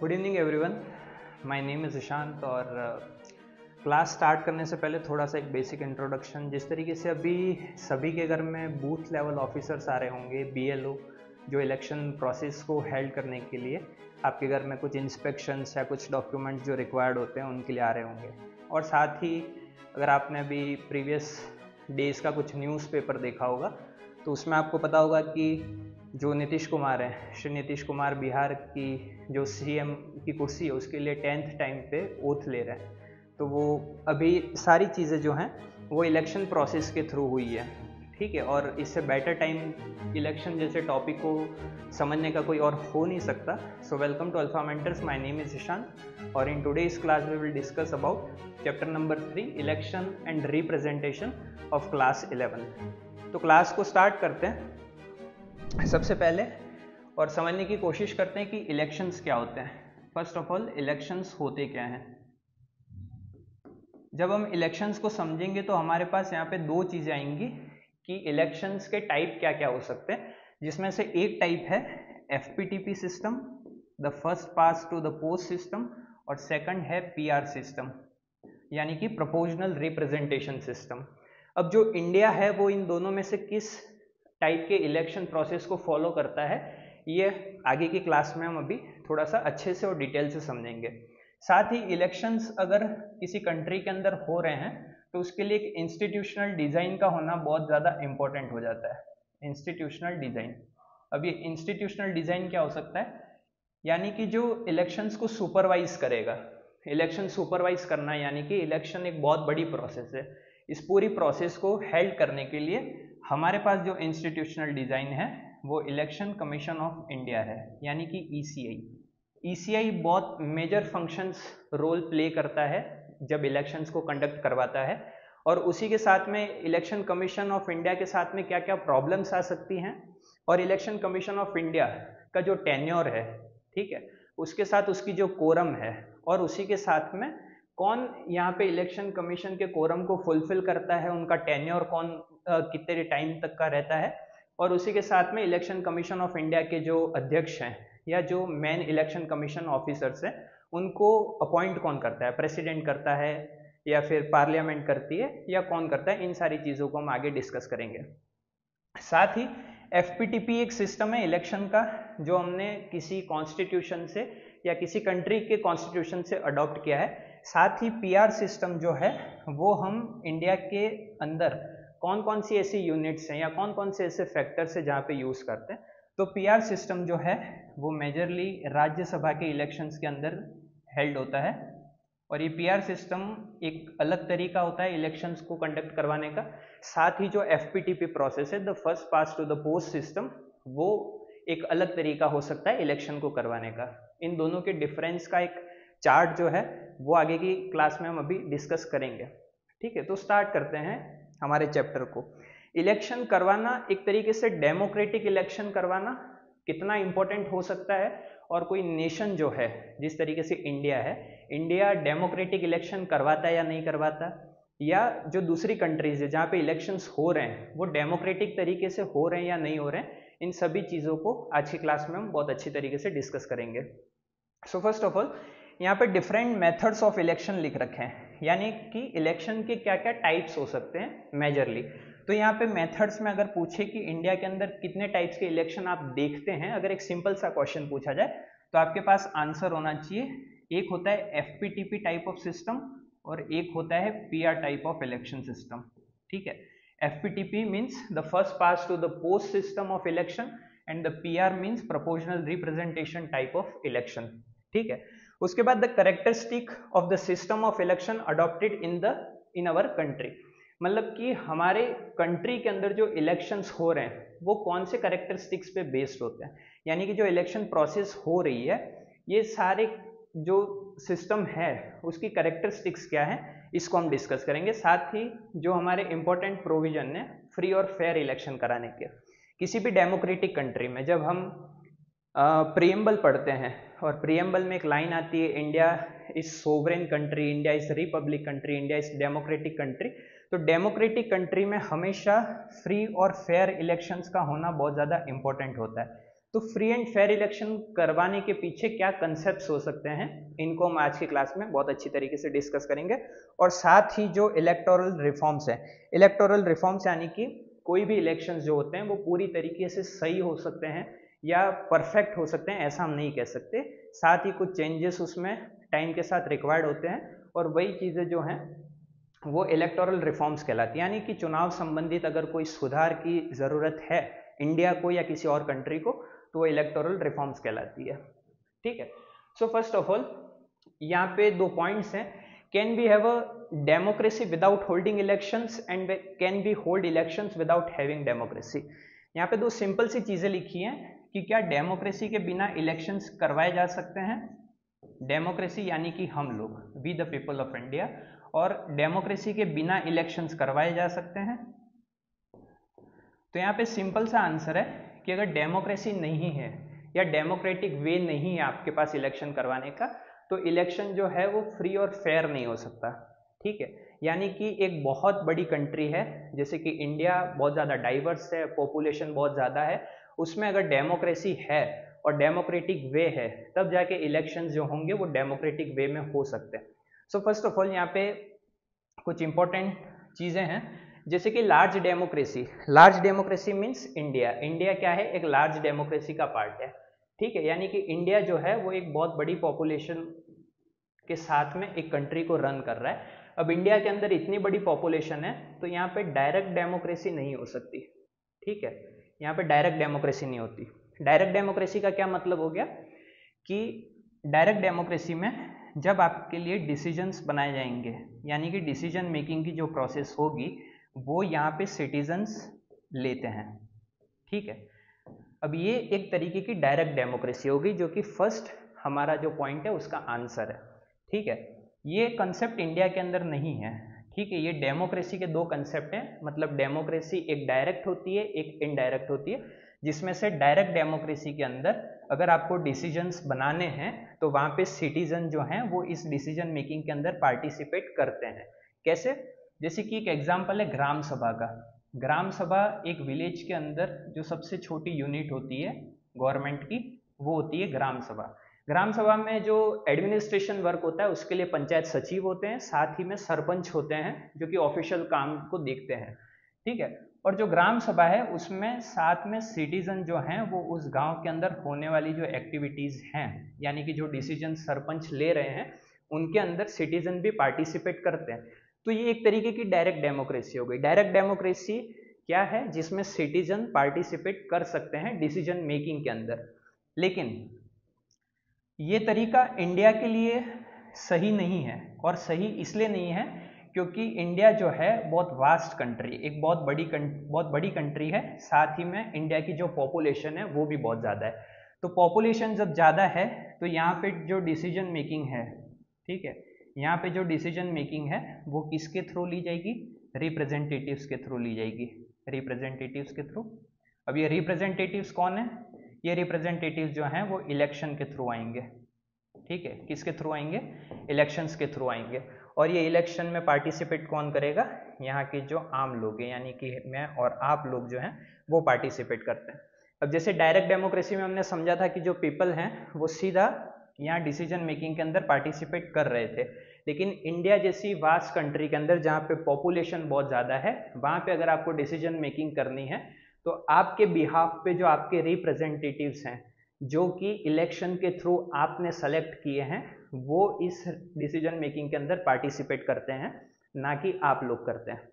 Good evening everyone, my name is Ishant. और class start करने से पहले थोड़ा सा एक बेसिक इंट्रोडक्शन। जिस तरीके से अभी सभी के घर में बूथ लेवल ऑफिसर्स आ रहे होंगे, BLO, जो इलेक्शन प्रोसेस को हेल्ड करने के लिए आपके घर में कुछ इंस्पेक्शंस या कुछ डॉक्यूमेंट्स जो रिक्वायर्ड होते हैं उनके लिए आ रहे होंगे। और साथ ही अगर आपने अभी प्रीवियस डेज़ का कुछ न्यूज़पेपर देखा होगा तो उसमें आपको पता होगा कि जो नीतीश कुमार हैं, श्री नीतीश कुमार, बिहार की जो CM की कुर्सी है उसके लिए 10th टाइम पे ओथ ले रहे हैं। तो वो अभी सारी चीज़ें जो हैं वो इलेक्शन प्रोसेस के थ्रू हुई है, ठीक है। और इससे बेटर टाइम इलेक्शन जैसे टॉपिक को समझने का कोई और हो नहीं सकता। So welcome to Alpha Mentors, my name is Ishant और in today's class we will discuss about chapter number 3, election and representation of class 11। तो क्लास को स्टार्ट करते हैं सबसे पहले और समझने की कोशिश करते हैं कि इलेक्शंस क्या होते हैं। फर्स्ट ऑफ ऑल, इलेक्शंस होते क्या हैं। जब हम इलेक्शंस को समझेंगे तो हमारे पास यहाँ पे दो चीज़ें आएंगी कि इलेक्शंस के टाइप क्या क्या हो सकते हैं, जिसमें से एक टाइप है FPTP system, the first past to the post system, और सेकंड है PR सिस्टम, यानी कि प्रोपोर्शनल रिप्रेजेंटेशन सिस्टम। अब जो इंडिया है वो इन दोनों में से किस टाइप के इलेक्शन प्रोसेस को फॉलो करता है, ये आगे की क्लास में हम अभी थोड़ा सा अच्छे से और डिटेल से समझेंगे। साथ ही इलेक्शंस अगर किसी कंट्री के अंदर हो रहे हैं तो उसके लिए एक इंस्टीट्यूशनल डिज़ाइन का होना बहुत ज़्यादा इंपॉर्टेंट हो जाता है। इंस्टीट्यूशनल डिज़ाइन, अब ये इंस्टीट्यूशनल डिज़ाइन क्या हो सकता है, यानी कि जो इलेक्शंस को सुपरवाइज करेगा। इलेक्शन सुपरवाइज करना यानी कि इलेक्शन एक बहुत बड़ी प्रोसेस है। इस पूरी प्रोसेस को हेल्ड करने के लिए हमारे पास जो इंस्टीट्यूशनल डिज़ाइन है वो इलेक्शन कमीशन ऑफ इंडिया है, यानी कि ECI बहुत मेजर फंक्शंस रोल प्ले करता है जब इलेक्शंस को कंडक्ट करवाता है। और उसी के साथ में इलेक्शन कमीशन ऑफ इंडिया के साथ में क्या क्या प्रॉब्लम्स आ सकती हैं, और इलेक्शन कमीशन ऑफ इंडिया का जो टेन्योर है, ठीक है, उसके साथ उसकी जो कोरम है, और उसी के साथ में कौन यहाँ पे इलेक्शन कमीशन के कोरम को फुलफिल करता है, उनका टेन्योर कौन कितने टाइम तक का रहता है, और उसी के साथ में इलेक्शन कमीशन ऑफ इंडिया के जो अध्यक्ष हैं या जो मेन इलेक्शन कमीशन ऑफिसर्स हैं उनको अपॉइंट कौन करता है, प्रेसिडेंट करता है या फिर पार्लियामेंट करती है या कौन करता है, इन सारी चीज़ों को हम आगे डिस्कस करेंगे। साथ ही FPTP एक सिस्टम है इलेक्शन का जो हमने किसी कॉन्स्टिट्यूशन से या किसी कंट्री के कॉन्स्टिट्यूशन से अडॉप्ट किया है। साथ ही PR सिस्टम जो है वो हम इंडिया के अंदर कौन कौन सी ऐसी यूनिट्स हैं या कौन कौन से ऐसे फैक्टर्स हैं जहाँ पे यूज़ करते हैं। तो PR सिस्टम जो है वो मेजरली राज्यसभा के इलेक्शंस के अंदर हेल्ड होता है, और ये PR सिस्टम एक अलग तरीका होता है इलेक्शंस को कंडक्ट करवाने का। साथ ही जो FPTP प्रोसेस है, the first past to the post system, वो एक अलग तरीका हो सकता है इलेक्शन को करवाने का। इन दोनों के डिफरेंस का एक चार्ट जो है वो आगे की क्लास में हम अभी डिस्कस करेंगे, ठीक है। तो स्टार्ट करते हैं हमारे चैप्टर को। इलेक्शन करवाना, एक तरीके से डेमोक्रेटिक इलेक्शन करवाना कितना इंपॉर्टेंट हो सकता है, और कोई नेशन जो है जिस तरीके से इंडिया है, इंडिया डेमोक्रेटिक इलेक्शन करवाता है या नहीं करवाता, या जो दूसरी कंट्रीज है जहाँ पे इलेक्शंस हो रहे हैं वो डेमोक्रेटिक तरीके से हो रहे हैं या नहीं हो रहे हैं, इन सभी चीज़ों को आज की क्लास में हम बहुत अच्छी तरीके से डिस्कस करेंगे। सो फर्स्ट ऑफ ऑल, यहाँ पे डिफरेंट मेथड्स ऑफ इलेक्शन लिख रखे हैं, यानी कि इलेक्शन के क्या क्या टाइप्स हो सकते हैं मेजरली। तो यहाँ पे मेथड्स में अगर पूछे कि इंडिया के अंदर कितने टाइप्स के इलेक्शन आप देखते हैं, अगर एक सिंपल सा क्वेश्चन पूछा जाए तो आपके पास आंसर होना चाहिए, एक होता है FPTP टाइप ऑफ सिस्टम और एक होता है PR type of election system, ठीक है। FPTP means the first past to the post system of election and the PR means proportional representation type of election, ठीक है। उसके बाद the characteristic of the system of election adopted in our country, मतलब कि हमारे country के अंदर जो इलेक्शंस हो रहे हैं वो कौन से कैरेक्टरिस्टिक्स पे बेस्ड होते हैं, यानी कि जो इलेक्शन प्रोसेस हो रही है ये सारे जो सिस्टम है उसकी कैरेक्टरिस्टिक्स क्या है, इसको हम डिस्कस करेंगे। साथ ही जो हमारे इंपॉर्टेंट प्रोविजन है फ्री और फेयर इलेक्शन कराने के। किसी भी डेमोक्रेटिक कंट्री में जब हम प्रीएम्बल पढ़ते हैं और प्रीएम्बल में एक लाइन आती है, India is sovereign country, India is Republic country, India is democratic country, तो डेमोक्रेटिक कंट्री में हमेशा फ्री और फेयर इलेक्शंस का होना बहुत ज़्यादा इंपॉर्टेंट होता है। तो फ्री एंड फेयर इलेक्शन करवाने के पीछे क्या कंसेप्ट्स हो सकते हैं, इनको हम आज की क्लास में बहुत अच्छी तरीके से डिस्कस करेंगे। और साथ ही जो इलेक्टोरल रिफॉर्म्स है, इलेक्टोरल रिफॉर्म्स यानी कि कोई भी इलेक्शंस जो होते हैं वो पूरी तरीके से सही हो सकते हैं या परफेक्ट हो सकते हैं, ऐसा हम नहीं कह सकते। साथ ही कुछ चेंजेस उसमें टाइम के साथ रिक्वायर्ड होते हैं, और वही चीज़ें जो हैं वो इलेक्टोरल रिफॉर्म्स कहलाती है। यानी कि चुनाव संबंधित अगर कोई सुधार की ज़रूरत है इंडिया को या किसी और कंट्री को, तो वो इलेक्टोरल रिफॉर्म्स कहलाती है। ठीक है। सो फर्स्ट ऑफ ऑल यहाँ पे 2 पॉइंट्स हैं। Can we have a democracy without holding elections and can we hold elections without having democracy. यहाँ पे 2 सिंपल सी चीज़ें लिखी हैं कि क्या डेमोक्रेसी के बिना इलेक्शंस करवाए जा सकते हैं, डेमोक्रेसी यानी कि हम लोग, we the people of India, और डेमोक्रेसी के बिना इलेक्शंस करवाए जा सकते हैं। तो यहाँ पे सिंपल सा आंसर है कि अगर डेमोक्रेसी नहीं है या डेमोक्रेटिक वे नहीं है आपके पास इलेक्शन करवाने का, तो इलेक्शन जो है वो फ्री और फेयर नहीं हो सकता। ठीक है। यानी कि एक बहुत बड़ी कंट्री है जैसे कि इंडिया, बहुत ज़्यादा डाइवर्स है, पॉपुलेशन बहुत ज़्यादा है, उसमें अगर डेमोक्रेसी है और डेमोक्रेटिक वे है, तब जाके इलेक्शंस जो होंगे वो डेमोक्रेटिक वे में हो सकते हैं। सो फर्स्ट ऑफ ऑल यहाँ पे कुछ इंपॉर्टेंट चीज़ें हैं, जैसे कि large democracy. Large democracy means India. India क्या है, एक लार्ज डेमोक्रेसी का पार्ट है। ठीक है। यानी कि इंडिया जो है वो एक बहुत बड़ी पॉपुलेशन के साथ में एक कंट्री को रन कर रहा है। अब इंडिया के अंदर इतनी बड़ी पॉपुलेशन है तो यहाँ पे डायरेक्ट डेमोक्रेसी नहीं हो सकती। ठीक है। यहाँ पे डायरेक्ट डेमोक्रेसी नहीं होती। डायरेक्ट डेमोक्रेसी का क्या मतलब हो गया कि डायरेक्ट डेमोक्रेसी में जब आपके लिए डिसीजंस बनाए जाएंगे, यानी कि डिसीजन मेकिंग की जो प्रोसेस होगी वो यहाँ पे सिटीजन्स लेते हैं। ठीक है। अब ये एक तरीके की डायरेक्ट डेमोक्रेसी होगी, जो कि फर्स्ट हमारा जो पॉइंट है उसका आंसर है। ठीक है। ये कंसेप्ट इंडिया के अंदर नहीं है। ठीक है। ये डेमोक्रेसी के 2 कंसेप्ट हैं, मतलब डेमोक्रेसी एक डायरेक्ट होती है, एक इनडायरेक्ट होती है, जिसमें से डायरेक्ट डेमोक्रेसी के अंदर अगर आपको डिसीजंस बनाने हैं तो वहाँ पे सिटीजन जो हैं वो इस डिसीजन मेकिंग के अंदर पार्टिसिपेट करते हैं। कैसे? जैसे कि एक एग्जाम्पल है ग्राम सभा का। ग्राम सभा एक विलेज के अंदर जो सबसे छोटी यूनिट होती है गवर्नमेंट की, वो होती है ग्राम सभा। ग्राम सभा में जो एडमिनिस्ट्रेशन वर्क होता है उसके लिए पंचायत सचिव होते हैं, साथ ही में सरपंच होते हैं जो कि ऑफिशियल काम को देखते हैं। ठीक है। और जो ग्राम सभा है उसमें साथ में सिटीजन जो हैं वो उस गांव के अंदर होने वाली जो एक्टिविटीज हैं, यानी कि जो डिसीजन सरपंच ले रहे हैं उनके अंदर सिटीजन भी पार्टिसिपेट करते हैं। तो ये एक तरीके की डायरेक्ट डेमोक्रेसी हो गई। डायरेक्ट डेमोक्रेसी क्या है? जिसमें सिटीजन पार्टिसिपेट कर सकते हैं डिसीजन मेकिंग के अंदर। लेकिन ये तरीका इंडिया के लिए सही नहीं है, और सही इसलिए नहीं है क्योंकि इंडिया जो है बहुत वास्ट कंट्री, एक बहुत बड़ी कंट्री है, साथ ही में इंडिया की जो पॉपुलेशन है वो भी बहुत ज़्यादा है। तो पॉपुलेशन जब ज़्यादा है तो यहाँ पे जो डिसीजन मेकिंग है, ठीक है, यहाँ पे जो डिसीजन मेकिंग है वो किसके थ्रू ली जाएगी? रिप्रेजेंटेटिव्स के थ्रू ली जाएगी, रिप्रेजेंटेटिव्स के थ्रू। अब ये रिप्रेजेंटेटिव्स कौन है? ये रिप्रेजेंटेटिव्स जो हैं वो इलेक्शन के थ्रू आएंगे। ठीक है। किसके थ्रू आएंगे? इलेक्शंस के थ्रू आएंगे। और ये इलेक्शन में पार्टिसिपेट कौन करेगा? यहाँ के जो आम लोग हैं, यानी कि मैं और आप लोग जो हैं वो पार्टिसिपेट करते हैं। अब जैसे डायरेक्ट डेमोक्रेसी में हमने समझा था कि जो पीपल हैं वो सीधा यहाँ डिसीजन मेकिंग के अंदर पार्टिसिपेट कर रहे थे, लेकिन इंडिया जैसी वास्ट कंट्री के अंदर जहाँ पे पॉपुलेशन बहुत ज़्यादा है, वहाँ पे अगर आपको डिसीजन मेकिंग करनी है तो आपके बिहाफ पे जो आपके रिप्रेजेंटेटिव्स हैं, जो कि इलेक्शन के थ्रू आपने सेलेक्ट किए हैं, वो इस डिसीजन मेकिंग के अंदर पार्टिसिपेट करते हैं, ना कि आप लोग करते हैं।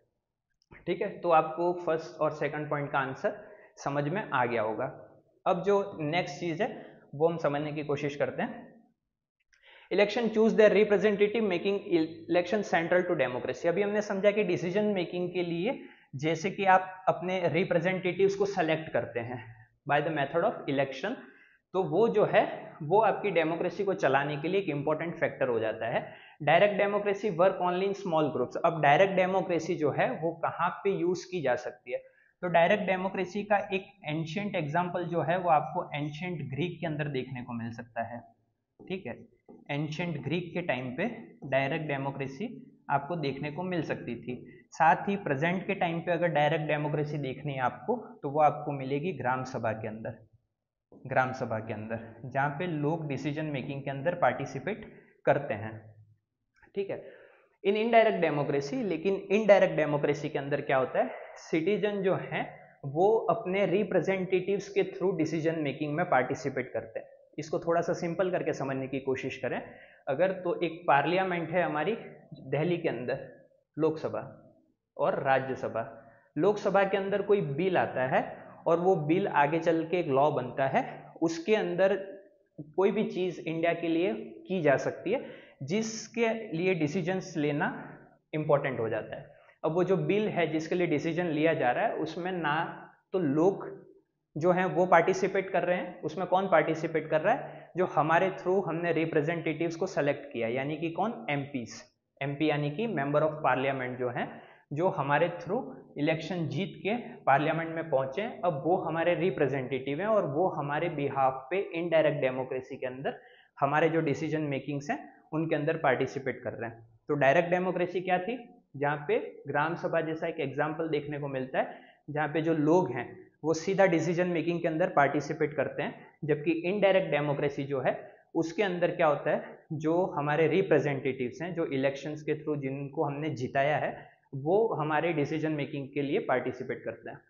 ठीक है। तो आपको फर्स्ट और सेकंड पॉइंट का आंसर समझ में आ गया होगा। अब जो नेक्स्ट चीज है वो हम समझने की कोशिश करते हैं। Election choose their representative making election central to democracy. अभी हमने समझा कि डिसीजन मेकिंग के लिए जैसे कि आप अपने रिप्रेजेंटेटिव्स को सेलेक्ट करते हैं by the method of election, तो वो जो है वो आपकी डेमोक्रेसी को चलाने के लिए एक इंपॉर्टेंट फैक्टर हो जाता है। Direct democracy work only in small groups. अब डायरेक्ट डेमोक्रेसी जो है वो कहाँ पे यूज की जा सकती है? तो डायरेक्ट डेमोक्रेसी का एक एंशिएंट एग्जांपल जो है वो आपको एंशिएंट ग्रीक के अंदर देखने को मिल सकता है। ठीक है। एंशिएंट ग्रीक के टाइम पे डायरेक्ट डेमोक्रेसी आपको देखने को मिल सकती थी। साथ ही प्रेजेंट के टाइम पे अगर डायरेक्ट डेमोक्रेसी देखनी है आपको, तो वो आपको मिलेगी ग्राम सभा के अंदर। ग्राम सभा के अंदर, जहाँ पे लोग डिसीजन मेकिंग के अंदर पार्टिसिपेट करते हैं, ठीक है। इन इनडायरेक्ट डेमोक्रेसी, लेकिन इनडायरेक्ट डेमोक्रेसी के अंदर क्या होता है, सिटीजन जो हैं वो अपने रिप्रेजेंटेटिव्स के थ्रू डिसीजन मेकिंग में पार्टिसिपेट करते हैं। इसको थोड़ा सा सिंपल करके समझने की कोशिश करें अगर, तो एक पार्लियामेंट है हमारी दिल्ली के अंदर, लोकसभा और राज्यसभा। लोकसभा के अंदर कोई बिल आता है और वो बिल आगे चल के एक लॉ बनता है, उसके अंदर कोई भी चीज़ इंडिया के लिए की जा सकती है जिसके लिए डिसीजंस लेना इम्पोर्टेंट हो जाता है। अब वो जो बिल है जिसके लिए डिसीजन लिया जा रहा है उसमें ना तो लोग जो हैं वो पार्टिसिपेट कर रहे हैं, उसमें कौन पार्टिसिपेट कर रहा है, जो हमारे थ्रू हमने रिप्रेजेंटेटिव्स को सेलेक्ट किया, यानी कि कौन, एमपीज। एमपी यानी कि मेंबर ऑफ पार्लियामेंट जो हैं, जो हमारे थ्रू इलेक्शन जीत के पार्लियामेंट में पहुंचे, अब वो हमारे रिप्रेजेंटेटिव हैं और वो हमारे बिहाफ पे इनडायरेक्ट डेमोक्रेसी के अंदर हमारे जो डिसीजन मेकिंग्स हैं उनके अंदर पार्टिसिपेट कर रहे हैं। तो डायरेक्ट डेमोक्रेसी क्या थी, जहाँ पे ग्राम सभा जैसा एक एग्जाम्पल देखने को मिलता है, जहाँ पे जो लोग हैं वो सीधा डिसीजन मेकिंग के अंदर पार्टिसिपेट करते हैं। जबकि इनडायरेक्ट डेमोक्रेसी जो है उसके अंदर क्या होता है, जो हमारे रिप्रेजेंटेटिव्स हैं, जो इलेक्शंस के थ्रू जिनको हमने जिताया है, वो हमारे डिसीजन मेकिंग के लिए पार्टिसिपेट करते हैं।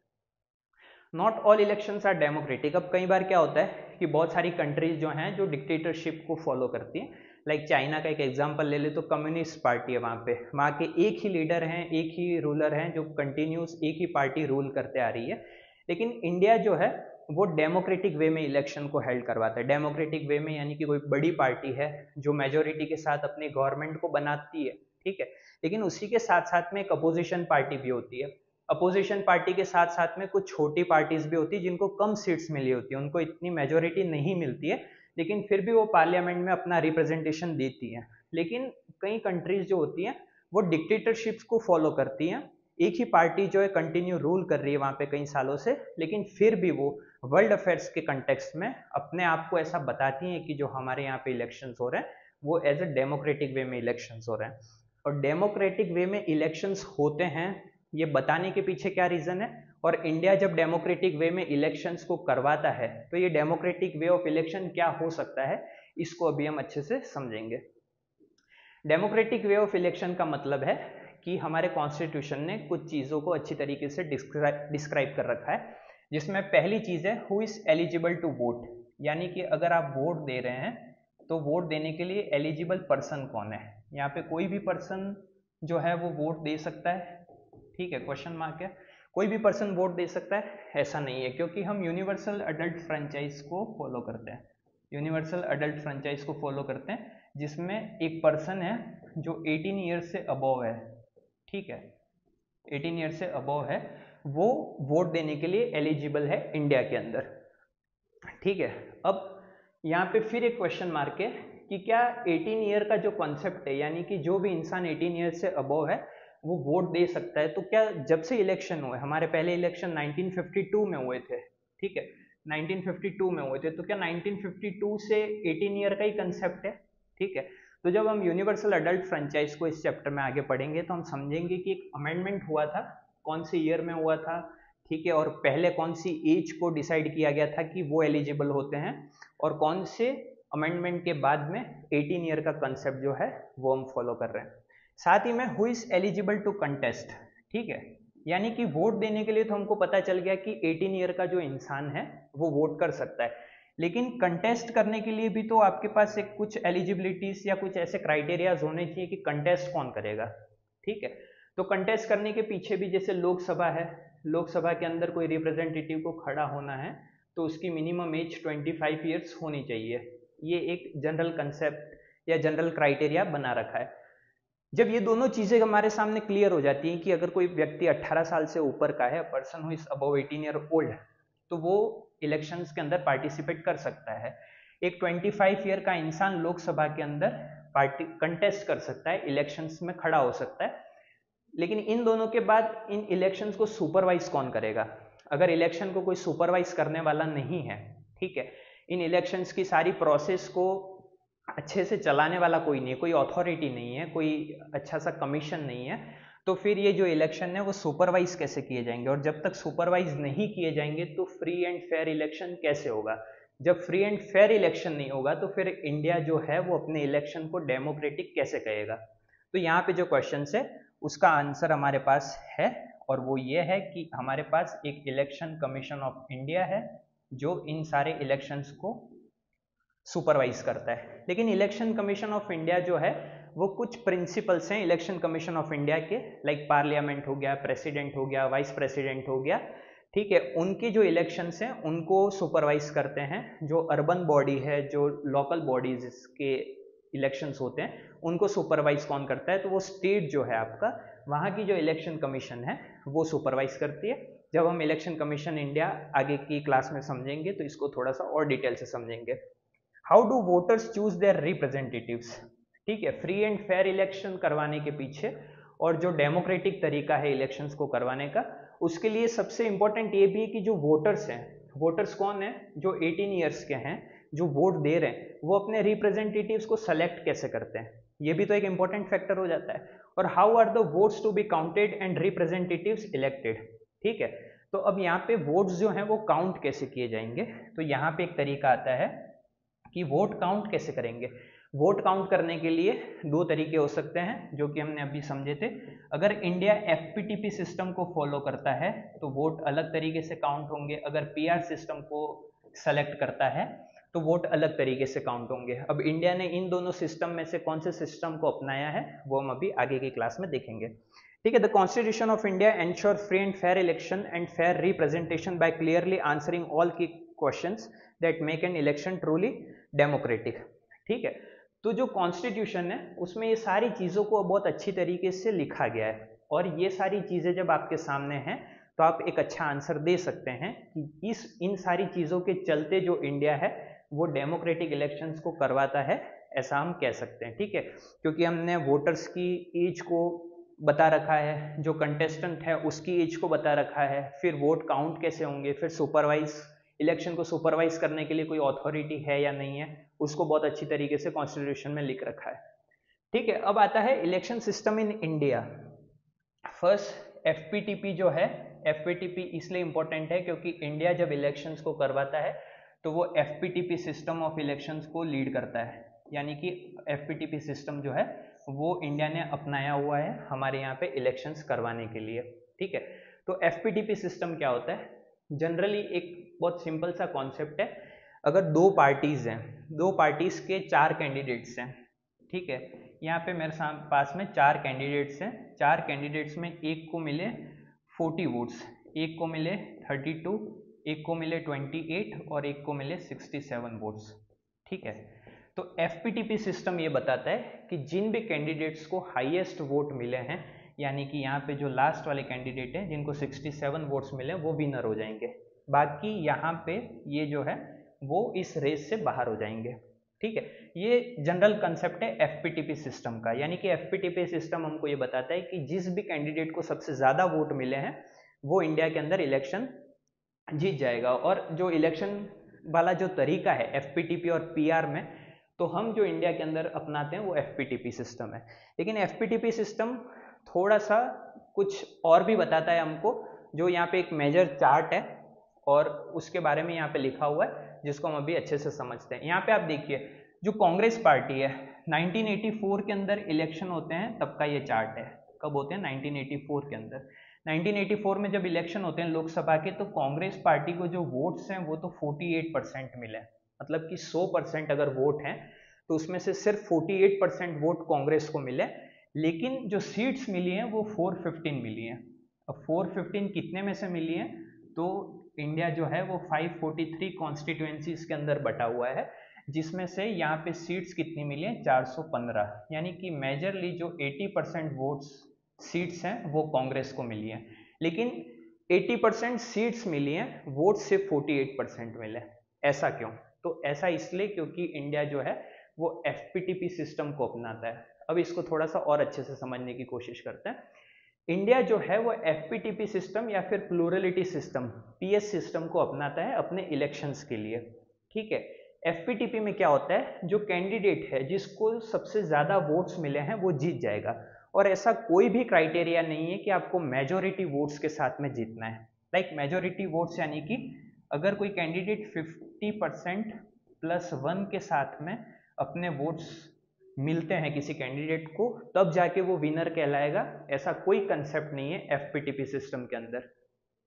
Not all elections are democratic. अब कई बार क्या होता है कि बहुत सारी कंट्रीज जो हैं जो डिक्टेटरशिप को फॉलो करती हैं, लाइक चाइना का एक एग्जांपल ले ले तो कम्युनिस्ट पार्टी है वहाँ पे, वहाँ के एक ही लीडर हैं, एक ही रूलर हैं जो कंटिन्यूस एक ही पार्टी रूल करते आ रही है। लेकिन इंडिया जो है वो डेमोक्रेटिक वे में इलेक्शन को हेल्ड करवाता है। डेमोक्रेटिक वे में यानी कि कोई बड़ी पार्टी है जो मेजोरिटी के साथ अपनी गवर्नमेंट को बनाती है, ठीक है, लेकिन उसी के साथ साथ में एक अपोजिशन पार्टी भी होती है। अपोजिशन पार्टी के साथ साथ में कुछ छोटी पार्टीज भी होती है जिनको कम सीट्स मिली होती है, उनको इतनी मेजोरिटी नहीं मिलती है, लेकिन फिर भी वो पार्लियामेंट में अपना रिप्रेजेंटेशन देती है। लेकिन कई कंट्रीज जो होती हैं वो डिक्टेटरशिप्स को फॉलो करती हैं, एक ही पार्टी जो है कंटिन्यू रूल कर रही है वहाँ पे कई सालों से, लेकिन फिर भी वो वर्ल्ड अफेयर्स के कंटेक्स्ट में अपने आप को ऐसा बताती हैं कि जो हमारे यहाँ पे इलेक्शंस हो रहे हैं वो एज अ डेमोक्रेटिक वे में इलेक्शंस हो रहे हैं। और डेमोक्रेटिक वे में इलेक्शंस होते हैं ये बताने के पीछे क्या रीजन है, और इंडिया जब डेमोक्रेटिक वे में इलेक्शंस को करवाता है तो ये डेमोक्रेटिक वे ऑफ इलेक्शन क्या हो सकता है, इसको अभी हम अच्छे से समझेंगे। डेमोक्रेटिक वे ऑफ इलेक्शन का मतलब है कि हमारे कॉन्स्टिट्यूशन ने कुछ चीज़ों को अच्छी तरीके से डिस्क्राइब कर रखा है, जिसमें पहली चीज़ है who is eligible to vote, यानी कि अगर आप वोट दे रहे हैं तो वोट देने के लिए एलिजिबल पर्सन कौन है। यहाँ पे कोई भी पर्सन जो है वो वोट दे सकता है, ठीक है, क्वेश्चन मार्क है, कोई भी पर्सन वोट दे सकता है ऐसा नहीं है, क्योंकि हम यूनिवर्सल अडल्ट फ्रेंचाइज को फॉलो करते हैं। यूनिवर्सल अडल्ट फ्रेंचाइज को फॉलो करते हैं जिसमें एक पर्सन है जो 18 ईयर्स से अबव है, ठीक है, 18 ईयर्स से अबव है, वो वोट देने के लिए एलिजिबल है इंडिया के अंदर, ठीक है। अब यहाँ पे फिर एक क्वेश्चन मार्क है कि क्या 18 ईयर का जो कॉन्सेप्ट है, यानी कि जो भी इंसान 18 ईयर से अबव है वो वोट दे सकता है, तो क्या जब से इलेक्शन हुए, हमारे पहले इलेक्शन 1952 में हुए थे, ठीक है, 1952 में हुए थे, तो क्या 1952 से 18 ईयर का ही कंसेप्ट है, ठीक है। तो जब हम यूनिवर्सल अडल्ट फ्रेंचाइज को इस चैप्टर में आगे पढ़ेंगे तो हम समझेंगे कि एक अमेंडमेंट हुआ था, कौन से ईयर में हुआ था, ठीक है, और पहले कौन सी एज को डिसाइड किया गया था कि वो एलिजिबल होते हैं, और कौन से अमेंडमेंट के बाद में 18 ईयर का कंसेप्ट जो है वो हम फॉलो कर रहे हैं। साथ ही में who is eligible to contest, ठीक है, यानी कि वोट देने के लिए तो हमको पता चल गया कि 18 ईयर का जो इंसान है वो वोट कर सकता है, लेकिन कंटेस्ट करने के लिए भी तो आपके पास एक कुछ एलिजिबिलिटीज या कुछ ऐसे क्राइटेरियाज होने चाहिए कि कंटेस्ट कौन करेगा, ठीक है। तो कंटेस्ट करने के पीछे भी जैसे लोकसभा है, लोकसभा के अंदर कोई रिप्रेजेंटेटिव को खड़ा होना है तो उसकी मिनिमम एज 25 ईयर्स होनी चाहिए, ये एक जनरल कंसेप्ट या जनरल क्राइटेरिया बना रखा है। जब ये दोनों चीजें हमारे सामने क्लियर हो जाती हैं कि अगर कोई व्यक्ति 18 साल से ऊपर का है, person who is above 18 year old, तो वो इलेक्शंस के अंदर पार्टिसिपेट कर सकता है। एक 25 ईयर का इंसान लोकसभा के अंदर कंटेस्ट कर सकता है, इलेक्शंस में खड़ा हो सकता है, लेकिन इन दोनों के बाद इन इलेक्शंस को सुपरवाइज कौन करेगा। अगर इलेक्शन को कोई सुपरवाइज करने वाला नहीं है, ठीक है, इन इलेक्शंस की सारी प्रोसेस को अच्छे से चलाने वाला कोई नहीं है, कोई अथॉरिटी नहीं है, कोई अच्छा सा कमीशन नहीं है, तो फिर ये जो इलेक्शन है वो सुपरवाइज कैसे किए जाएंगे, और जब तक सुपरवाइज नहीं किए जाएंगे तो फ्री एंड फेयर इलेक्शन कैसे होगा। जब फ्री एंड फेयर इलेक्शन नहीं होगा तो फिर इंडिया जो है वो अपने इलेक्शन को डेमोक्रेटिक कैसे कहेगा। तो यहाँ पे जो क्वेश्चन है उसका आंसर हमारे पास है, और वो ये है कि हमारे पास एक इलेक्शन कमीशन ऑफ इंडिया है जो इन सारे इलेक्शंस को सुपरवाइज करता है। लेकिन इलेक्शन कमीशन ऑफ इंडिया जो है वो कुछ प्रिंसिपल्स हैं इलेक्शन कमीशन ऑफ इंडिया के, लाइक पार्लियामेंट हो गया, प्रेसिडेंट हो गया, वाइस प्रेसिडेंट हो गया, ठीक है, उनकी जो इलेक्शंस हैं उनको सुपरवाइज करते हैं। जो अर्बन बॉडी है, जो लोकल बॉडीज के इलेक्शंस होते हैं उनको सुपरवाइज कौन करता है, तो वो स्टेट जो है आपका, वहाँ की जो इलेक्शन कमीशन है वो सुपरवाइज करती है। जब हम इलेक्शन कमीशन इंडिया आगे की क्लास में समझेंगे तो इसको थोड़ा सा और डिटेल से समझेंगे। How do voters choose there representatives, ठीक है, फ्री एंड फेयर इलेक्शन करवाने के पीछे और जो डेमोक्रेटिक तरीका है इलेक्शंस को करवाने का, उसके लिए सबसे इंपॉर्टेंट ये भी है कि जो वोटर्स हैं, वोटर्स कौन है, जो 18 ईयर्स के हैं जो वोट दे रहे हैं, वो अपने रिप्रेजेंटेटिव्स को सेलेक्ट कैसे करते हैं, ये भी तो एक इंपॉर्टेंट फैक्टर हो जाता है। और how are the votes to be counted and representatives elected, ठीक है। तो अब यहाँ पे वोट्स जो हैं वो काउंट कैसे किए जाएंगे, तो यहाँ पे एक तरीका आता है कि वोट काउंट कैसे करेंगे। वोट काउंट करने के लिए दो तरीके हो सकते हैं जो कि हमने अभी समझे थे। अगर इंडिया एफपीटीपी सिस्टम को फॉलो करता है तो वोट अलग तरीके से काउंट होंगे, अगर पीआर सिस्टम को सेलेक्ट करता है तो वोट अलग तरीके से काउंट होंगे। अब इंडिया ने इन दोनों सिस्टम में से कौन से सिस्टम को अपनाया है वो हम अभी आगे की क्लास में देखेंगे, ठीक है। The constitution of India ensure free and fair election and fair representation by clearly answering all key questions that make an election truly democratic, ठीक है। तो जो कॉन्स्टिट्यूशन है उसमें ये सारी चीज़ों को बहुत अच्छी तरीके से लिखा गया है, और ये सारी चीज़ें जब आपके सामने हैं तो आप एक अच्छा आंसर दे सकते हैं कि इन सारी चीज़ों के चलते जो इंडिया है वो डेमोक्रेटिक इलेक्शंस को करवाता है, ऐसा हम कह सकते हैं, ठीक है। क्योंकि हमने वोटर्स की एज को बता रखा है, जो कंटेस्टेंट है उसकी एज को बता रखा है, फिर वोट काउंट कैसे होंगे, फिर सुपरवाइज इलेक्शन को सुपरवाइज करने के लिए कोई अथॉरिटी है या नहीं है, उसको बहुत अच्छी तरीके से कॉन्स्टिट्यूशन में लिख रखा है, ठीक है। अब आता है election system in India. First FPTP जो है, एफपीटीपी इसलिए इंपॉर्टेंट है क्योंकि इंडिया जब इलेक्शंस को करवाता है तो वो एफपीटीपी सिस्टम ऑफ इलेक्शंस को लीड करता है, यानी कि एफपीटीपी सिस्टम जो है वो इंडिया ने अपनाया हुआ है हमारे यहाँ पे इलेक्शंस करवाने के लिए, ठीक है। तो एफपीटीपी सिस्टम क्या होता है, जनरली एक बहुत सिंपल सा कॉन्सेप्ट है। अगर दो पार्टीज हैं, दो पार्टीज के 4 कैंडिडेट्स हैं, ठीक है, यहाँ पे मेरे पास में 4 कैंडिडेट्स हैं, 4 कैंडिडेट्स में एक को मिले 40 वोट्स, एक को मिले 32, एक को मिले 28 और एक को मिले 67 वोट्स, ठीक है। तो एफपीटीपी सिस्टम ये बताता है कि जिन भी कैंडिडेट्स को हाईएस्ट वोट मिले हैं, यानी कि यहाँ पे जो लास्ट वाले कैंडिडेट हैं जिनको 67 वोट्स मिले वो विनर हो जाएंगे, बाकी यहाँ पे ये जो है वो इस रेस से बाहर हो जाएंगे, ठीक है। ये जनरल कंसेप्ट है एफपीटीपी सिस्टम का, यानी कि एफपीटीपी सिस्टम हमको ये बताता है कि जिस भी कैंडिडेट को सबसे ज़्यादा वोट मिले हैं वो इंडिया के अंदर इलेक्शन जीत जाएगा। और जो इलेक्शन वाला जो तरीका है एफपीटीपी और पीआर में, तो हम जो इंडिया के अंदर अपनाते हैं वो एफपीटीपी सिस्टम है। लेकिन एफपीटीपी सिस्टम थोड़ा सा कुछ और भी बताता है हमको, जो यहाँ पे एक मेजर चार्ट है और उसके बारे में यहाँ पे लिखा हुआ है जिसको हम अभी अच्छे से समझते हैं। यहाँ पे आप देखिए जो कांग्रेस पार्टी है 1984 के अंदर इलेक्शन होते हैं तब का ये चार्ट है, कब होते हैं 1984 के अंदर। 1984 में जब इलेक्शन होते हैं लोकसभा के तो कांग्रेस पार्टी को जो वोट्स हैं वो तो 48% मिले, मतलब कि 100% अगर वोट हैं तो उसमें से सिर्फ 48% वोट कांग्रेस को मिले, लेकिन जो सीट्स मिली हैं वो 415 मिली हैं। अब 415 कितने में से मिली हैं, तो इंडिया जो है वो 543 कॉन्स्टिट्यूएंसीज के अंदर बटा हुआ है, जिसमें से यहाँ पे सीट्स कितनी मिली हैं 415, यानी कि मेजरली जो 80% वोट्स सीट्स हैं वो कांग्रेस को मिली हैं। लेकिन 80% सीट्स मिली हैं, वोट सिर्फ 48% मिले। ऐसा क्यों, तो ऐसा इसलिए क्योंकि इंडिया जो है वो एफपीटीपी सिस्टम को अपनाता है। अब इसको थोड़ा सा और अच्छे से समझने की कोशिश करते हैं। इंडिया जो है वो एफपीटीपी सिस्टम या फिर प्लूरलिटी सिस्टम पीएस सिस्टम को अपनाता है अपने इलेक्शंस के लिए, ठीक है। एफपीटीपी में क्या होता है, जो कैंडिडेट है जिसको सबसे ज्यादा वोट्स मिले हैं वो जीत जाएगा, और ऐसा कोई भी क्राइटेरिया नहीं है कि आपको मेजोरिटी वोट्स के साथ में जीतना है। लाइक मेजोरिटी वोट्स यानी कि अगर कोई कैंडिडेट 50% +1 के साथ में अपने वोट्स मिलते हैं किसी कैंडिडेट को, तब जाके वो विनर कहलाएगा। ऐसा कोई कंसेप्ट नहीं है एफपीटीपी सिस्टम के अंदर।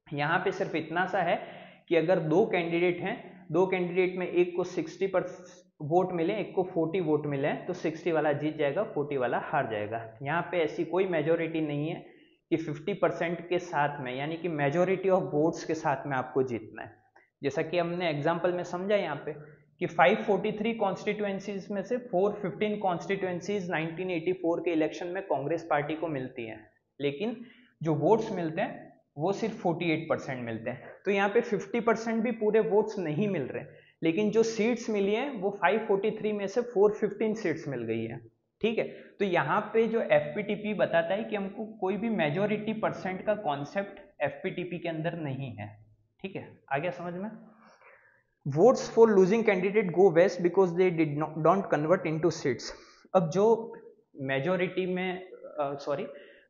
यहाँ पे सिर्फ इतना सा है कि अगर दो कैंडिडेट हैं, दो कैंडिडेट में एक को 60% वोट मिले, एक को 40 वोट मिले, तो 60 वाला जीत जाएगा, 40 वाला हार जाएगा। यहाँ पे ऐसी कोई मेजोरिटी नहीं है कि 50% के साथ में, यानी कि मेजोरिटी ऑफ वोट्स के साथ में आपको जीतना है। जैसा कि हमने एग्जाम्पल में समझा यहाँ पे कि 543 कॉन्स्टिट्यूएंसीज में से 415 कॉन्स्टिट्यूएंसीज 1984 के इलेक्शन में कांग्रेस पार्टी को मिलती हैं, लेकिन जो वोट्स मिलते हैं वो सिर्फ 48% मिलते हैं। तो यहाँ पे 50% भी पूरे वोट्स नहीं मिल रहे, लेकिन जो सीट्स मिली हैं वो 543 में से 415 सीट्स मिल गई है। ठीक है, तो यहाँ पे जो एफपीटीपी बताता है कि हमको कोई भी मेजोरिटी परसेंट का कॉन्सेप्ट एफपीटीपी के अंदर नहीं है। ठीक है, आ गया समझ में। Votes for losing candidate go waste because they did don't convert into seats. अब जो मेजोरिटी में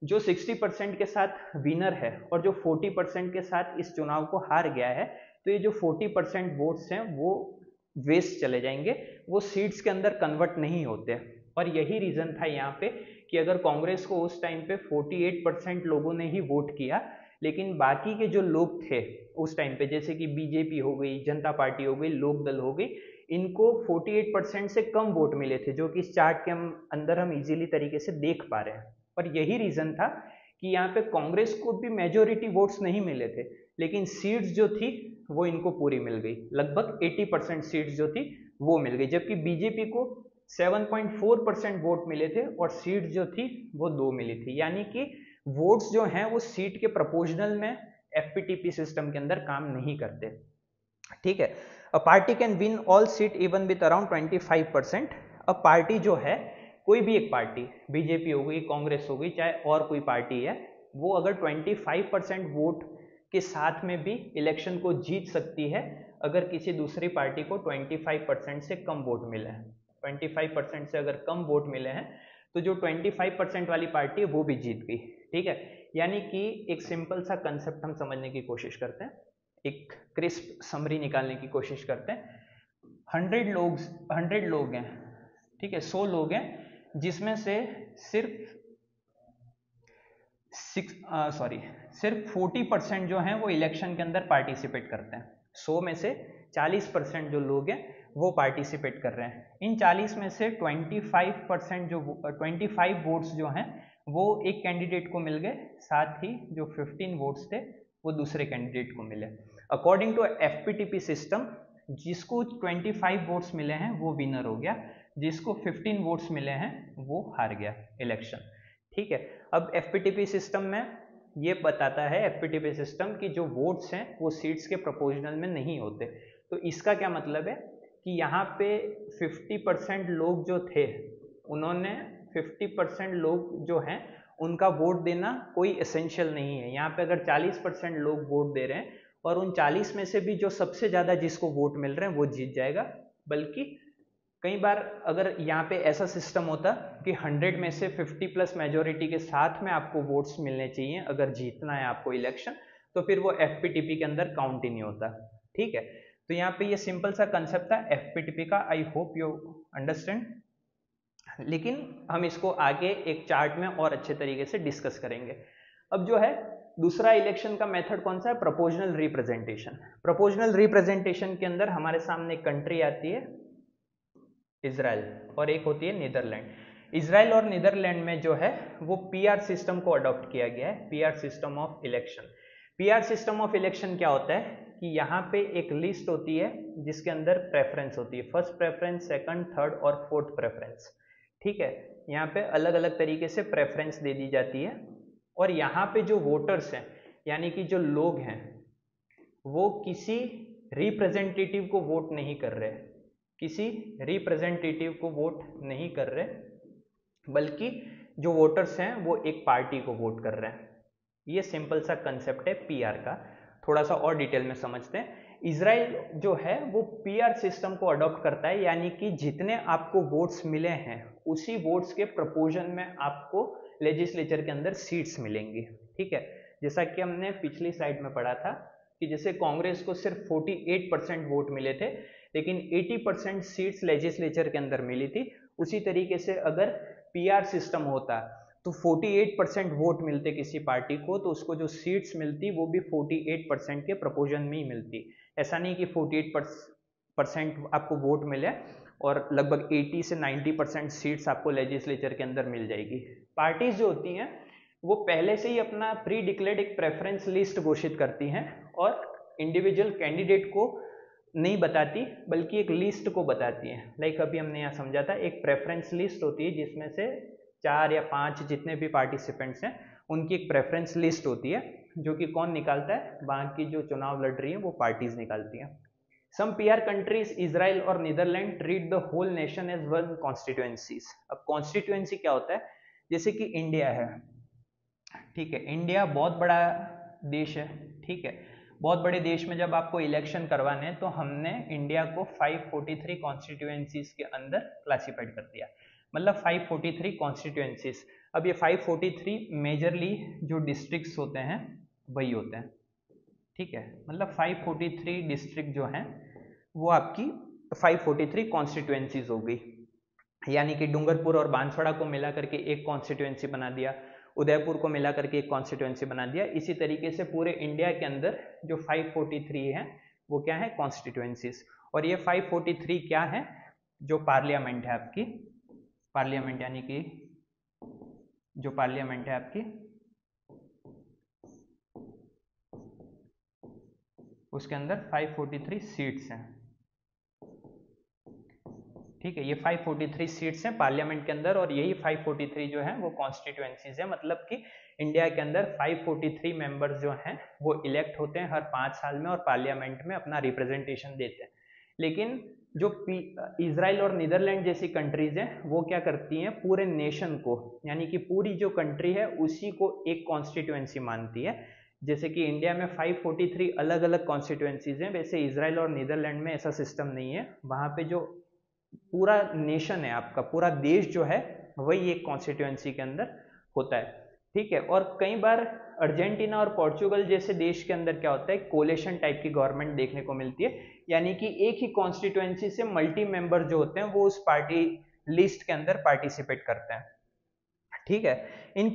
जो 60% के साथ विनर है और जो 40% के साथ इस चुनाव को हार गया है, तो ये जो 40% वोट्स हैं वो वेस्ट चले जाएंगे, वो सीट्स के अंदर कन्वर्ट नहीं होते। और यही रीजन था यहाँ पे कि अगर कांग्रेस को उस टाइम पे 48% लोगों ने ही वोट किया, लेकिन बाकी के जो लोग थे उस टाइम पे, जैसे कि बीजेपी हो गई, जनता पार्टी हो गई, लोक दल हो गई, इनको 48% से कम वोट मिले थे, जो कि इस चार्ट के अंदर हम इजीली तरीके से देख पा रहे हैं। और यही रीजन था कि यहाँ पे कांग्रेस को भी मेजोरिटी वोट्स नहीं मिले थे, लेकिन सीट्स जो थी वो इनको पूरी मिल गई, लगभग 80% सीट्स जो थी वो मिल गई, जबकि बीजेपी को 7.4% वोट मिले थे और सीट जो थी वो 2 मिली थी। यानी कि वोट्स जो हैं वो सीट के प्रोपोर्शनल में एफपीटीपी सिस्टम के अंदर काम नहीं करते। ठीक है, a party can win all seat even with around 25%। अब पार्टी जो है, कोई भी एक पार्टी, बीजेपी हो गई, कांग्रेस हो गई, चाहे और कोई पार्टी है, वो अगर 25% वोट के साथ में भी इलेक्शन को जीत सकती है अगर किसी दूसरी पार्टी को 25% से कम वोट मिले हैं। 25% से अगर कम वोट मिले हैं तो जो 25% वाली पार्टी है वो भी जीत गई। ठीक है, यानी कि एक सिंपल सा कंसेप्ट हम समझने की कोशिश करते हैं, एक क्रिस्प समरी निकालने की कोशिश करते हैं। 100 लोग हैं, ठीक है, 100 लोग हैं, जिसमें से सिर्फ 40% जो हैं वो इलेक्शन के अंदर पार्टिसिपेट करते हैं। 100 में से 40% जो लोग हैं वो पार्टिसिपेट कर रहे हैं। इन 40 में से 25 वोट्स जो हैं वो एक कैंडिडेट को मिल गए, साथ ही जो 15 वोट्स थे वो दूसरे कैंडिडेट को मिले। अकॉर्डिंग टू एफपीटीपी सिस्टम, जिसको 25 वोट्स मिले हैं वो विनर हो गया, जिसको 15 वोट्स मिले हैं वो हार गया इलेक्शन। ठीक है, अब एफपीटीपी सिस्टम में ये बताता है एफपीटीपी सिस्टम कि जो वोट्स हैं वो सीट्स के प्रोपोर्शनल में नहीं होते। तो इसका क्या मतलब है कि यहाँ पे 50% लोग जो थे, उन्होंने 50% लोग जो हैं उनका वोट देना कोई एसेंशियल नहीं है। यहाँ पे अगर 40% लोग वोट दे रहे हैं और उन 40 में से भी जो सबसे ज़्यादा जिसको वोट मिल रहे हैं वो जीत जाएगा। बल्कि कई बार अगर यहाँ पे ऐसा सिस्टम होता कि 100 में से 50+ मेजोरिटी के साथ में आपको वोट्स मिलने चाहिए अगर जीतना है आपको इलेक्शन, तो फिर वो एफपीटीपी के अंदर काउंट ही नहीं होता। ठीक है, तो यहाँ पे ये सिंपल सा कंसेप्ट था एफपीटीपी का। I hope you understand. लेकिन हम इसको आगे एक चार्ट में और अच्छे तरीके से डिस्कस करेंगे। अब जो है दूसरा इलेक्शन का मेथड कौन सा है? Proportional representation. प्रोपोर्शनल रिप्रेजेंटेशन के अंदर हमारे सामने एक कंट्री आती है इजराइल, और एक होती है नीदरलैंड। इजराइल और नीदरलैंड में जो है वो पीआर सिस्टम को अडॉप्ट किया गया है, PR system of election. PR system of election क्या होता है कि यहाँ पे एक लिस्ट होती है जिसके अंदर प्रेफरेंस होती है, फर्स्ट प्रेफरेंस, सेकंड, थर्ड और फोर्थ प्रेफरेंस। ठीक है, यहाँ पे अलग अलग तरीके से प्रेफरेंस दे दी जाती है, और यहाँ पे जो वोटर्स हैं यानी कि जो लोग हैं वो किसी रिप्रेजेंटेटिव को वोट नहीं कर रहे, किसी रिप्रेजेंटेटिव को वोट नहीं कर रहे, बल्कि जो वोटर्स हैं वो एक पार्टी को वोट कर रहे हैं। ये सिंपल सा कंसेप्ट है पीआर का। थोड़ा सा और डिटेल में समझते हैं। इजराइल जो है वो पीआर सिस्टम को अडॉप्ट करता है, यानी कि जितने आपको वोट्स मिले हैं उसी वोट्स के प्रोपोर्शन में आपको लेजिस्लेचर के अंदर सीट्स मिलेंगी। ठीक है, जैसा कि हमने पिछली स्लाइड में पढ़ा था कि जैसे कांग्रेस को सिर्फ 48% वोट मिले थे लेकिन 80% सीट्स लेजिस्लेचर के अंदर मिली थी, उसी तरीके से अगर पीआर सिस्टम होता तो 48% वोट मिलते किसी पार्टी को, तो उसको जो सीट्स मिलती वो भी 48% के प्रपोजन में ही मिलती। ऐसा नहीं कि 48% आपको वोट मिले और लगभग 80 से 90% सीट्स आपको लेजिस्लेचर के अंदर मिल जाएगी। पार्टीज जो होती हैं वो पहले से ही अपना प्री डिक्लेयर्ड एक प्रेफरेंस लिस्ट घोषित करती हैं और इंडिविजुअल कैंडिडेट को नहीं बताती बल्कि एक लिस्ट को बताती है। लाइक अभी हमने यहाँ समझा था, एक प्रेफरेंस लिस्ट होती है जिसमें से 4 या 5 जितने भी पार्टिसिपेंट्स हैं उनकी एक प्रेफरेंस लिस्ट होती है, जो कि कौन निकालता है, बाकी जो चुनाव लड़ रही है वो पार्टीज निकालती हैं। सम पीआर कंट्रीज इजराइल और Netherland treat the whole nation as one constituencies. अब कॉन्स्टिट्यूएंसी क्या होता है, जैसे कि इंडिया है, ठीक है, इंडिया बहुत बड़ा देश है, ठीक है, बहुत बड़े देश में जब आपको इलेक्शन करवाने हैं तो हमने इंडिया को 543 कॉन्स्टिट्यूएंसीज के अंदर क्लासिफाइड कर दिया, मतलब 543 कॉन्स्टिट्यूएंसीज। अब ये 543 मेजरली जो डिस्ट्रिक्ट्स होते हैं वही होते हैं, ठीक है, मतलब 543 डिस्ट्रिक्ट जो हैं वो आपकी 543 कॉन्स्टिट्यूएंसीज हो गई। यानी कि डूंगरपुर और बांसवाड़ा को मिला करके एक कॉन्स्टिट्यूएंसी बना दिया, उदयपुर को मिला करके एक कॉन्स्टिट्यूएंसी बना दिया। इसी तरीके से पूरे इंडिया के अंदर जो 543 है वो क्या है, कॉन्स्टिट्यूएंसीज। और ये 543 क्या है, जो पार्लियामेंट है आपकी, पार्लियामेंट यानी कि जो पार्लियामेंट है आपकी उसके अंदर 543 सीट्स हैं, ठीक है, ये 543 सीट्स हैं पार्लियामेंट के अंदर और यही 543 जो है वो कॉन्स्टिट्यूएंसीज है। मतलब कि इंडिया के अंदर 543 मेंबर्स जो हैं वो इलेक्ट होते हैं हर 5 साल में और पार्लियामेंट में अपना रिप्रेजेंटेशन देते हैं। लेकिन जो इजराइल और नीदरलैंड जैसी कंट्रीज हैं वो क्या करती हैं, पूरे नेशन को यानी कि पूरी जो कंट्री है उसी को एक कॉन्स्टिट्यूएंसी मानती है। जैसे कि इंडिया में 543 अलग अलग कॉन्स्टिट्यूएंसीज हैं, वैसे इजराइल और नीदरलैंड में ऐसा सिस्टम नहीं है। वहाँ पे जो पूरा नेशन है, आपका पूरा देश जो है वही एक कॉन्स्टिट्यूएंसी के अंदर होता है, ठीक है। और कई बार अर्जेंटीना और पोर्चुगल जैसे देश के अंदर क्या होता है, कोलेशन टाइप की गवर्नमेंट देखने को मिलती है, यानी कि एक ही कॉन्स्टिट्यूएंसी से मल्टी मेंबर जो होते हैं वो उस पार्टी लिस्ट के अंदर पार्टिसिपेट करते हैं, ठीक है। इन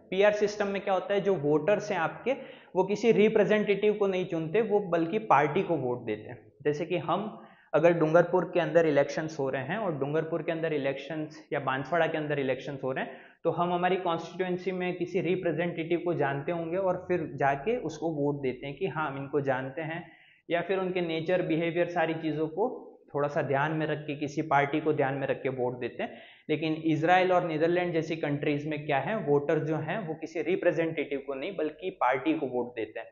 पीआर सिस्टम में क्या होता है, जो वोटर्स हैं आपके वो किसी रिप्रेजेंटेटिव को नहीं चुनते, वो बल्कि पार्टी को वोट देते हैं। जैसे कि हम अगर डूंगरपुर के अंदर इलेक्शंस हो रहे हैं और डूंगरपुर के अंदर इलेक्शंस या बांसवाड़ा के अंदर इलेक्शंस हो रहे हैं तो हम हमारी कॉन्स्टिट्यूएंसी में किसी रिप्रेजेंटेटिव को जानते होंगे और फिर जाके उसको वोट देते हैं कि हाँ हम इनको जानते हैं, या फिर उनके नेचर बिहेवियर सारी चीज़ों को थोड़ा सा ध्यान में रख के किसी पार्टी को ध्यान में रख के वोट देते हैं। लेकिन इजराइल और नीदरलैंड जैसी कंट्रीज में क्या है, वोटर जो हैं वो किसी रिप्रेजेंटेटिव को नहीं बल्कि पार्टी को वोट देते हैं,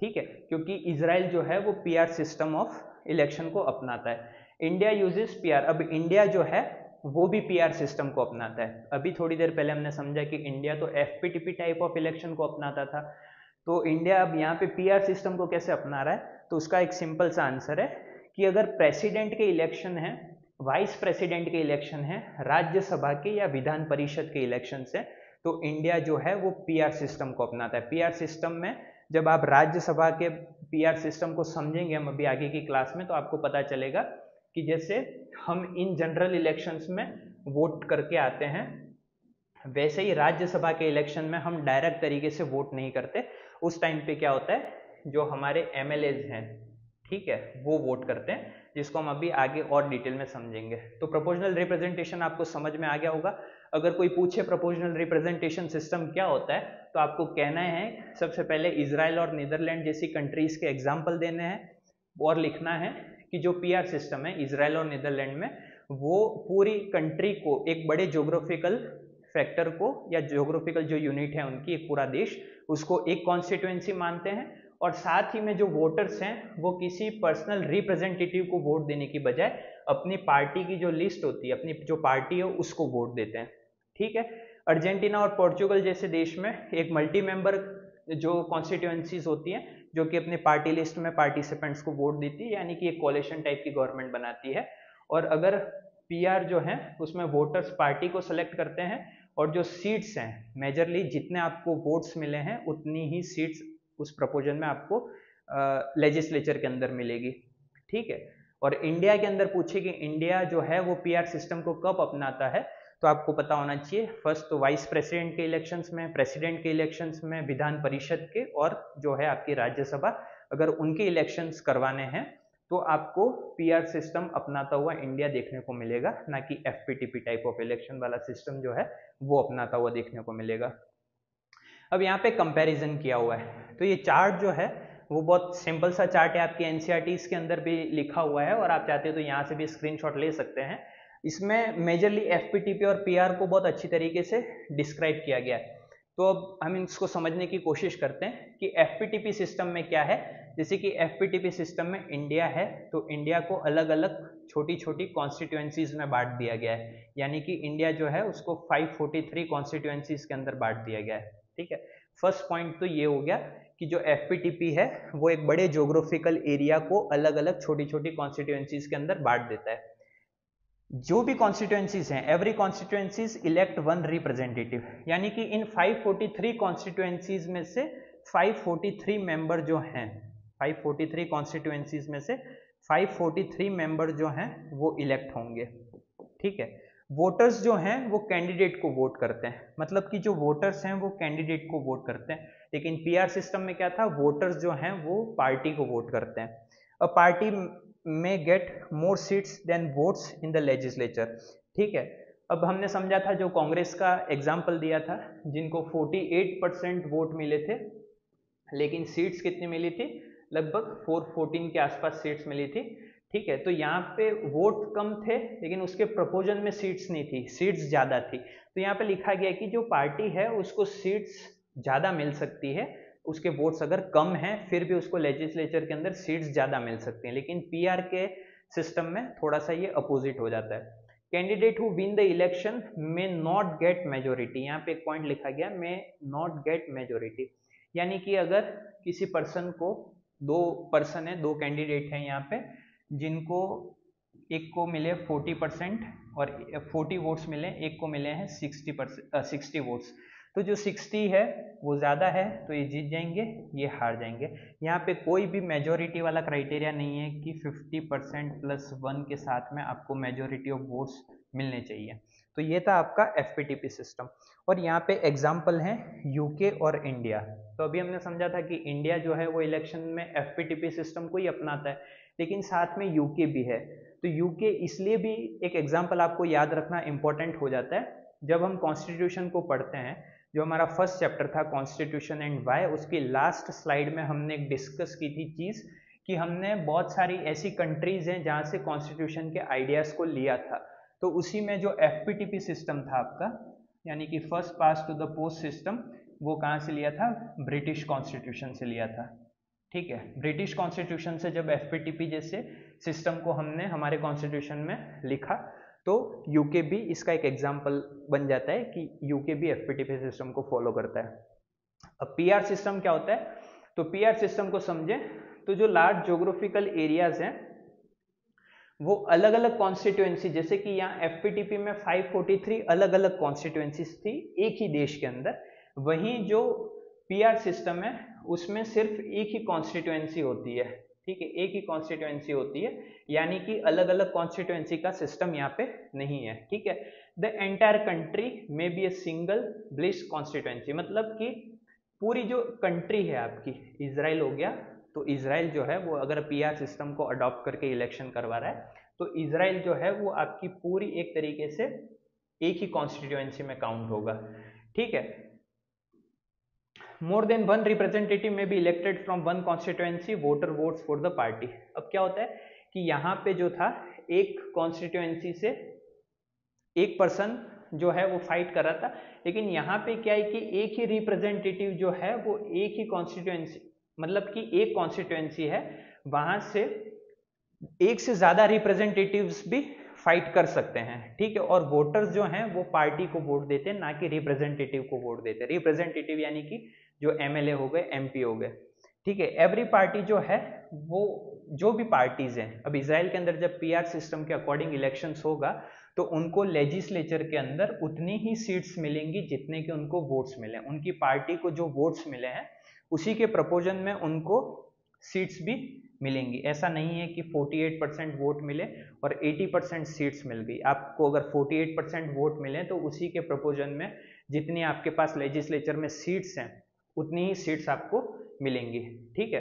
ठीक है, क्योंकि इजराइल जो है वो पीआर सिस्टम ऑफ इलेक्शन को अपनाता है। इंडिया यूजेस पीआर, अब इंडिया जो है वो भी पीआर सिस्टम को अपनाता है। अभी थोड़ी देर पहले हमने समझा कि इंडिया तो एफपीटीपी टाइप ऑफ इलेक्शन को अपनाता था, तो इंडिया अब यहाँ पे पीआर सिस्टम को कैसे अपना रहा है, तो उसका एक सिंपल सा आंसर है कि अगर प्रेसिडेंट के इलेक्शन है, वाइस प्रेसिडेंट के इलेक्शन है, राज्यसभा के या विधान परिषद के इलेक्शन है, तो इंडिया जो है वो पीआर सिस्टम को अपनाता है। पीआर सिस्टम में जब आप राज्यसभा के पीआर सिस्टम को समझेंगे हम अभी आगे की क्लास में, तो आपको पता चलेगा कि जैसे हम इन जनरल इलेक्शंस में वोट करके आते हैं, वैसे ही राज्यसभा के इलेक्शन में हम डायरेक्ट तरीके से वोट नहीं करते। उस टाइम पे क्या होता है, जो हमारे एमएलएज हैं, ठीक है, वो वोट करते हैं, जिसको हम अभी आगे और डिटेल में समझेंगे। तो प्रोपोर्शनल रिप्रेजेंटेशन आपको समझ में आ गया होगा। अगर कोई पूछे प्रोपोर्शनल रिप्रेजेंटेशन सिस्टम क्या होता है, तो आपको कहना है सबसे पहले इजराइल और नीदरलैंड जैसी कंट्रीज के एग्जाम्पल देने हैं और लिखना है कि जो पीआर सिस्टम है इजराइल और नीदरलैंड में, वो पूरी कंट्री को, एक बड़े ज्योग्राफिकल फैक्टर को या ज्योग्राफिकल जो यूनिट है उनकी, एक पूरा देश, उसको एक कॉन्स्टिट्यूएंसी मानते हैं। और साथ ही में जो वोटर्स हैं वो किसी पर्सनल रिप्रेजेंटेटिव को वोट देने की बजाय अपनी पार्टी की जो लिस्ट होती है, अपनी जो पार्टी है उसको वोट देते हैं, ठीक है। अर्जेंटीना और पोर्चुगल जैसे देश में एक मल्टी मेंबर जो कॉन्स्टिट्यूएंसीज होती हैं जो कि अपने पार्टी लिस्ट में पार्टिसिपेंट्स को वोट देती है, यानी कि एक कोलिशन टाइप की गवर्नमेंट बनाती है। और अगर पीआर जो है उसमें वोटर्स पार्टी को सेलेक्ट करते हैं और जो सीट्स हैं, मेजरली जितने आपको वोट्स मिले हैं उतनी ही सीट्स उस प्रपोजन में आपको लेजिस्लेचर के अंदर मिलेगी, ठीक है। और इंडिया के अंदर पूछे कि इंडिया जो है वो पीआर सिस्टम को कब अपनाता है, तो आपको पता होना चाहिए फर्स्ट तो वाइस प्रेसिडेंट के इलेक्शंस में, प्रेसिडेंट के इलेक्शंस में, विधान परिषद के, और जो है आपकी राज्यसभा, अगर उनके इलेक्शंस करवाने हैं तो आपको पीआर सिस्टम अपनाता हुआ इंडिया देखने को मिलेगा, ना कि एफपीटीपी टाइप ऑफ इलेक्शन वाला सिस्टम जो है वो अपनाता हुआ देखने को मिलेगा। अब यहाँ पे कंपैरिजन किया हुआ है, तो ये चार्ट जो है वो बहुत सिंपल सा चार्ट है, आपके एनसीईआरटीज के अंदर भी लिखा हुआ है, और आप चाहते हो तो यहाँ से भी स्क्रीनशॉट ले सकते हैं। इसमें मेजरली एफपीटीपी और पीआर को बहुत अच्छी तरीके से डिस्क्राइब किया गया है। तो अब हम इसको समझने की कोशिश करते हैं कि एफपीटीपी सिस्टम में क्या है। जैसे कि एफपीटीपी सिस्टम में इंडिया है, तो इंडिया को अलग अलग छोटी छोटी कॉन्स्टिट्यूएंसीज में बांट दिया गया है, यानी कि इंडिया जो है उसको 543 कॉन्स्टिट्यूएंसीज के अंदर बांट दिया गया है, ठीक है। फर्स्ट पॉइंट तो ये हो गया कि जो एफपीटीपी है वो एक बड़े ज्योग्राफिकल एरिया को अलग अलग छोटी छोटी कॉन्स्टिट्यूएंसीज के अंदर बांट देता है। जो भी कॉन्स्टिट्यूएंसीज हैं, every constituencies elect one representative, यानी कि इन 543 कॉन्स्टिट्यूएंसीज में से 543 मेंबर जो हैं, 543 कॉन्स्टिट्यूएंसीज में से 543 मेंबर जो हैं वो इलेक्ट होंगे, ठीक है। वोटर्स जो हैं वो कैंडिडेट को वोट करते हैं, मतलब कि जो वोटर्स हैं वो कैंडिडेट को वोट करते हैं। लेकिन पीआर सिस्टम में क्या था, वोटर्स जो हैं वो पार्टी को वोट करते हैं। अ पार्टी में get more seats than votes in the legislature, ठीक है। अब हमने समझा था, जो कांग्रेस का एग्जाम्पल दिया था, जिनको 48% वोट मिले थे, लेकिन सीट्स कितनी मिली थी, लगभग 414 के आसपास सीट्स मिली थी, ठीक है। तो यहाँ पे वोट कम थे लेकिन उसके प्रपोजन में सीट्स नहीं थी, सीट्स ज़्यादा थी। तो यहाँ पे लिखा गया कि जो पार्टी है उसको सीट्स ज़्यादा मिल सकती है, उसके वोट्स अगर कम हैं फिर भी उसको लेजिस्लेचर के अंदर सीट्स ज़्यादा मिल सकती हैं। लेकिन पीआर के सिस्टम में थोड़ा सा ये अपोजिट हो जाता है। Candidate who win the election may not gate majority, यहाँ पे एक पॉइंट लिखा गया, मे नॉट गेट मेजोरिटी, यानी कि अगर किसी पर्सन को, दो पर्सन है, दो कैंडिडेट हैं यहाँ पे, जिनको एक को मिले 40% और 40 वोट्स मिले, एक को मिले हैं 60 वोट्स, तो जो 60 है वो ज़्यादा है तो ये जीत जाएंगे, ये हार जाएंगे। यहाँ पे कोई भी मेजोरिटी वाला क्राइटेरिया नहीं है कि 50% प्लस 1 के साथ में आपको मेजोरिटी ऑफ वोट्स मिलने चाहिए। तो ये था आपका एफपीटीपी सिस्टम। और यहाँ पे एग्जाम्पल हैं यूके और इंडिया। तो अभी हमने समझा था कि इंडिया जो है वो इलेक्शन में एफपीटीपी सिस्टम को ही अपनाता है, लेकिन साथ में यूके भी है। तो यूके इसलिए भी एक एग्जाम्पल आपको याद रखना इंपॉर्टेंट हो जाता है, जब हम कॉन्स्टिट्यूशन को पढ़ते हैं, जो हमारा फर्स्ट चैप्टर था कॉन्स्टिट्यूशन एंड वाई, उसकी लास्ट स्लाइड में हमने एक डिस्कस की थी चीज़ कि हमने बहुत सारी ऐसी कंट्रीज हैं जहाँ से कॉन्स्टिट्यूशन के आइडियाज़ को लिया था। तो उसी में जो एफपीटीपी सिस्टम था आपका, यानी कि first past to the post system, वो कहाँ से लिया था, ब्रिटिश कॉन्स्टिट्यूशन से लिया था, ठीक है। ब्रिटिश कॉन्स्टिट्यूशन से जब एफपीटीपी जैसे सिस्टम को हमने हमारे कॉन्स्टिट्यूशन में लिखा, तो यूके भी इसका एक एग्जाम्पल बन जाता है कि यूके भी एफपीटीपी सिस्टम को फॉलो करता है। अब पीआर सिस्टम क्या होता है, तो पीआर सिस्टम को समझें तो जो लार्ज ज्योग्राफिकल एरियाज हैं वो अलग अलग कॉन्स्टिट्यूएंसी, जैसे कि यहाँ एफपीटीपी में 543 अलग अलग कॉन्स्टिट्यूएंसीज थी एक ही देश के अंदर, वहीं जो पीआर सिस्टम है उसमें सिर्फ एक ही कॉन्स्टिट्यूएंसी होती है, ठीक है, एक ही कॉन्स्टिट्यूएंसी होती है, यानी कि अलग अलग कॉन्स्टिट्यूएंसी का सिस्टम यहाँ पे नहीं है, ठीक है। द एंटायर कंट्री में be a single bliss constituency, मतलब कि पूरी जो कंट्री है आपकी, इजराइल हो गया, तो इजराइल जो है वो अगर पीआर सिस्टम को अडॉप्ट करके इलेक्शन करवा रहा है, तो इजराइल जो है वो आपकी पूरी एक तरीके से एक ही कॉन्स्टिट्यूएंसी में काउंट होगा, ठीक है। मोर देन वन रिप्रेजेंटेटिव में be elected from one constituency, voter votes for the party. अब क्या होता है कि यहाँ पे जो था एक कॉन्स्टिट्यूएंसी से एक पर्सन जो है वो फाइट कर रहा था, लेकिन यहाँ पे क्या है कि एक ही रिप्रेजेंटेटिव जो है वो एक ही कॉन्स्टिट्यूएंसी, मतलब कि एक कॉन्स्टिट्यूएंसी है, वहां से एक से ज्यादा रिप्रेजेंटेटिव्स भी फाइट कर सकते हैं, ठीक है। और वोटर्स जो हैं वो पार्टी को वोट देते हैं, ना कि रिप्रेजेंटेटिव को वोट देते हैं। रिप्रेजेंटेटिव यानी कि जो एमएलए हो गए, एमपी हो गए, ठीक है। एवरी पार्टी जो है वो, जो भी पार्टीज हैं, अब इजराइल के अंदर जब पीआर सिस्टम के अकॉर्डिंग इलेक्शंस होगा तो उनको लेजिस्लेचर के अंदर उतनी ही सीट्स मिलेंगी जितने के उनको वोट्स मिले, उनकी पार्टी को जो वोट्स मिले हैं उसी के प्रपोजन में उनको सीट्स भी मिलेंगी। ऐसा नहीं है कि 48% वोट मिले और 80% सीट्स मिल गई। आपको अगर 48% वोट मिले तो उसी के प्रपोजन में जितनी आपके पास लेजिस्लेचर में सीट्स हैं उतनी ही सीट्स आपको मिलेंगी। ठीक है।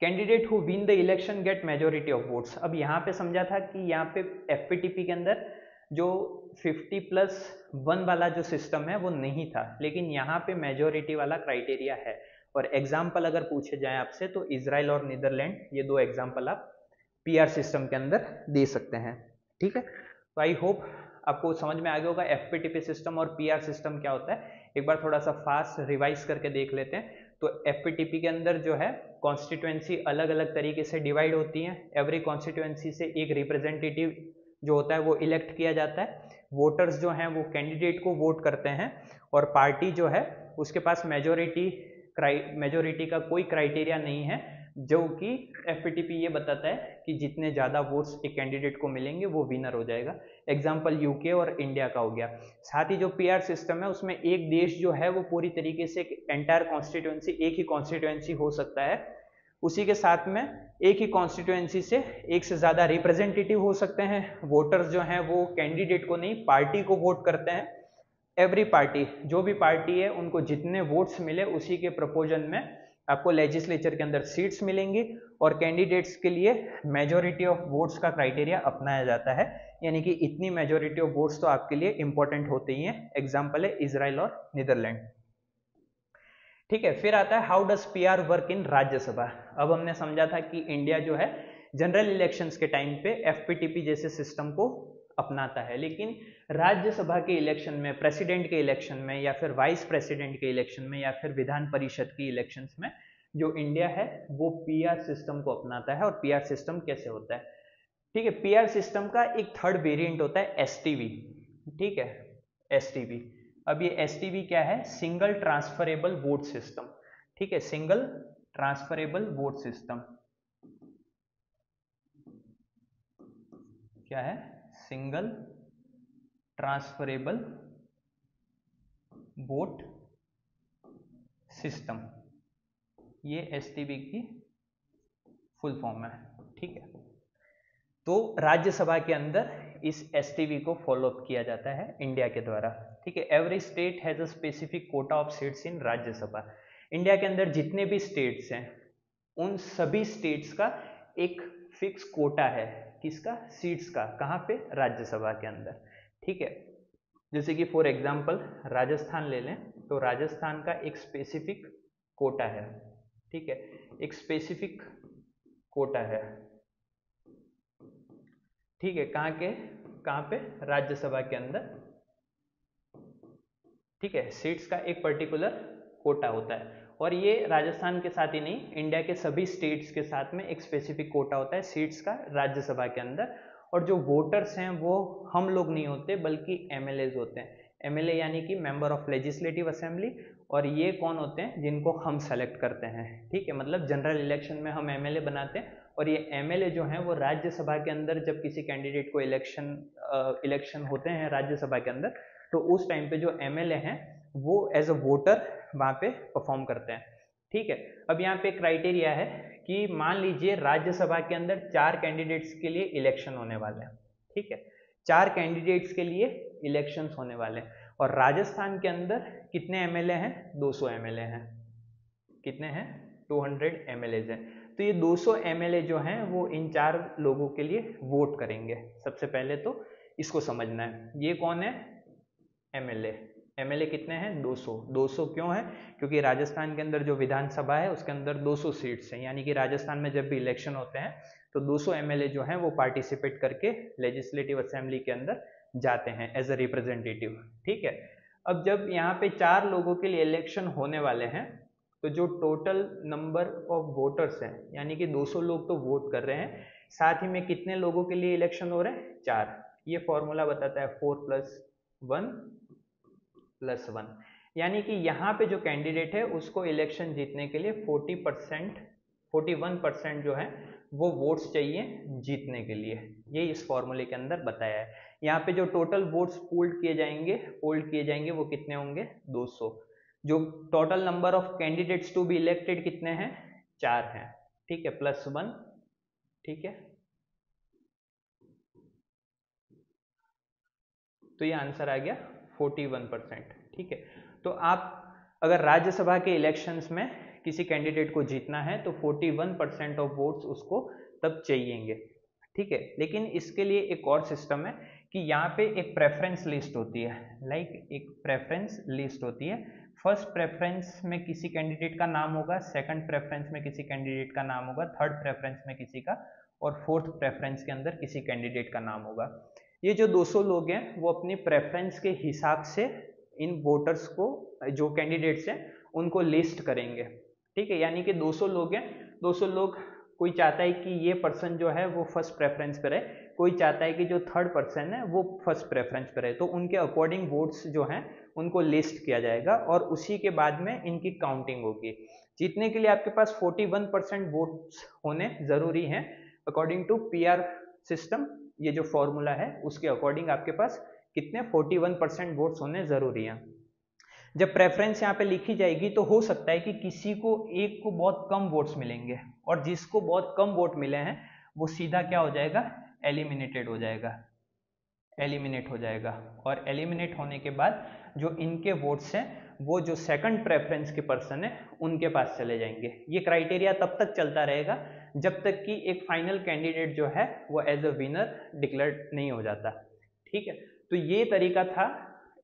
Candidate who win the election get majority of votes. अब यहाँ पे समझा था कि यहाँ पे एफपीटीपी के अंदर जो 50+1 वाला जो सिस्टम है वो नहीं था, लेकिन यहाँ पे मेजोरिटी वाला क्राइटेरिया है। और एग्जाम्पल अगर पूछे जाए आपसे तो इजराइल और नीदरलैंड, ये दो एग्जाम्पल आप पीआर सिस्टम के अंदर दे सकते हैं। ठीक है, तो आई होप आपको समझ में आ गया होगा एफपीटीपी सिस्टम और पीआर सिस्टम क्या होता है। एक बार थोड़ा सा फास्ट रिवाइज करके देख लेते हैं। तो एफपीटीपी के अंदर जो है कॉन्स्टिट्यूएंसी अलग अलग तरीके से डिवाइड होती है। एवरी कॉन्स्टिट्यूएंसी से एक रिप्रेजेंटेटिव जो होता है वो इलेक्ट किया जाता है। वोटर्स जो हैं वो कैंडिडेट को वोट करते हैं और पार्टी जो है उसके पास मेजोरिटी का कोई क्राइटेरिया नहीं है, जो कि एफपीटीपी ये बताता है कि जितने ज़्यादा वोट्स एक कैंडिडेट को मिलेंगे वो विनर हो जाएगा। एग्जाम्पल यूके और इंडिया का हो गया। साथ ही जो पीआर सिस्टम है उसमें एक देश जो है वो पूरी तरीके से एंटायर कॉन्स्टिट्यूएंसी, एक ही कॉन्स्टिट्यूएंसी हो सकता है। उसी के साथ में एक ही कॉन्स्टिट्यूएंसी से एक से ज़्यादा रिप्रेजेंटेटिव हो सकते हैं। वोटर्स जो हैं वो कैंडिडेट को नहीं पार्टी को वोट करते हैं। एवरी पार्टी, जो भी पार्टी है उनको जितने वोट्स मिले उसी के प्रपोजन में आपको लेजिस्लेचर के अंदर सीट्स मिलेंगी और कैंडिडेट्स के लिए मेजोरिटी ऑफ वोट्स का क्राइटेरिया अपनाया जाता है। यानी कि इतनी मेजोरिटी ऑफ वोट्स तो आपके लिए इंपॉर्टेंट होते ही हैं। एग्जाम्पल है इजराइल और नीदरलैंड। ठीक है, फिर आता है how does PR work in Rajya Sabha. अब हमने समझा था कि इंडिया जो है जनरल इलेक्शंस के टाइम पे एफपीटीपी जैसे सिस्टम को अपनाता है, लेकिन राज्यसभा के इलेक्शन में, प्रेसिडेंट के इलेक्शन में या फिर वाइस प्रेसिडेंट के इलेक्शन में या फिर विधान परिषद की इलेक्शंस में जो इंडिया है वो पीआर सिस्टम को अपनाता है। और पीआर सिस्टम कैसे होता है? ठीक है, पीआर सिस्टम का एक थर्ड वेरिएंट होता है एसटीवी। ठीक है, एसटीवी। अब ये एसटीवी क्या है? Single transferable vote system. ठीक है, सिंगल ट्रांसफरेबल वोट सिस्टम क्या है? सिंगल ट्रांसफरेबल वोट सिस्टम, ये एसटीवी की फुल फॉर्म है। ठीक है, तो राज्यसभा के अंदर इस एसटीवी को फॉलो अप किया जाता है इंडिया के द्वारा। ठीक है, every state has a specific Kota of seats in Rajya Sabha. India के अंदर जितने भी स्टेट्स हैं उन सभी स्टेट्स का एक फिक्स कोटा है। किसका? सीट्स का। कहाँ पे? राज्यसभा के अंदर। ठीक है, जैसे कि फॉर एग्जांपल राजस्थान ले लें तो राजस्थान का एक स्पेसिफिक कोटा है। ठीक है, एक स्पेसिफिक कोटा है। ठीक है, कहाँ पे? राज्यसभा के अंदर। ठीक है, सीट्स का एक पर्टिकुलर कोटा होता है और ये राजस्थान के साथ ही नहीं, इंडिया के सभी स्टेट्स के साथ में एक स्पेसिफिक कोटा होता है सीट्स का राज्यसभा के अंदर। और जो वोटर्स हैं वो हम लोग नहीं होते बल्कि एमएलएज होते हैं। एमएलए यानी कि मेंबर ऑफ लेजिस्लेटिव असेंबली। और ये कौन होते हैं? जिनको हम सेलेक्ट करते हैं। ठीक है, मतलब जनरल इलेक्शन में हम एमएलए बनाते हैं और ये एमएलए जो हैं वो राज्यसभा के अंदर जब किसी कैंडिडेट को इलेक्शन होते हैं राज्यसभा के अंदर, तो उस टाइम पे जो एमएलए हैं वो एज अ वोटर वहाँ पे परफॉर्म करते हैं। ठीक है, अब यहाँ पे क्राइटेरिया है कि मान लीजिए राज्यसभा के अंदर 4 कैंडिडेट्स के लिए इलेक्शन होने वाले हैं। ठीक है, 4 कैंडिडेट्स के लिए इलेक्शंस होने वाले हैं और राजस्थान के अंदर कितने एमएलए हैं? 200 एमएलए हैं। कितने हैं? 200 एमएलएज हैं। तो ये 200 एमएलए जो हैं वो इन 4 लोगों के लिए वोट करेंगे। सबसे पहले तो इसको समझना है। ये कौन है? एमएलए। एमएलए कितने हैं? 200। 200 क्यों है? क्योंकि राजस्थान के अंदर जो विधानसभा है उसके अंदर 200 सीट्स हैं, यानी कि राजस्थान में जब भी इलेक्शन होते हैं तो 200 एमएलए जो हैं वो पार्टिसिपेट करके लेजिस्लेटिव असेंबली के अंदर जाते हैं एज अ रिप्रेजेंटेटिव। ठीक है, अब जब यहाँ पे 4 लोगों के लिए इलेक्शन होने वाले हैं तो जो टोटल नंबर ऑफ वोटर्स हैं, यानी कि 200 लोग तो वोट कर रहे हैं, साथ ही में कितने लोगों के लिए इलेक्शन हो रहे हैं? 4। ये फॉर्मूला बताता है 4+1+1, यानी कि यहाँ पे जो कैंडिडेट है उसको इलेक्शन जीतने के लिए 41% जो है वो वोट्स चाहिए जीतने के लिए। ये इस फॉर्मूले के अंदर बताया है। यहाँ पे जो टोटल वोट्स पोल्ड किए जाएंगे वो कितने होंगे? 200। जो total number of candidates to be elected कितने हैं, 4 हैं, ठीक है, +1, ठीक है। तो ये आंसर आ गया 41%, ठीक है। तो आप अगर राज्यसभा के इलेक्शंस में किसी कैंडिडेट को जीतना है तो 41% ऑफ वोट्स उसको तब चाहिएंगे, ठीक है। लेकिन इसके लिए एक और सिस्टम है कि यहाँ पे एक प्रेफरेंस लिस्ट होती है, एक प्रेफरेंस लिस्ट होती है। फर्स्ट प्रेफरेंस में किसी कैंडिडेट का नाम होगा, सेकंड प्रेफरेंस में किसी कैंडिडेट का नाम होगा, थर्ड प्रेफरेंस में किसी का, और फोर्थ प्रेफरेंस के अंदर किसी कैंडिडेट का नाम होगा। ये जो 200 लोग हैं वो अपनी प्रेफरेंस के हिसाब से इन वोटर्स को, जो कैंडिडेट्स हैं उनको लिस्ट करेंगे, ठीक है। यानी कि 200 लोग हैं, 200 लोग, कोई चाहता है कि ये पर्सन जो है वो फर्स्ट प्रेफरेंस पे रहे, कोई चाहता है कि जो थर्ड पर्सन है वो फर्स्ट प्रेफरेंस पे रहे, तो उनके अकॉर्डिंग वोट्स जो हैं उनको लिस्ट किया जाएगा और उसी के बाद में इनकी काउंटिंग होगी। जीतने के लिए आपके पास 41% वोट्स होने जरूरी हैं अकॉर्डिंग टू PR सिस्टम। ये जो फॉर्मूला है उसके अकॉर्डिंग आपके पास कितने 41% वोट्स होने जरूरी हैं। जब प्रेफरेंस यहाँ पे लिखी जाएगी तो हो सकता है कि किसी को एक को बहुत कम वोट्स मिलेंगे और जिसको बहुत कम वोट मिले हैं वो सीधा क्या हो जाएगा, एलिमिनेटेड हो जाएगा, एलिमिनेट हो जाएगा। और एलिमिनेट होने के बाद जो इनके वोट्स हैं वो जो सेकंड प्रेफरेंस के पर्सन है उनके पास चले जाएंगे। ये क्राइटेरिया तब तक चलता रहेगा जब तक कि एक फाइनल कैंडिडेट जो है वो एज अ विनर डिक्लेयर नहीं हो जाता, ठीक है। तो ये तरीका था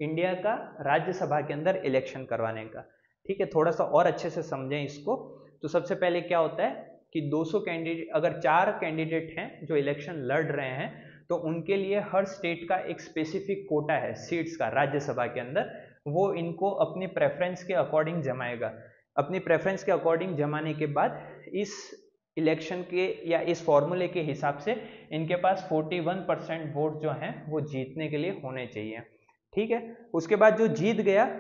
इंडिया का राज्यसभा के अंदर इलेक्शन करवाने का, ठीक है। थोड़ा सा और अच्छे से समझें इसको। तो सबसे पहले क्या होता है कि 200 कैंडिडेट, अगर 4 कैंडिडेट हैं जो इलेक्शन लड़ रहे हैं तो उनके लिए हर स्टेट का एक स्पेसिफिक कोटा है सीट्स का राज्यसभा के अंदर, वो इनको अपनी प्रेफरेंस के अकॉर्डिंग जमाएगा। अपनी प्रेफरेंस के अकॉर्डिंग जमाने के बाद इस इलेक्शन के या इस फॉर्मूले के हिसाब से इनके पास 41% वोट जो हैं वो जीतने के लिए होने चाहिए, ठीक है। उसके बाद जो जीत गया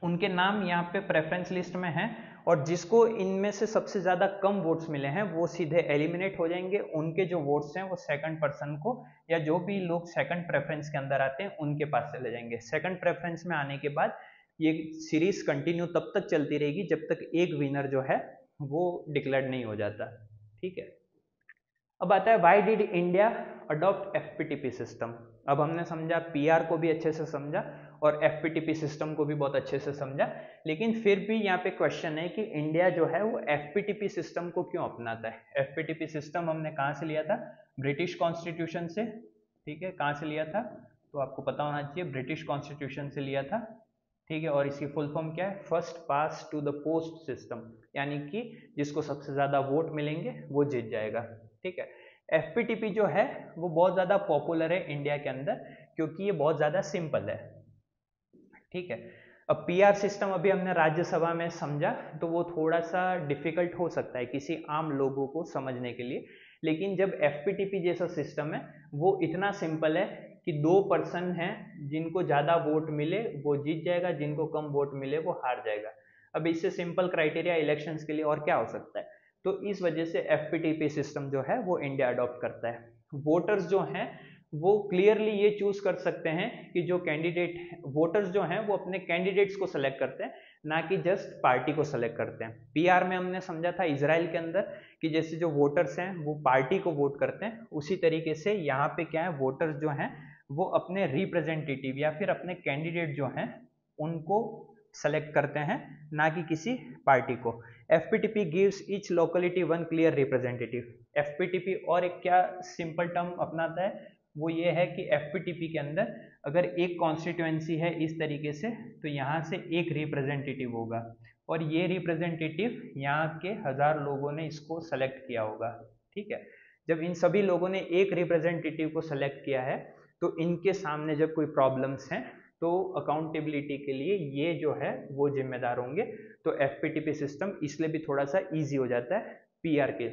उनके नाम यहाँ पे प्रेफरेंस लिस्ट में हैं और जिसको इनमें से सबसे ज्यादा कम वोट्स मिले हैं वो सीधे एलिमिनेट हो जाएंगे। उनके जो वोट्स हैं वो सेकंड पर्सन को, या जो भी लोग सेकंड प्रेफरेंस के अंदर आते हैं उनके पास चले जाएंगे। सेकंड प्रेफरेंस में आने के बाद ये सीरीज कंटिन्यू तब तक चलती रहेगी जब तक एक विनर जो है वो डिक्लेयर नहीं हो जाता, ठीक है। अब आता है why did India adopt FPTP system. अब हमने समझा, PR को भी अच्छे से समझा और FPTP सिस्टम को भी बहुत अच्छे से समझा, लेकिन फिर भी यहाँ पे क्वेश्चन है कि इंडिया जो है वो FPTP सिस्टम को क्यों अपनाता है। FPTP सिस्टम हमने कहाँ से लिया था, ब्रिटिश कॉन्स्टिट्यूशन से, ठीक है। कहाँ से लिया था तो आपको पता होना चाहिए, ब्रिटिश कॉन्स्टिट्यूशन से लिया था, ठीक है। और इसकी फुल फॉर्म क्या है, first past to the post system, यानी कि जिसको सबसे ज्यादा वोट मिलेंगे वो जीत जाएगा, ठीक है। FPTP जो है वो बहुत ज्यादा पॉपुलर है इंडिया के अंदर क्योंकि ये बहुत ज्यादा सिंपल है, ठीक है। अब PR सिस्टम अभी हमने राज्यसभा में समझा तो वो थोड़ा सा डिफिकल्ट हो सकता है किसी आम लोगों को समझने के लिए, लेकिन जब FPTP जैसा सिस्टम है वो इतना सिंपल है कि 2 पर्सन हैं, जिनको ज्यादा वोट मिले वो जीत जाएगा, जिनको कम वोट मिले वो हार जाएगा। अब इससे सिंपल क्राइटेरिया इलेक्शंस के लिए और क्या हो सकता है। तो इस वजह से FPTP सिस्टम जो है वो इंडिया अडॉप्ट करता है। वोटर्स जो हैं वो क्लियरली ये चूज कर सकते हैं कि जो कैंडिडेट, वोटर्स जो हैं वो अपने कैंडिडेट्स को सेलेक्ट करते हैं, ना कि जस्ट पार्टी को सेलेक्ट करते हैं। PR में हमने समझा था इजराइल के अंदर कि जैसे जो वोटर्स हैं वो पार्टी को वोट करते हैं, उसी तरीके से यहाँ पे क्या है, वोटर्स जो हैं वो अपने रिप्रेजेंटेटिव या फिर अपने कैंडिडेट जो हैं उनको सेलेक्ट करते हैं, ना कि किसी पार्टी को। FPTP gives each locality one clear representative. FPTP और एक क्या सिंपल टर्म अपनाता है, वो ये है कि FPTP के अंदर अगर एक कॉन्स्टिट्यूएंसी है इस तरीके से तो यहाँ से एक रिप्रेजेंटेटिव होगा और ये रिप्रेजेंटेटिव यहाँ के 1000 लोगों ने इसको सेलेक्ट किया होगा, ठीक है। जब इन सभी लोगों ने एक रिप्रेजेंटेटिव को सेलेक्ट किया है तो इनके सामने जब कोई प्रॉब्लम्स हैं तो अकाउंटेबिलिटी के लिए ये जो है वो जिम्मेदार होंगे। तो FPTP सिस्टम इसलिए भी थोड़ा सा इजी हो जाता है PR के,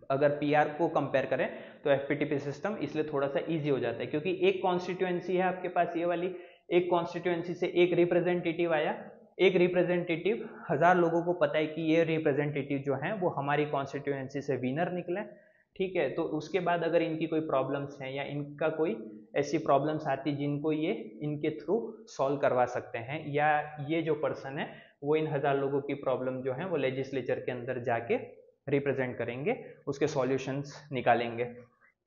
अगर PR को कंपेयर करें तो FPTP सिस्टम इसलिए थोड़ा सा इजी हो जाता है क्योंकि एक कॉन्स्टिट्यूएंसी है आपके पास ये वाली, एक कॉन्स्टिट्यूएंसी से एक रिप्रेजेंटेटिव आया, एक रिप्रेजेंटेटिव 1000 लोगों को पता है कि ये रिप्रेजेंटेटिव जो है वो हमारी कॉन्स्टिट्यूएंसी से विनर निकले, ठीक है। तो उसके बाद अगर इनकी कोई प्रॉब्लम्स हैं या इनका कोई ऐसी प्रॉब्लम्स आती जिनको ये इनके थ्रू सॉल्व करवा सकते हैं, या ये जो पर्सन है वो इन 1000 लोगों की प्रॉब्लम जो है वो लेजिस्लेचर के अंदर जाके रिप्रेजेंट करेंगे, उसके सॉल्यूशंस निकालेंगे।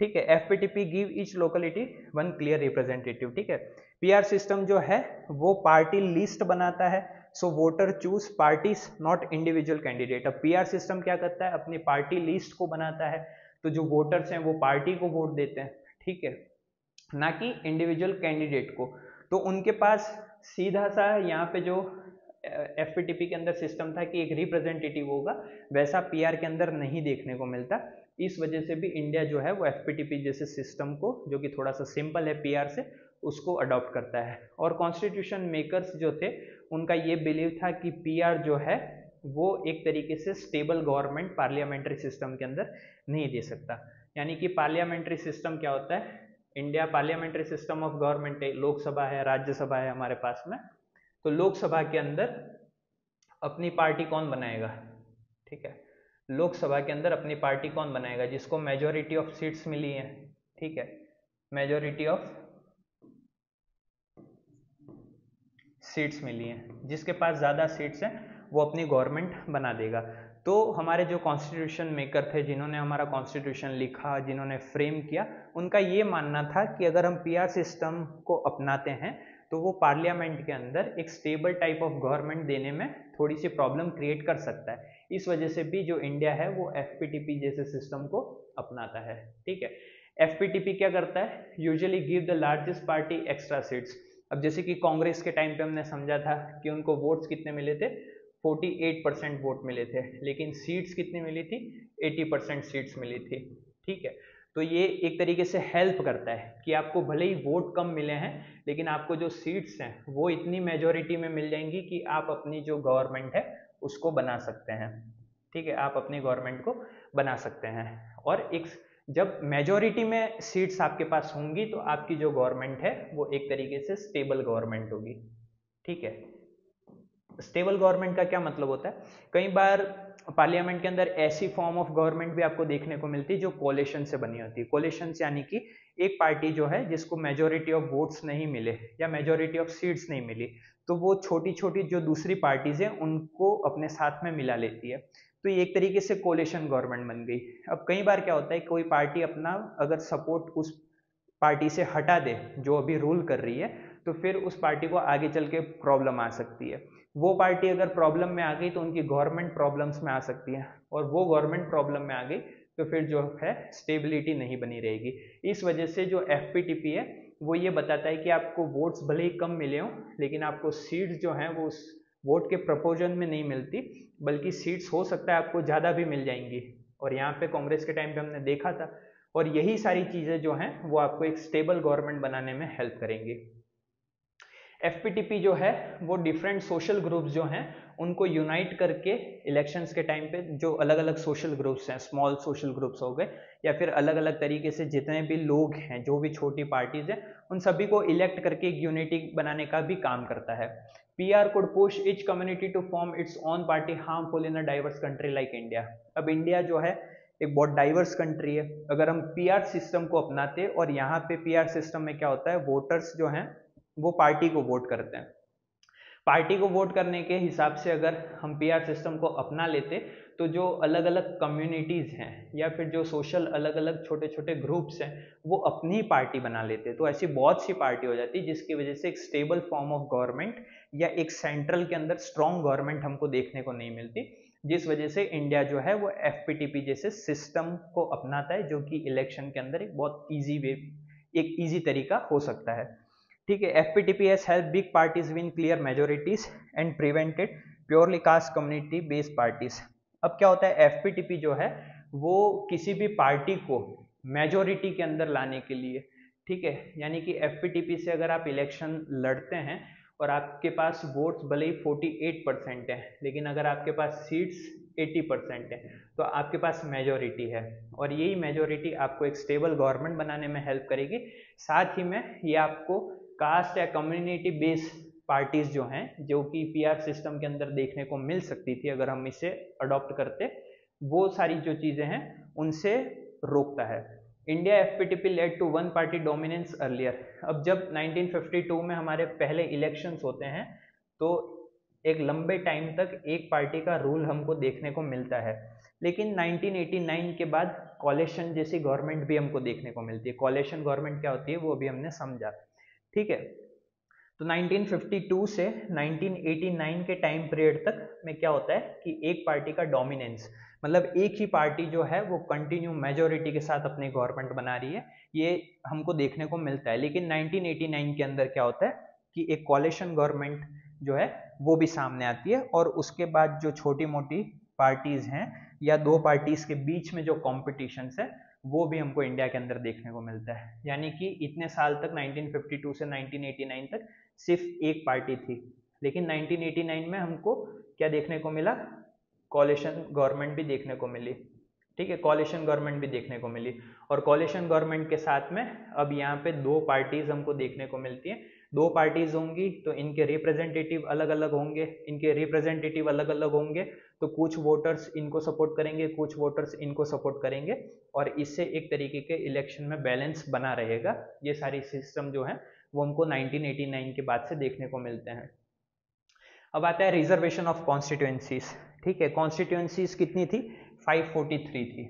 ठीक है। FPTP give each locality one clear representative. ठीक है। पीआर सिस्टम जो है वो पार्टी लिस्ट बनाता है, so voter choose parties not individual candidate. अब पीआर सिस्टम क्या करता है, अपनी पार्टी लिस्ट को बनाता है, तो जो वोटर्स हैं वो पार्टी को वोट देते हैं, ठीक है, ना कि इंडिविजुअल कैंडिडेट को। तो उनके पास सीधा सा यहाँ पे जो एफपीटीपी के अंदर सिस्टम था कि एक रिप्रेजेंटेटिव होगा, वैसा पीआर के अंदर नहीं देखने को मिलता। इस वजह से भी इंडिया जो है वो एफपीटीपी जैसे सिस्टम को, जो कि थोड़ा सा सिंपल है पीआर से, उसको अडॉप्ट करता है। और कॉन्स्टिट्यूशन मेकर्स जो थे उनका ये बिलीव था कि पीआर जो है वो एक तरीके से स्टेबल गवर्नमेंट पार्लियामेंट्री सिस्टम के अंदर नहीं दे सकता। यानी कि पार्लियामेंट्री सिस्टम क्या होता है, India parliamentary system of government है, लोकसभा है, राज्यसभा है हमारे पास में। तो लोकसभा के अंदर अपनी पार्टी कौन बनाएगा, ठीक है, लोकसभा के अंदर अपनी पार्टी कौन बनाएगा, जिसको मेजोरिटी ऑफ सीट्स मिली है, ठीक है, मेजोरिटी ऑफ सीट्स मिली हैं, जिसके पास ज़्यादा सीट्स हैं वो अपनी गवर्नमेंट बना देगा। तो हमारे जो कॉन्स्टिट्यूशन मेकर थे, जिन्होंने हमारा कॉन्स्टिट्यूशन लिखा, जिन्होंने फ्रेम किया, उनका ये मानना था कि अगर हम पीआर सिस्टम को अपनाते हैं तो वो पार्लियामेंट के अंदर एक स्टेबल टाइप ऑफ गवर्नमेंट देने में थोड़ी सी प्रॉब्लम क्रिएट कर सकता है। इस वजह से भी जो इंडिया है वो एफपीटीपी जैसे सिस्टम को अपनाता है। ठीक है। एफपीटीपी क्या करता है, usually give the largest party extra seats. अब जैसे कि कांग्रेस के टाइम पे हमने समझा था कि उनको वोट्स कितने मिले थे, 48% वोट मिले थे, लेकिन सीट्स कितनी मिली थी, 80% सीट्स मिली थी। ठीक है। तो ये एक तरीके से हेल्प करता है कि आपको भले ही वोट कम मिले हैं, लेकिन आपको जो सीट्स हैं वो इतनी मेजोरिटी में मिल जाएंगी कि आप अपनी जो गवर्नमेंट है उसको बना सकते हैं। ठीक है, आप अपनी गवर्नमेंट को बना सकते हैं। और एक जब मेजोरिटी में सीट्स आपके पास होंगी तो आपकी जो गवर्नमेंट है वो एक तरीके से स्टेबल गवर्नमेंट होगी। ठीक है। स्टेबल गवर्नमेंट का क्या मतलब होता है, कई बार पार्लियामेंट के अंदर ऐसी फॉर्म ऑफ गवर्नमेंट भी आपको देखने को मिलती है जो कोलिशन से बनी होती है। कोलिशन यानी कि एक पार्टी जो है जिसको मेजोरिटी ऑफ वोट्स नहीं मिले या मेजोरिटी ऑफ सीट्स नहीं मिली, तो वो छोटी छोटी जो दूसरी पार्टीज हैं उनको अपने साथ में मिला लेती है। तो ये एक तरीके से कोलिशन गवर्नमेंट बन गई। अब कई बार क्या होता है, कोई पार्टी अपना अगर सपोर्ट उस पार्टी से हटा दे जो अभी रूल कर रही है, तो फिर उस पार्टी को आगे चल के प्रॉब्लम आ सकती है। वो पार्टी अगर प्रॉब्लम में आ गई तो उनकी गवर्नमेंट प्रॉब्लम्स में आ सकती है, और वो गवर्नमेंट प्रॉब्लम में आ गई तो फिर जो है स्टेबिलिटी नहीं बनी रहेगी। इस वजह से जो एफपीटीपी है वो ये बताता है कि आपको वोट्स भले ही कम मिले हों, लेकिन आपको सीट्स जो हैं वो उस वोट के प्रपोजन में नहीं मिलती, बल्कि सीट्स हो सकता है आपको ज़्यादा भी मिल जाएंगी। और यहाँ पे कांग्रेस के टाइम पे हमने देखा था। और यही सारी चीज़ें जो हैं वो आपको एक स्टेबल गवर्नमेंट बनाने में हेल्प करेंगी। एफपीटीपी जो है वो डिफरेंट सोशल ग्रुप्स जो हैं उनको यूनाइट करके इलेक्शंस के टाइम पे जो अलग अलग सोशल ग्रुप्स हैं, स्मॉल सोशल ग्रुप्स हो गए या फिर अलग अलग तरीके से जितने भी लोग हैं, जो भी छोटी पार्टीज हैं, उन सभी को इलेक्ट करके एक यूनिटी बनाने का भी काम करता है। PR could push each community to form its own party harmful in a diverse country like India. अब इंडिया जो है एक बहुत डाइवर्स कंट्री है। अगर हम पीआर सिस्टम को अपनाते, और यहाँ पे पीआर सिस्टम में क्या होता है, वोटर्स जो हैं वो पार्टी को वोट करते हैं। पार्टी को वोट करने के हिसाब से अगर हम पीआर सिस्टम को अपना लेते तो जो अलग अलग कम्युनिटीज़ हैं या फिर जो सोशल अलग अलग छोटे छोटे ग्रुप्स हैं वो अपनी पार्टी बना लेते। तो ऐसी बहुत सी पार्टी हो जाती जिसकी वजह से एक स्टेबल फॉर्म ऑफ गवर्नमेंट या एक सेंट्रल के अंदर स्ट्रॉन्ग गवर्नमेंट हमको देखने को नहीं मिलती, जिस वजह से इंडिया जो है वो एफपीटीपी जैसे सिस्टम को अपनाता है, जो कि इलेक्शन के अंदर एक बहुत ईजी वे, एक ईजी तरीका हो सकता है। ठीक है। FPTP has help big parties win clear majorities and prevented purely cast community based parties. अब क्या होता है, एफपीटीपी जो है वो किसी भी पार्टी को मेजोरिटी के अंदर लाने के लिए, ठीक है, यानी कि एफपीटीपी से अगर आप इलेक्शन लड़ते हैं और आपके पास वोट्स भले ही 48% है, लेकिन अगर आपके पास सीट्स 80% है तो आपके पास मेजोरिटी है, और यही मेजोरिटी आपको एक स्टेबल गवर्नमेंट बनाने में हेल्प करेगी। साथ ही में ये आपको कास्ट या कम्युनिटी बेस्ड पार्टीज जो हैं, जो कि पीआर सिस्टम के अंदर देखने को मिल सकती थी अगर हम इसे अडॉप्ट करते, वो सारी जो चीज़ें हैं उनसे रोकता है। India FPTP led to one party dominance earlier. अब जब 1952 में हमारे पहले इलेक्शंस होते हैं तो एक लंबे टाइम तक एक पार्टी का रूल हमको देखने को मिलता है, लेकिन 1989 के बाद कॉलेशन जैसी गवर्नमेंट भी हमको देखने को मिलती है। कॉलेशन गवर्नमेंट क्या होती है वो भी हमने समझा, ठीक है। तो 1952 से 1989 के टाइम पीरियड तक में क्या होता है कि एक पार्टी का डोमिनेंस, मतलब एक ही पार्टी जो है वो कंटिन्यू मेजोरिटी के साथ अपनी गवर्नमेंट बना रही है, ये हमको देखने को मिलता है। लेकिन 1989 के अंदर क्या होता है कि एक कॉलेशन गवर्नमेंट जो है वो भी सामने आती है, और उसके बाद जो छोटी मोटी पार्टीज हैं या दो पार्टीज के बीच में जो कॉम्पिटिशन है वो भी हमको इंडिया के अंदर देखने को मिलता है। यानी कि इतने साल तक 1952 से 1989 तक सिर्फ एक पार्टी थी, लेकिन 1989 में हमको क्या देखने को मिला, कॉलेशन गवर्नमेंट भी देखने को मिली, ठीक है, कॉलेशन गवर्नमेंट भी देखने को मिली। और कॉलेशन गवर्नमेंट के साथ में अब यहाँ पे दो पार्टीज हमको देखने को मिलती हैं। दो पार्टीज होंगी तो इनके रिप्रेजेंटेटिव अलग अलग होंगे, तो कुछ वोटर्स इनको सपोर्ट करेंगे, कुछ वोटर्स इनको सपोर्ट करेंगे, और इससे एक तरीके के इलेक्शन में बैलेंस बना रहेगा। ये सारी सिस्टम जो है वो हमको 1989 के बाद से देखने को मिलते हैं। अब आता है रिजर्वेशन ऑफ कॉन्स्टिट्यूएंसीज, ठीक है। कॉन्स्टिट्यूएंसीज कितनी थी, 543 थी।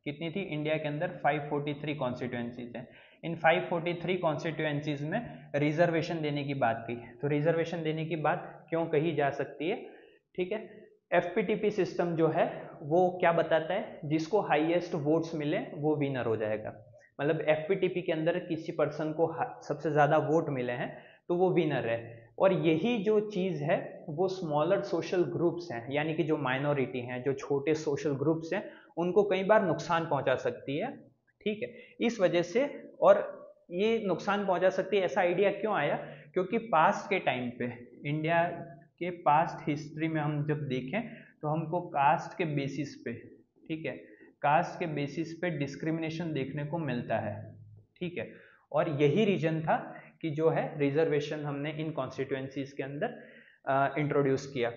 कितनी थी, इंडिया के अंदर 543 कॉन्स्टिट्यूएंसीज हैं। इन 543 कॉन्स्टिट्यूएंसीज में रिजर्वेशन देने की बात की, तो रिजर्वेशन देने की बात क्यों कही जा सकती है, ठीक है। एफपीटीपी सिस्टम जो है वो क्या बताता है, जिसको हाईएस्ट वोट्स मिले वो विनर हो जाएगा। मतलब एफपीटीपी के अंदर किसी पर्सन को सबसे ज्यादा वोट मिले हैं तो वो विनर है। और यही जो चीज है वो स्मॉलर सोशल ग्रुप्स हैं, यानी कि जो माइनॉरिटी हैं, जो छोटे सोशल ग्रुप्स हैं, उनको कई बार नुकसान पहुंचा सकती है, ठीक है। इस वजह से, और ये नुकसान पहुंचा सकती है ऐसा आइडिया क्यों आया, क्योंकि पास्ट के टाइम पे, इंडिया के पास्ट हिस्ट्री में हम जब देखें तो हमको कास्ट के बेसिस पे, ठीक है, कास्ट के बेसिस पे डिस्क्रिमिनेशन देखने को मिलता है, ठीक है। और यही रीजन था कि जो है रिजर्वेशन हमने इन कॉन्स्टिट्यूएंसीज के अंदर इंट्रोड्यूस किया,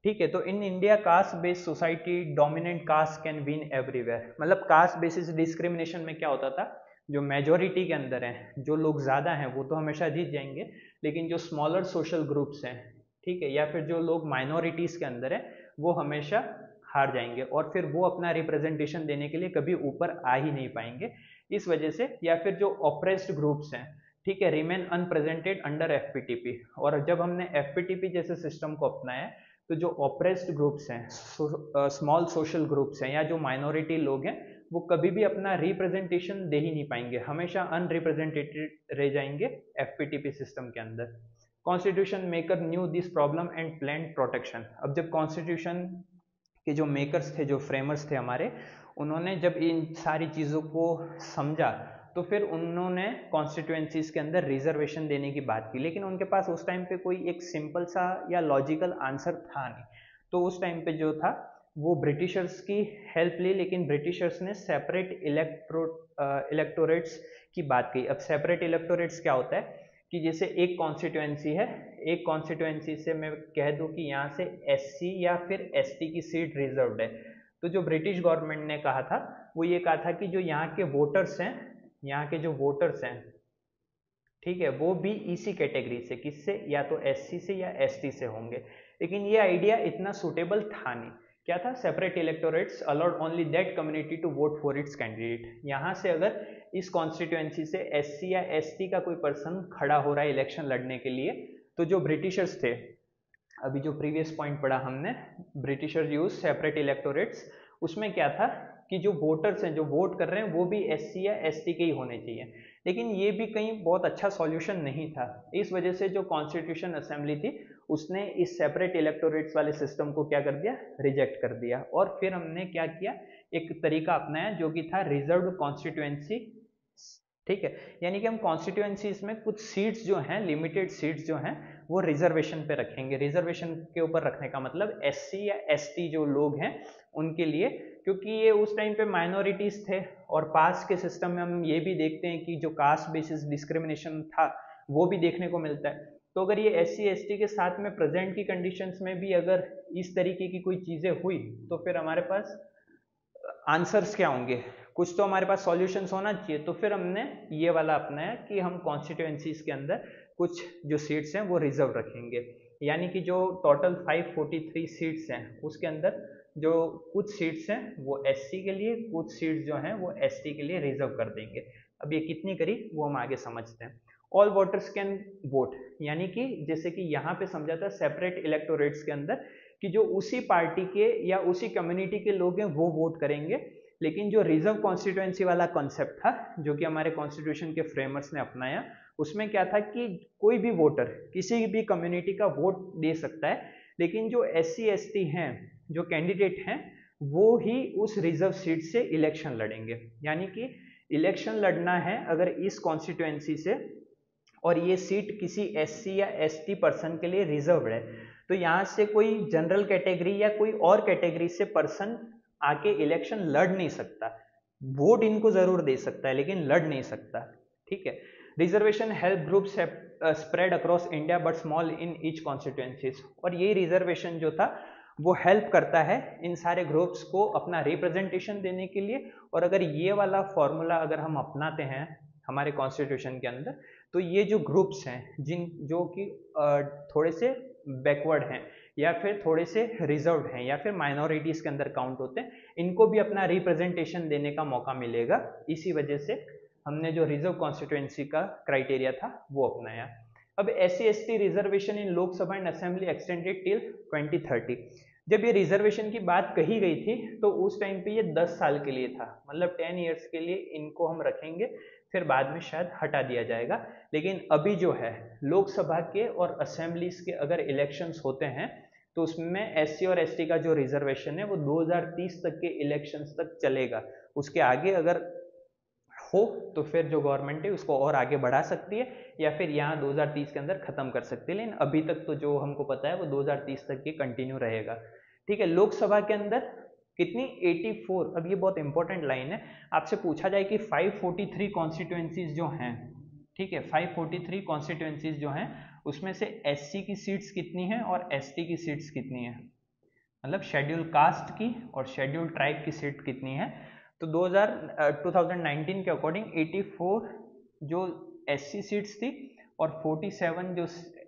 ठीक है। तो in India caste based society dominant caste can win everywhere. मतलब कास्ट बेसिस डिस्क्रिमिनेशन में क्या होता था, जो मेजोरिटी के अंदर है, जो लोग ज्यादा हैं वो तो हमेशा जीत जाएंगे, लेकिन जो स्मॉलर सोशल ग्रुप्स हैं, ठीक है, या फिर जो लोग माइनॉरिटीज के अंदर है वो हमेशा हार जाएंगे, और फिर वो अपना रिप्रेजेंटेशन देने के लिए कभी ऊपर आ ही नहीं पाएंगे। इस वजह से, या फिर जो ऑप्रेस्ड ग्रुप्स हैं, ठीक है, रिमेन अनप्रेजेंटेड अंडर एफपीटीपी। और जब हमने एफपीटीपी जैसे सिस्टम को अपनाया तो जो ऑप्रेस्ड ग्रुप्स हैं, स्मॉल सोशल ग्रुप्स हैं, या जो माइनॉरिटी लोग हैं, वो कभी भी अपना रिप्रेजेंटेशन दे ही नहीं पाएंगे, हमेशा अनरिप्रेजेंटेटेड रह जाएंगे एफपीटीपी सिस्टम के अंदर। Constitution maker new this problem and plan protection. अब जब कॉन्स्टिट्यूशन के जो मेकर्स थे, जो फ्रेमर्स थे हमारे, उन्होंने जब इन सारी चीज़ों को समझा तो फिर उन्होंने कॉन्स्टिट्यूएंसीज के अंदर रिजर्वेशन देने की बात की, लेकिन उनके पास उस टाइम पे कोई एक सिंपल सा या लॉजिकल आंसर था नहीं। तो उस टाइम पे जो था वो ब्रिटिशर्स की हेल्प ली, लेकिन ब्रिटिशर्स ने सेपरेट इलेक्टोरेट्स की बात की। अब सेपरेट इलेक्टोरेट्स क्या होता है कि जैसे एक कॉन्स्टिट्यूएंसी है, एक कॉन्स्टिट्यूएंसी से मैं कह दूं कि यहाँ से एससी या फिर एसटी की सीट रिजर्व्ड है, तो जो ब्रिटिश गवर्नमेंट ने कहा था वो ये कहा था कि जो यहाँ के वोटर्स हैं, यहाँ के जो वोटर्स हैं, ठीक है, वो भी इसी कैटेगरी से, किससे, या तो एससी से या एसटी से होंगे। लेकिन ये आइडिया इतना सुटेबल था नहीं। क्या था, separate electorates allowed only that community to vote for its candidate. यहाँ से अगर इस कॉन्स्टिट्यूएंसी से एससी या एसटी का कोई पर्सन खड़ा हो रहा है इलेक्शन लड़ने के लिए, तो जो ब्रिटिशर्स थे, अभी जो प्रीवियस पॉइंट पढ़ा हमने, ब्रिटिशर्स यूज सेपरेट इलेक्टोरेट्स, उसमें क्या था कि जो वोटर्स हैं, जो वोट कर रहे हैं, वो भी एससी या एसटी के ही होने चाहिए। लेकिन ये भी कहीं बहुत अच्छा सॉल्यूशन नहीं था। इस वजह से जो कॉन्स्टिट्यूशन असेंबली थी उसने इस सेपरेट इलेक्टोरेट्स वाले सिस्टम को क्या कर दिया, रिजेक्ट कर दिया। और फिर हमने क्या किया, एक तरीका अपनाया जो कि था रिजर्व्ड कॉन्स्टिट्यूएंसी, ठीक है। यानी कि हम कॉन्स्टिट्यूएंसीज में कुछ सीट्स जो हैं, लिमिटेड सीट्स जो हैं, वो रिजर्वेशन पे रखेंगे। रिजर्वेशन के ऊपर रखने का मतलब एससी या एसटी जो लोग हैं उनके लिए, क्योंकि ये उस टाइम पे माइनॉरिटीज थे। और पास के सिस्टम में हम ये भी देखते हैं कि जो कास्ट बेसिस डिस्क्रिमिनेशन था वो भी देखने को मिलता है। तो अगर ये एससी एसटी के साथ में प्रेजेंट की कंडीशंस में भी अगर इस तरीके की कोई चीजें हुई तो फिर हमारे पास आंसर्स क्या होंगे, कुछ तो हमारे पास सॉल्यूशंस होना चाहिए, तो फिर हमने ये वाला अपनाया कि हम कॉन्स्टिट्यूएंसीज के अंदर कुछ जो सीट्स हैं वो रिजर्व रखेंगे, यानी कि जो टोटल 543 सीट्स हैं उसके अंदर जो कुछ सीट्स हैं वो एससी के लिए, कुछ सीट्स जो हैं वो एसटी के लिए रिजर्व कर देंगे। अब ये कितनी करी वो हम आगे समझते हैं। ऑल वोटर्स कैन वोट, यानी कि जैसे कि यहाँ पे समझा था सेपरेट इलेक्टोरेट्स के अंदर कि जो उसी पार्टी के या उसी कम्युनिटी के लोग हैं वो वोट करेंगे, लेकिन जो रिजर्व कॉन्स्टिट्यूएंसी वाला कॉन्सेप्ट था जो कि हमारे कॉन्स्टिट्यूशन के फ्रेमर्स ने अपनाया, उसमें क्या था कि कोई भी वोटर किसी भी कम्युनिटी का वोट दे सकता है, लेकिन जो SC ST हैं जो कैंडिडेट हैं वो ही उस रिजर्व सीट से इलेक्शन लड़ेंगे। यानी कि इलेक्शन लड़ना है अगर इस कॉन्स्टिट्यूएंसी से और ये सीट किसी SC या ST पर्सन के लिए रिजर्व है, तो यहाँ से कोई जनरल कैटेगरी या कोई और कैटेगरी से पर्सन आके इलेक्शन लड़ नहीं सकता। वोट इनको जरूर दे सकता है लेकिन लड़ नहीं सकता। ठीक है। Reservation help groups spread across India but small in each constituencies, और यही रिजर्वेशन जो था वो हेल्प करता है इन सारे ग्रुप्स को अपना रिप्रेजेंटेशन देने के लिए। और अगर ये वाला फॉर्मूला अगर हम अपनाते हैं हमारे कॉन्स्टिट्यूशन के अंदर, तो ये जो ग्रुप्स हैं जो कि थोड़े से बैकवर्ड हैं या फिर थोड़े से रिजर्व्ड हैं या फिर माइनॉरिटीज के अंदर काउंट होते हैं, इनको भी अपना रिप्रेजेंटेशन देने का मौका मिलेगा। इसी वजह से हमने जो रिजर्व कॉन्स्टिट्यूएंसी का क्राइटेरिया था वो अपनाया। अब SC ST reservation in Lok Sabha and assembly extended till 2030। जब ये रिजर्वेशन की बात कही गई थी तो उस टाइम पे ये 10 साल के लिए था, मतलब 10 ईयर्स के लिए इनको हम रखेंगे, फिर बाद में शायद हटा दिया जाएगा। लेकिन अभी जो है लोकसभा के और असेंबलीज के अगर इलेक्शंस होते हैं तो उसमें SC और ST का जो रिजर्वेशन है वो 2030 तक के इलेक्शंस तक चलेगा। उसके आगे अगर हो तो फिर जो गवर्नमेंट है उसको और आगे बढ़ा सकती है या फिर यहाँ 2030 के अंदर खत्म कर सकती है, लेकिन अभी तक तो जो हमको पता है वो 2030 तक ये कंटिन्यू रहेगा। ठीक है। लोकसभा के अंदर कितनी 84, अब ये बहुत इंपॉर्टेंट लाइन है, आपसे पूछा जाए कि 543 कॉन्स्टिट्यूएंसीज जो हैं, ठीक है, 543 कॉन्स्टिट्यूएंसीज जो हैं उसमें से SC की सीट्स कितनी हैं और ST की सीट्स कितनी हैं, मतलब शेड्यूल कास्ट की और शेड्यूल ट्राइब की सीट कितनी है। तो 2019 के अकॉर्डिंग 84 जो SC सीट्स थी और 47 जो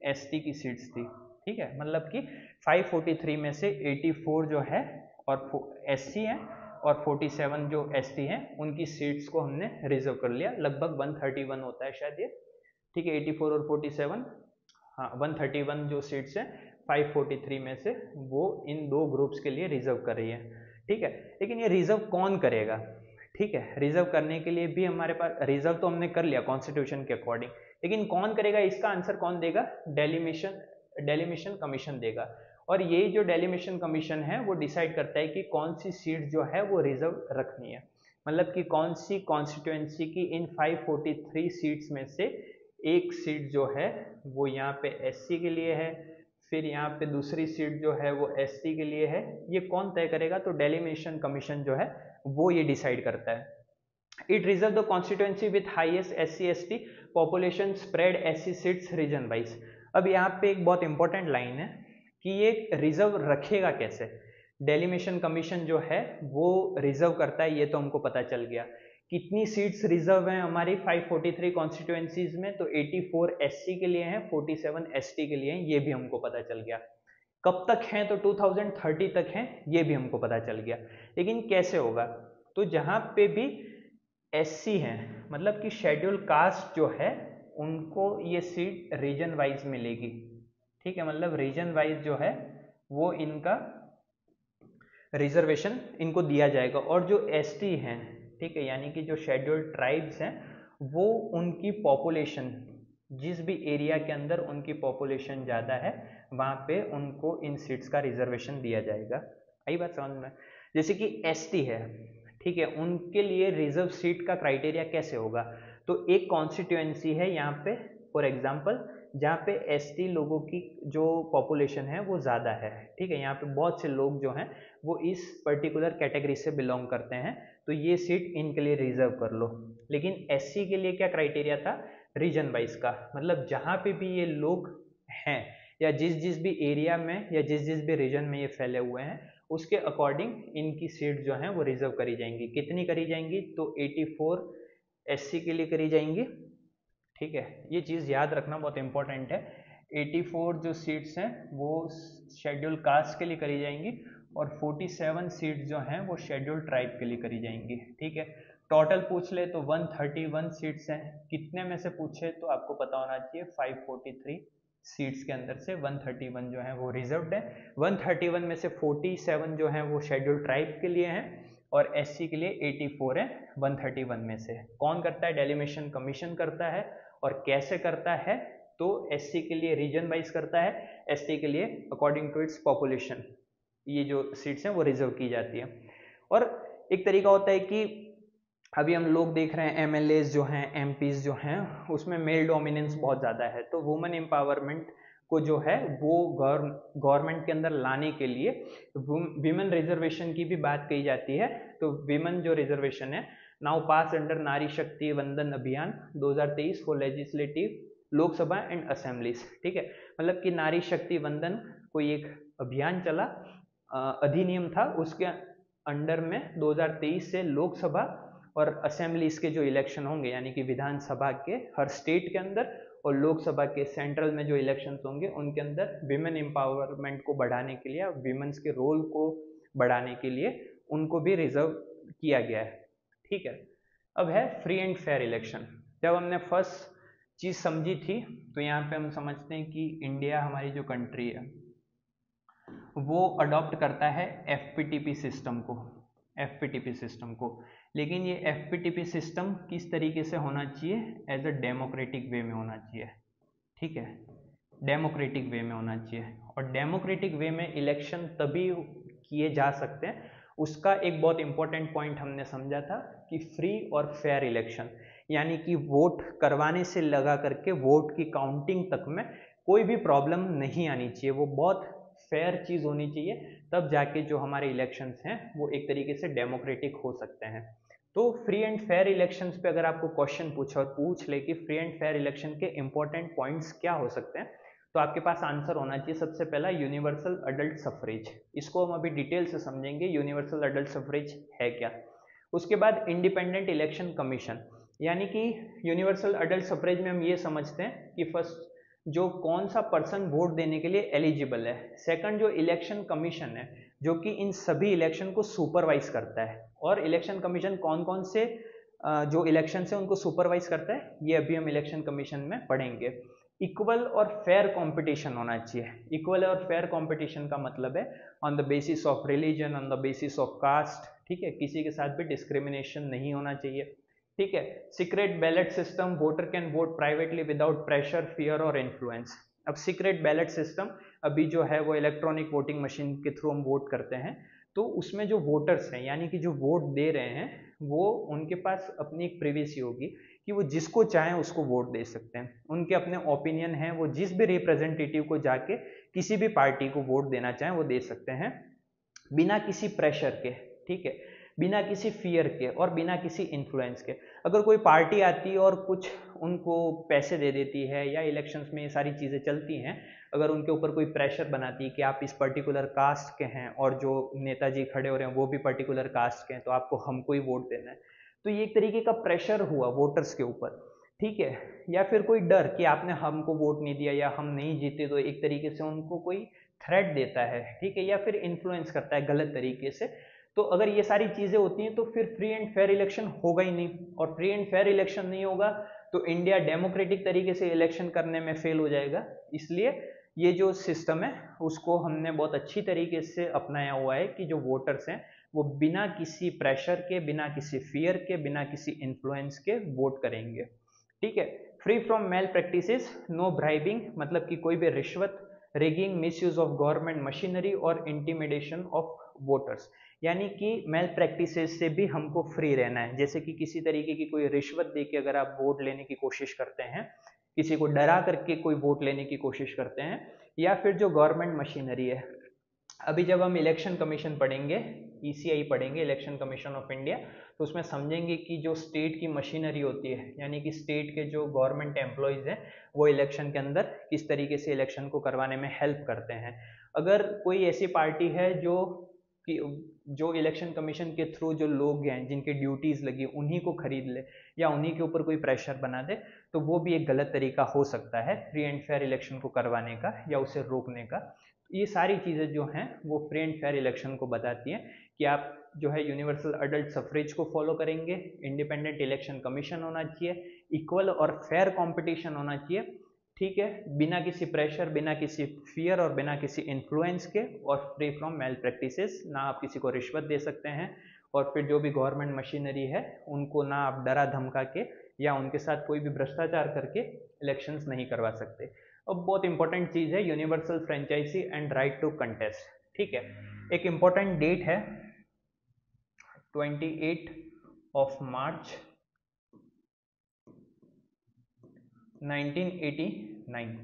ST की सीट्स थी। ठीक है, मतलब कि 543 में से 84 जो है और SC है और 47 जो ST हैं उनकी सीट्स को हमने रिजर्व कर लिया। लगभग 131 होता है शायद ये। ठीक है, 84 और 47, हाँ 131 जो सीट्स हैं 543 में से वो इन दो ग्रुप्स के लिए रिजर्व कर रही है। ठीक है, लेकिन ये रिजर्व कौन करेगा? ठीक है, रिजर्व करने के लिए भी हमारे पास रिजर्व तो हमने कर लिया कॉन्स्टिट्यूशन के अकॉर्डिंग, लेकिन कौन करेगा इसका आंसर कौन देगा? डेलिमिशन कमीशन देगा। और ये जो डेलिमिशन कमीशन है वो डिसाइड करता है कि कौन सी सीट जो है वो रिजर्व रखनी है, मतलब कि कौन सी कॉन्स्टिट्यूएंसी की इन 543 सीट्स में से एक सीट जो है वो यहाँ पे SC के लिए है, फिर यहाँ पे दूसरी सीट जो है वो ST के लिए है। ये कौन तय करेगा? तो डेलिमिशन कमीशन जो है वो ये डिसाइड करता है। It reserve the constituency with highest SC ST population spread SC seats region wise. अब यहाँ पे एक बहुत इंपॉर्टेंट लाइन है कि ये रिजर्व रखेगा कैसे। डेलिमिशन कमीशन जो है वो रिजर्व करता है, ये तो हमको पता चल गया। कितनी सीट्स रिजर्व हैं हमारी 543 कॉन्स्टिट्यूएंसीज में? तो 84 SC के लिए हैं, 47 ST के लिए हैं, ये भी हमको पता चल गया। कब तक हैं? तो 2030 तक हैं, ये भी हमको पता चल गया। लेकिन कैसे होगा? तो जहां पे भी SC हैं, मतलब कि शेड्यूल कास्ट जो है उनको ये सीट रीजन वाइज मिलेगी। ठीक है, मतलब रीजन वाइज जो है वो इनका रिजर्वेशन इनको दिया जाएगा। और जो ST हैं, ठीक है, यानी कि जो शेड्यूल ट्राइब्स हैं, वो उनकी पॉपुलेशन जिस भी एरिया के अंदर उनकी पॉपुलेशन ज़्यादा है वहाँ पे उनको इन सीट्स का रिजर्वेशन दिया जाएगा। आई बात समझ में? जैसे कि ST है, ठीक है, उनके लिए रिजर्व सीट का क्राइटेरिया कैसे होगा? तो एक कॉन्स्टिट्यूएंसी है यहाँ पे फॉर एग्जाम्पल जहाँ पे ST लोगों की जो पॉपुलेशन है वो ज़्यादा है। ठीक है, यहाँ पे बहुत से लोग जो हैं वो इस पर्टिकुलर कैटेगरी से बिलोंग करते हैं, तो ये सीट इनके लिए रिजर्व कर लो। लेकिन SC के लिए क्या क्राइटेरिया था? रीजन वाइज का, मतलब जहाँ पे भी ये लोग हैं या जिस जिस भी एरिया में या जिस जिस भी रीजन में ये फैले हुए हैं उसके अकॉर्डिंग इनकी सीट जो है वो रिजर्व करी जाएंगी। कितनी करी जाएंगी? तो 84 SC के लिए करी जाएंगी। ठीक है, ये चीज़ याद रखना बहुत इंपॉर्टेंट है। 84 जो सीट्स हैं वो शेड्यूल कास्ट के लिए करी जाएंगी और 47 सीट्स जो हैं वो शेड्यूल ट्राइब के लिए करी जाएंगी। ठीक है, टोटल पूछ ले तो 131 सीट्स हैं। कितने में से पूछे तो आपको पता होना चाहिए 543 सीट्स के अंदर से 131 जो है वो रिजर्व्ड है। 131 में से 47 जो है वो शेड्यूल ट्राइब के लिए हैं और SC के लिए 84 है 131 में से। कौन करता है? डेलिमिशन कमीशन करता है। और कैसे करता है? तो SC के लिए रीजन वाइज करता है, ST के लिए अकॉर्डिंग टू इट्स पॉपुलेशन ये जो सीट्स हैं वो रिजर्व की जाती है। और एक तरीका होता है कि अभी हम लोग देख रहे हैं MLAs जो हैं, MPs जो हैं, उसमें मेल डोमिनेंस बहुत ज़्यादा है। तो वुमेन एम्पावरमेंट को जो है वो गवर्नमेंट के अंदर लाने के लिए विमेन रिजर्वेशन की भी बात कही जाती है। तो विमेन जो रिजर्वेशन है नाउ पास अंडर नारी शक्ति वंदन अभियान 2023 for legislative Lok Sabha and assemblies. ठीक है, मतलब कि नारी शक्ति वंदन कोई एक अभियान चला, अधिनियम था, उसके अंडर में 2023 से लोकसभा और असेंबलीज के जो इलेक्शन होंगे यानी कि विधानसभा के हर स्टेट के अंदर और लोकसभा के सेंट्रल में जो इलेक्शंस होंगे उनके अंदर विमेन एम्पावरमेंट को बढ़ाने के लिए, विमेन्स के रोल को बढ़ाने के लिए उनको भी रिजर्व किया गया है। ठीक है, अब है फ्री एंड फेयर इलेक्शन। जब हमने फर्स्ट चीज समझी थी तो यहाँ पे हम समझते हैं कि इंडिया हमारी जो कंट्री है वो अडॉप्ट करता है FPTP सिस्टम को, FPTP सिस्टम को। लेकिन ये FPTP सिस्टम किस तरीके से होना चाहिए? एज अ डेमोक्रेटिक वे में होना चाहिए। ठीक है, डेमोक्रेटिक वे में होना चाहिए। और डेमोक्रेटिक वे में इलेक्शन तभी किए जा सकते हैं, उसका एक बहुत इंपॉर्टेंट पॉइंट हमने समझा था कि फ्री और फेयर इलेक्शन, यानी कि वोट करवाने से लगा करके वोट की काउंटिंग तक में कोई भी प्रॉब्लम नहीं आनी चाहिए, वो बहुत फेयर चीज़ होनी चाहिए, तब जाके जो हमारे इलेक्शंस हैं वो एक तरीके से डेमोक्रेटिक हो सकते हैं। तो फ्री एंड फेयर इलेक्शंस पे अगर आपको क्वेश्चन पूछा और पूछ ले कि फ्री एंड फेयर इलेक्शन के इंपॉर्टेंट पॉइंट्स क्या हो सकते हैं, तो आपके पास आंसर होना चाहिए सबसे पहला यूनिवर्सल अडल्ट सफरेज। इसको हम अभी डिटेल से समझेंगे यूनिवर्सल अडल्ट सफरेज है क्या। उसके बाद इंडिपेंडेंट इलेक्शन कमीशन, यानी कि यूनिवर्सल अडल्ट सफरेज में हम ये समझते हैं कि फर्स्ट जो कौन सा पर्सन वोट देने के लिए एलिजिबल है, सेकंड जो इलेक्शन कमीशन है जो कि इन सभी इलेक्शन को सुपरवाइज करता है। और इलेक्शन कमीशन कौन कौन से जो इलेक्शन है उनको सुपरवाइज करता है ये अभी हम इलेक्शन कमीशन में पढ़ेंगे। इक्वल और फेयर कंपटीशन होना चाहिए। इक्वल और फेयर कंपटीशन का मतलब है on the basis of religion, on the basis of caste. ठीक है, किसी के साथ भी डिस्क्रिमिनेशन नहीं होना चाहिए। ठीक है, secret ballot system, voter can vote privately without pressure, fear और इन्फ्लुएंस। अब सीक्रेट बैलेट सिस्टम अभी जो है वो इलेक्ट्रॉनिक वोटिंग मशीन के थ्रू हम वोट करते हैं, तो उसमें जो वोटर्स हैं यानी कि जो वोट दे रहे हैं वो उनके पास अपनी एक प्रिवेसी होगी कि वो जिसको चाहें उसको वोट दे सकते हैं। उनके अपने ओपिनियन हैं, वो जिस भी रिप्रेजेंटेटिव को जाके किसी भी पार्टी को वोट देना चाहें वो दे सकते हैं बिना किसी प्रेशर के। ठीक है, बिना किसी फियर के और बिना किसी इन्फ्लुएंस के। अगर कोई पार्टी आती है और कुछ उनको पैसे दे देती है या इलेक्शंस में ये सारी चीज़ें चलती हैं, अगर उनके ऊपर कोई प्रेशर बनाती है कि आप इस पर्टिकुलर कास्ट के हैं और जो नेताजी खड़े हो रहे हैं वो भी पर्टिकुलर कास्ट के हैं तो आपको हमको ही वोट देना है, तो ये एक तरीके का प्रेशर हुआ वोटर्स के ऊपर। ठीक है, या फिर कोई डर कि आपने हमको वोट नहीं दिया या हम नहीं जीते, तो एक तरीके से उनको कोई थ्रेट देता है। ठीक है, या फिर इन्फ्लुएंस करता है गलत तरीके से। तो अगर ये सारी चीजें होती हैं तो फिर फ्री एंड फेयर इलेक्शन होगा ही नहीं, और फ्री एंड फेयर इलेक्शन नहीं होगा तो इंडिया डेमोक्रेटिक तरीके से इलेक्शन करने में फेल हो जाएगा। इसलिए ये जो सिस्टम है उसको हमने बहुत अच्छी तरीके से अपनाया हुआ है कि जो वोटर्स हैं वो बिना किसी प्रेशर के, बिना किसी फियर के, बिना किसी इन्फ्लुएंस के वोट करेंगे। ठीक है, free from malpractices, no bribing, मतलब कि कोई भी रिश्वत, rigging, misuse of government machinery और इंटिमिडेशन ऑफ वोटर्स, यानी कि मेल प्रैक्टिसेस से भी हमको फ्री रहना है। जैसे कि किसी तरीके की कोई रिश्वत दे के अगर आप वोट लेने की कोशिश करते हैं, किसी को डरा करके कोई वोट लेने की कोशिश करते हैं, या फिर जो गवर्नमेंट मशीनरी है, अभी जब हम इलेक्शन कमीशन पढ़ेंगे, ECI पढ़ेंगे, इलेक्शन कमीशन ऑफ इंडिया, तो उसमें समझेंगे कि जो स्टेट की मशीनरी होती है यानी कि स्टेट के जो गवर्नमेंट एम्प्लॉयज हैं वो इलेक्शन के अंदर किस तरीके से इलेक्शन को करवाने में हेल्प करते हैं। अगर कोई ऐसी पार्टी है जो कि जो इलेक्शन कमीशन के थ्रू जो लोग हैं जिनके ड्यूटीज़ लगी उन्हीं को खरीद ले या उन्हीं के ऊपर कोई प्रेशर बना दे, तो वो भी एक गलत तरीका हो सकता है फ्री एंड फेयर इलेक्शन को करवाने का या उसे रोकने का। ये सारी चीज़ें जो हैं वो फ्री एंड फेयर इलेक्शन को बताती हैं कि आप जो है यूनिवर्सल अडल्ट सफरेज को फॉलो करेंगे, इंडिपेंडेंट इलेक्शन कमीशन होना चाहिए, इक्वल और फेयर कंपटीशन होना चाहिए, ठीक है, बिना किसी प्रेशर, बिना किसी फियर और बिना किसी इन्फ्लुएंस के, और फ्री फ्रॉम मेल प्रैक्टिसेस, ना आप किसी को रिश्वत दे सकते हैं, और फिर जो भी गवर्नमेंट मशीनरी है उनको ना आप डरा धमका के या उनके साथ कोई भी भ्रष्टाचार करके इलेक्शंस नहीं करवा सकते। अब बहुत इंपॉर्टेंट चीज़ है universal franchise and right to contest, ठीक है। एक इम्पॉर्टेंट डेट है 28 मार्च 1989,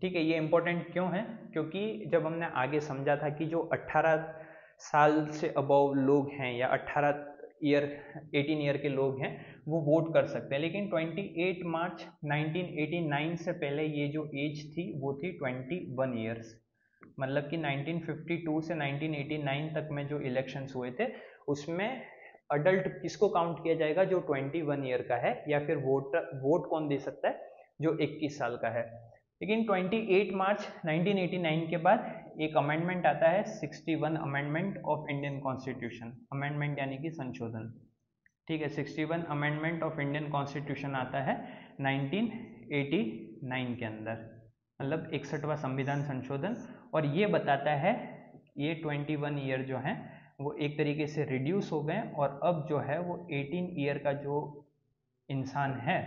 ठीक है। ये इम्पोर्टेंट क्यों है? क्योंकि जब हमने आगे समझा था कि जो 18 साल से अबव लोग हैं या 18 ईयर के लोग हैं वो वोट कर सकते हैं, लेकिन 28 मार्च 1989 से पहले ये जो एज थी वो थी 21 ईयर्स। मतलब कि 1952 से 1989 तक में जो इलेक्शंस हुए थे उसमें अडल्ट किसको काउंट किया जाएगा? जो 21 ईयर का है, या फिर वोट कौन दे सकता है? जो 21 साल का है। लेकिन 28 मार्च 1989 के बाद एक अमेंडमेंट आता है, 61 amendment of Indian constitution. Amendment यानी कि संशोधन, ठीक है। 61 अमेंडमेंट ऑफ इंडियन कॉन्स्टिट्यूशन आता है 1989 के अंदर, मतलब 61वां संविधान संशोधन, और ये बताता है ये 21 ईयर जो है वो एक तरीके से रिड्यूस हो गए, और अब जो है वो 18 ईयर का जो इंसान है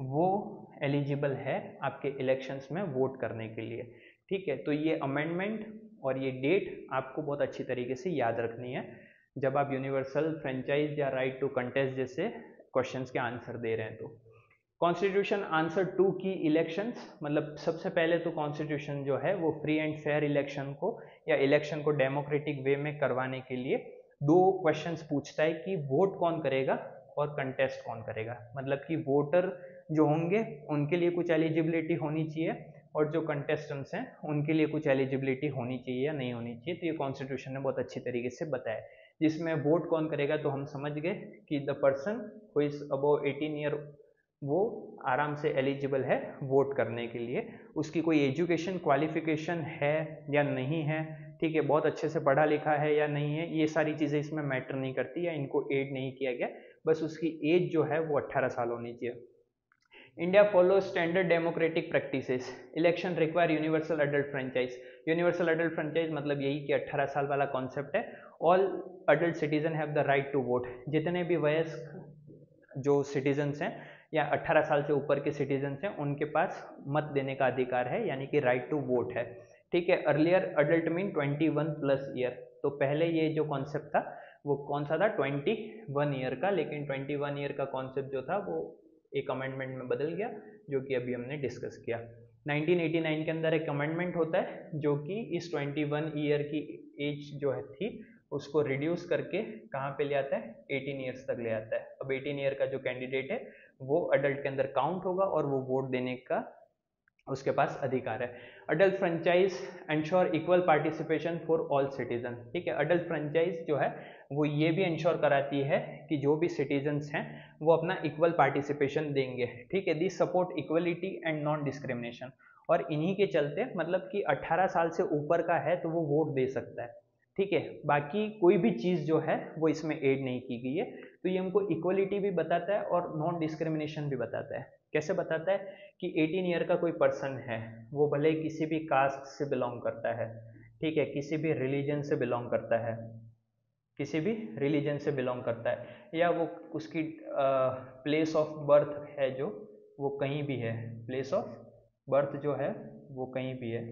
वो एलिजिबल है आपके इलेक्शंस में वोट करने के लिए, ठीक है। तो ये अमेंडमेंट और ये डेट आपको बहुत अच्छी तरीके से याद रखनी है जब आप यूनिवर्सल फ्रेंचाइज या राइट टू कंटेस्ट जैसे क्वेश्चंस के आंसर दे रहे हैं। तो कॉन्स्टिट्यूशन आंसर 2 की इलेक्शंस, मतलब सबसे पहले तो कॉन्स्टिट्यूशन जो है वो फ्री एंड फेयर इलेक्शन को या इलेक्शन को डेमोक्रेटिक वे में करवाने के लिए 2 क्वेश्चंस पूछता है कि वोट कौन करेगा और कंटेस्ट कौन करेगा। मतलब कि वोटर जो होंगे उनके लिए कुछ एलिजिबिलिटी होनी चाहिए और जो कंटेस्टेंट्स हैं उनके लिए कुछ एलिजिबिलिटी होनी चाहिए या नहीं होनी चाहिए। तो ये कॉन्स्टिट्यूशन ने बहुत अच्छी तरीके से बताया। जिसमें वोट कौन करेगा तो हम समझ गए कि the person who is above 18 year वो आराम से एलिजिबल है वोट करने के लिए। उसकी कोई एजुकेशन क्वालिफिकेशन है या नहीं है, ठीक है, बहुत अच्छे से पढ़ा लिखा है या नहीं है, ये सारी चीज़ें इसमें मैटर नहीं करती, या इनको एड नहीं किया गया, बस उसकी एज जो है वो 18 साल होनी चाहिए। India follow standard democratic practices, election require universal adult franchise. Universal adult franchise मतलब यही कि 18 साल वाला कॉन्सेप्ट है। All adult citizen have the right to vote. जितने भी वयस्क जो सिटीजन्स हैं या 18 साल से ऊपर के सिटीजन्स हैं उनके पास मत देने का अधिकार है, यानी कि राइट टू वोट है, ठीक है। Earlier adult mean 21+ year. तो पहले ये जो कॉन्सेप्ट था वो कौन सा था? 21 ईयर का। लेकिन 21 ईयर का कॉन्सेप्ट जो था वो एक अमेंडमेंट में बदल गया, जो कि अभी हमने डिस्कस किया। 1989 के अंदर एक अमेंडमेंट होता है जो कि इस 21 ईयर की एज जो है थी उसको रिड्यूस करके कहाँ पे ले आता है? 18 ईयर्स तक ले आता है। अब 18 ईयर का जो कैंडिडेट है वो अडल्ट के अंदर काउंट होगा और वो वोट देने का उसके पास अधिकार है। Adult franchise ensure equal participation for all citizen, ठीक है। अडल्ट फ्रेंचाइज जो है वो ये भी इंश्योर कराती है कि जो भी सिटीजन्स हैं वो अपना इक्वल पार्टिसिपेशन देंगे, ठीक है। This support equality and non discrimination. और इन्हीं के चलते मतलब कि 18 साल से ऊपर का है तो वो वोट दे सकता है, ठीक है। बाकी कोई भी चीज़ जो है वो इसमें ऐड नहीं की गई है। तो ये हमको इक्वलिटी भी बताता है और नॉन डिस्क्रिमिनेशन भी बताता है। कैसे बताता है? कि 18 ईयर का कोई पर्सन है, वो भले किसी भी कास्ट से बिलोंग करता है, ठीक है, किसी भी रिलीजन से बिलोंग करता है, किसी भी रिलीजन से बिलोंग करता है, या वो उसकी प्लेस ऑफ बर्थ है जो वो कहीं भी है, प्लेस ऑफ बर्थ जो है वो कहीं भी है,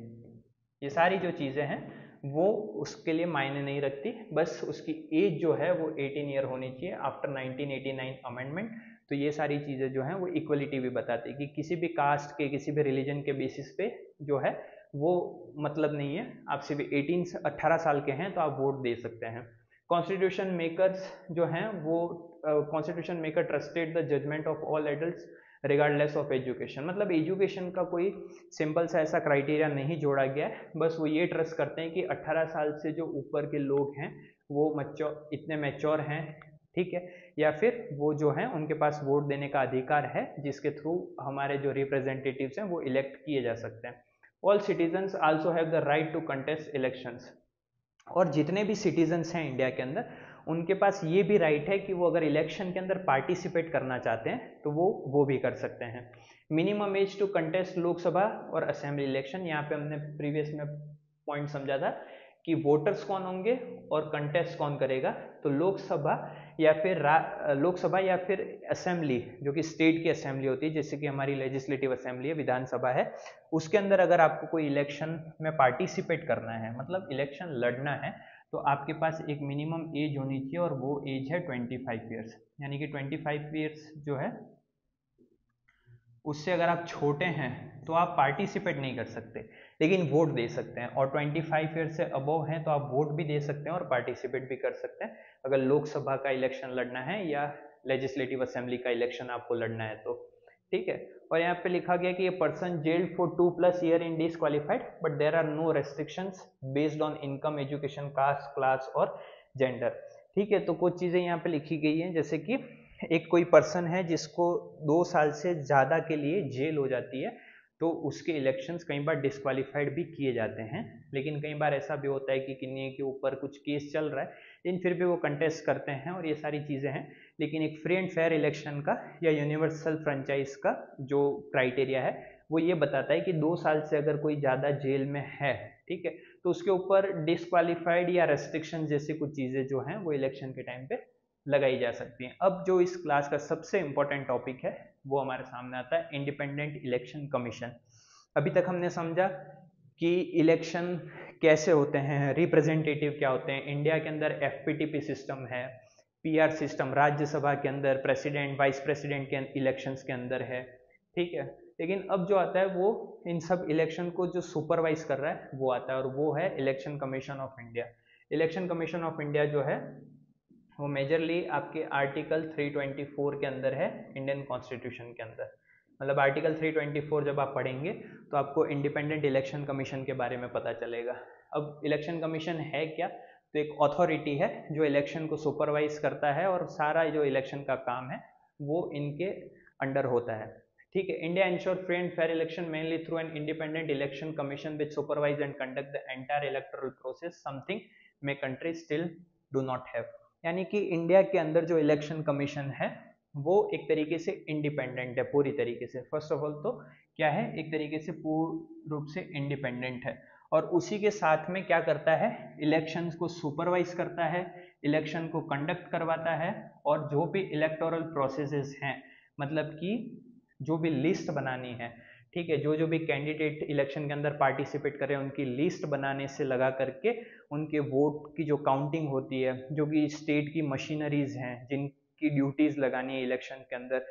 ये सारी जो चीज़ें हैं वो उसके लिए मायने नहीं रखती। बस उसकी एज जो है वो 18 ईयर होनी चाहिए आफ्टर 1989 अमेंडमेंट। तो ये सारी चीज़ें जो हैं वो इक्वलिटी भी बताती है कि किसी भी कास्ट के, किसी भी रिलीजन के बेसिस पे जो है वो मतलब नहीं है, आप सिर्फ 18 साल के हैं तो आप वोट दे सकते हैं। कॉन्स्टिट्यूशन मेकर्स जो हैं वो constitution maker trusted the judgement of all adults regardless of education. मतलब एजुकेशन का कोई सिंपल सा ऐसा क्राइटेरिया नहीं जोड़ा गया है, बस वो ये ट्रस्ट करते हैं कि 18 साल से जो ऊपर के लोग हैं वो इतने मैच्योर हैं, ठीक है, या फिर वो जो हैं उनके पास वोट देने का अधिकार है, जिसके थ्रू हमारे जो रिप्रेजेंटेटिव्स हैं वो इलेक्ट किए जा सकते हैं। All citizens also have the right to contest elections. और जितने भी सिटीजन्स हैं इंडिया के अंदर, उनके पास ये भी राइट है कि वो अगर इलेक्शन के अंदर पार्टिसिपेट करना चाहते हैं तो वो भी कर सकते हैं। Minimum age to contest Lok Sabha और असेंबली इलेक्शन, यहाँ पे हमने प्रीवियस में पॉइंट समझा था कि वोटर्स कौन होंगे और कंटेस्ट कौन करेगा। तो लोकसभा या फिर असेंबली, जो कि स्टेट की असेंबली होती है, जैसे कि हमारी लेजिस्लेटिव असेंबली है, विधानसभा है, उसके अंदर अगर आपको कोई इलेक्शन में पार्टिसिपेट करना है, मतलब इलेक्शन लड़ना है, तो आपके पास एक मिनिमम एज होनी चाहिए, और वो एज है 25 ईयर्स। यानी कि 25 ईयर्स जो है, उससे अगर आप छोटे हैं तो आप पार्टिसिपेट नहीं कर सकते, लेकिन वोट दे सकते हैं। और 25 ईयर से अबव हैं तो आप वोट भी दे सकते हैं और पार्टिसिपेट भी कर सकते हैं, अगर लोकसभा का इलेक्शन लड़ना है या लेजिस्लेटिव असेंबली का इलेक्शन आपको लड़ना है तो, ठीक है। और यहाँ पे लिखा गया कि ये person jailed for 2+ year in disqualified, but there are no restrictions based on income, education, caste, class और जेंडर, ठीक है। तो कुछ चीज़ें यहाँ पे लिखी गई हैं, जैसे कि एक कोई पर्सन है जिसको 2 साल से ज़्यादा के लिए जेल हो जाती है, तो उसके इलेक्शंस कई बार डिस्क्वालीफाइड भी किए जाते हैं। लेकिन कई बार ऐसा भी होता है कि किन्हीं के ऊपर कुछ केस चल रहा है, लेकिन फिर भी वो कंटेस्ट करते हैं, और ये सारी चीज़ें हैं। लेकिन एक फ्री एंड फेयर इलेक्शन का या यूनिवर्सल फ्रेंचाइज का जो क्राइटेरिया है, वो ये बताता है कि 2 साल से अगर कोई ज़्यादा जेल में है, ठीक है, तो उसके ऊपर डिस्क्वालीफाइड या रेस्ट्रिक्शन जैसी कुछ चीज़ें जो हैं वो इलेक्शन के टाइम पे लगाई जा सकती हैं। अब जो इस क्लास का सबसे इंपॉर्टेंट टॉपिक है वो हमारे सामने आता है, इंडिपेंडेंट इलेक्शन कमीशन। अभी तक हमने समझा कि इलेक्शन कैसे होते हैं, रिप्रेजेंटेटिव क्या होते हैं। इंडिया के अंदर FPTP सिस्टम है, PR सिस्टम राज्यसभा के अंदर प्रेसिडेंट वाइस प्रेसिडेंट के इलेक्शंस के अंदर है, ठीक है। लेकिन अब जो आता है वो इन सब इलेक्शन को जो सुपरवाइज कर रहा है वो आता है, और वो है election commission of India. Election commission of India जो है वो मेजरली आपके आर्टिकल 324 के अंदर है, इंडियन कॉन्स्टिट्यूशन के अंदर। मतलब आर्टिकल 324 जब आप पढ़ेंगे तो आपको इंडिपेंडेंट इलेक्शन कमीशन के बारे में पता चलेगा। अब इलेक्शन कमीशन है क्या? तो एक अथॉरिटी है जो इलेक्शन को सुपरवाइज करता है, और सारा जो इलेक्शन का काम है वो इनके अंडर होता है, ठीक है। India ensure free and fair election mainly through an independent election commission which supervise and conduct the entire electoral process, something may country still do not have. यानी कि इंडिया के अंदर जो इलेक्शन कमीशन है वो एक तरीके से इंडिपेंडेंट है पूरी तरीके से। फर्स्ट ऑफ ऑल तो क्या है, एक तरीके से पूर्ण रूप से इंडिपेंडेंट है, और उसी के साथ में क्या करता है, इलेक्शंस को सुपरवाइज करता है, इलेक्शन को कंडक्ट करवाता है, और जो भी इलेक्टोरल प्रोसेसेस हैं, मतलब कि जो भी लिस्ट बनानी है, ठीक है, जो भी कैंडिडेट इलेक्शन के अंदर पार्टिसिपेट कर रहे हैं उनकी लिस्ट बनाने से लगा करके उनके वोट की जो काउंटिंग होती है, जो कि स्टेट की मशीनरीज हैं जिनकी ड्यूटीज लगानी है इलेक्शन के अंदर,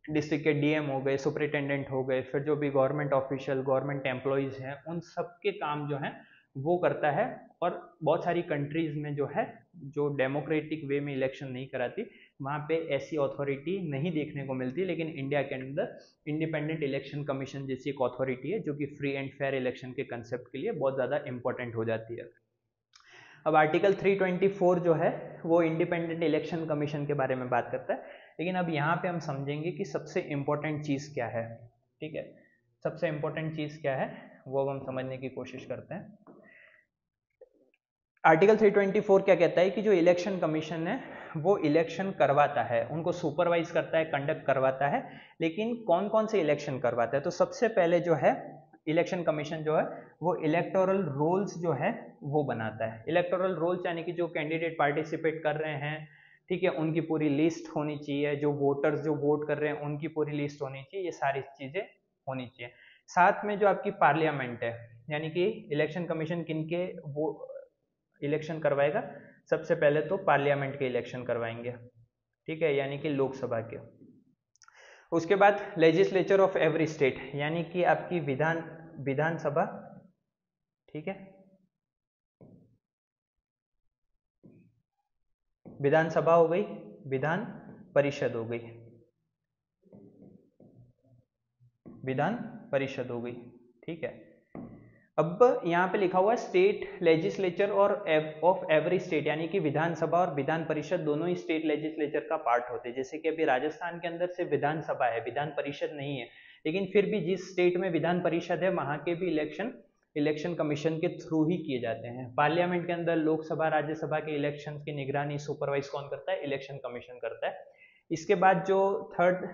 डिस्ट्रिक्ट के DM हो गए, सुपरिटेंडेंट हो गए, फिर जो भी गवर्नमेंट ऑफिशियल, गवर्नमेंट एम्प्लॉयज हैं, उन सब के काम जो हैं वो करता है। और बहुत सारी कंट्रीज में जो है, जो डेमोक्रेटिक वे में इलेक्शन नहीं कराती, वहाँ पे ऐसी अथॉरिटी नहीं देखने को मिलती। लेकिन इंडिया के अंदर इंडिपेंडेंट इलेक्शन कमीशन जैसी एक अथॉरिटी है जो कि फ्री एंड फेयर इलेक्शन के कंसेप्ट के लिए बहुत ज़्यादा इंपॉर्टेंट हो जाती है। अब आर्टिकल 324 जो है वो इंडिपेंडेंट इलेक्शन कमीशन के बारे में बात करता है, लेकिन अब यहाँ पे हम समझेंगे कि सबसे इम्पोर्टेंट चीज़ क्या है, ठीक है। सबसे इम्पोर्टेंट चीज़ क्या है वो अब हम समझने की कोशिश करते हैं। आर्टिकल 324 क्या कहता है कि जो इलेक्शन कमीशन है वो इलेक्शन करवाता है, उनको सुपरवाइज करता है, कंडक्ट करवाता है, लेकिन कौन कौन से इलेक्शन करवाता है। तो सबसे पहले जो है इलेक्शन कमीशन जो है वो इलेक्टोरल रोल्स जो है वो बनाता है। इलेक्टोरल रोल्स यानी कि जो कैंडिडेट पार्टिसिपेट कर रहे हैं, ठीक है, उनकी पूरी लिस्ट होनी चाहिए, जो वोटर्स जो वोट कर रहे हैं उनकी पूरी लिस्ट होनी चाहिए, ये सारी चीज़ें होनी चाहिए। साथ में जो आपकी पार्लियामेंट है, यानी कि इलेक्शन कमीशन किनके वो इलेक्शन करवाएगा, सबसे पहले तो पार्लियामेंट के इलेक्शन करवाएंगे, ठीक है, यानी कि लोकसभा के। उसके बाद लेजिस्लेचर ऑफ एवरी स्टेट, यानी कि आपकी विधानसभा, ठीक है, विधानसभा हो गई, विधान परिषद हो गई, विधान परिषद हो गई, ठीक है। अब यहाँ पे लिखा हुआ है स्टेट लेजिस्लेचर और ऑफ एवरी स्टेट, यानी कि विधानसभा और विधान परिषद दोनों ही स्टेट लेजिस्लेचर का पार्ट होते हैं। जैसे कि अभी राजस्थान के अंदर सिर्फ विधानसभा है, विधान परिषद नहीं है, लेकिन फिर भी जिस स्टेट में विधान परिषद है वहां के भी इलेक्शन कमीशन के थ्रू ही किए जाते हैं। पार्लियामेंट के अंदर लोकसभा राज्यसभा के इलेक्शन की निगरानी सुपरवाइज कौन करता है? इलेक्शन कमीशन करता है। इसके बाद जो थर्ड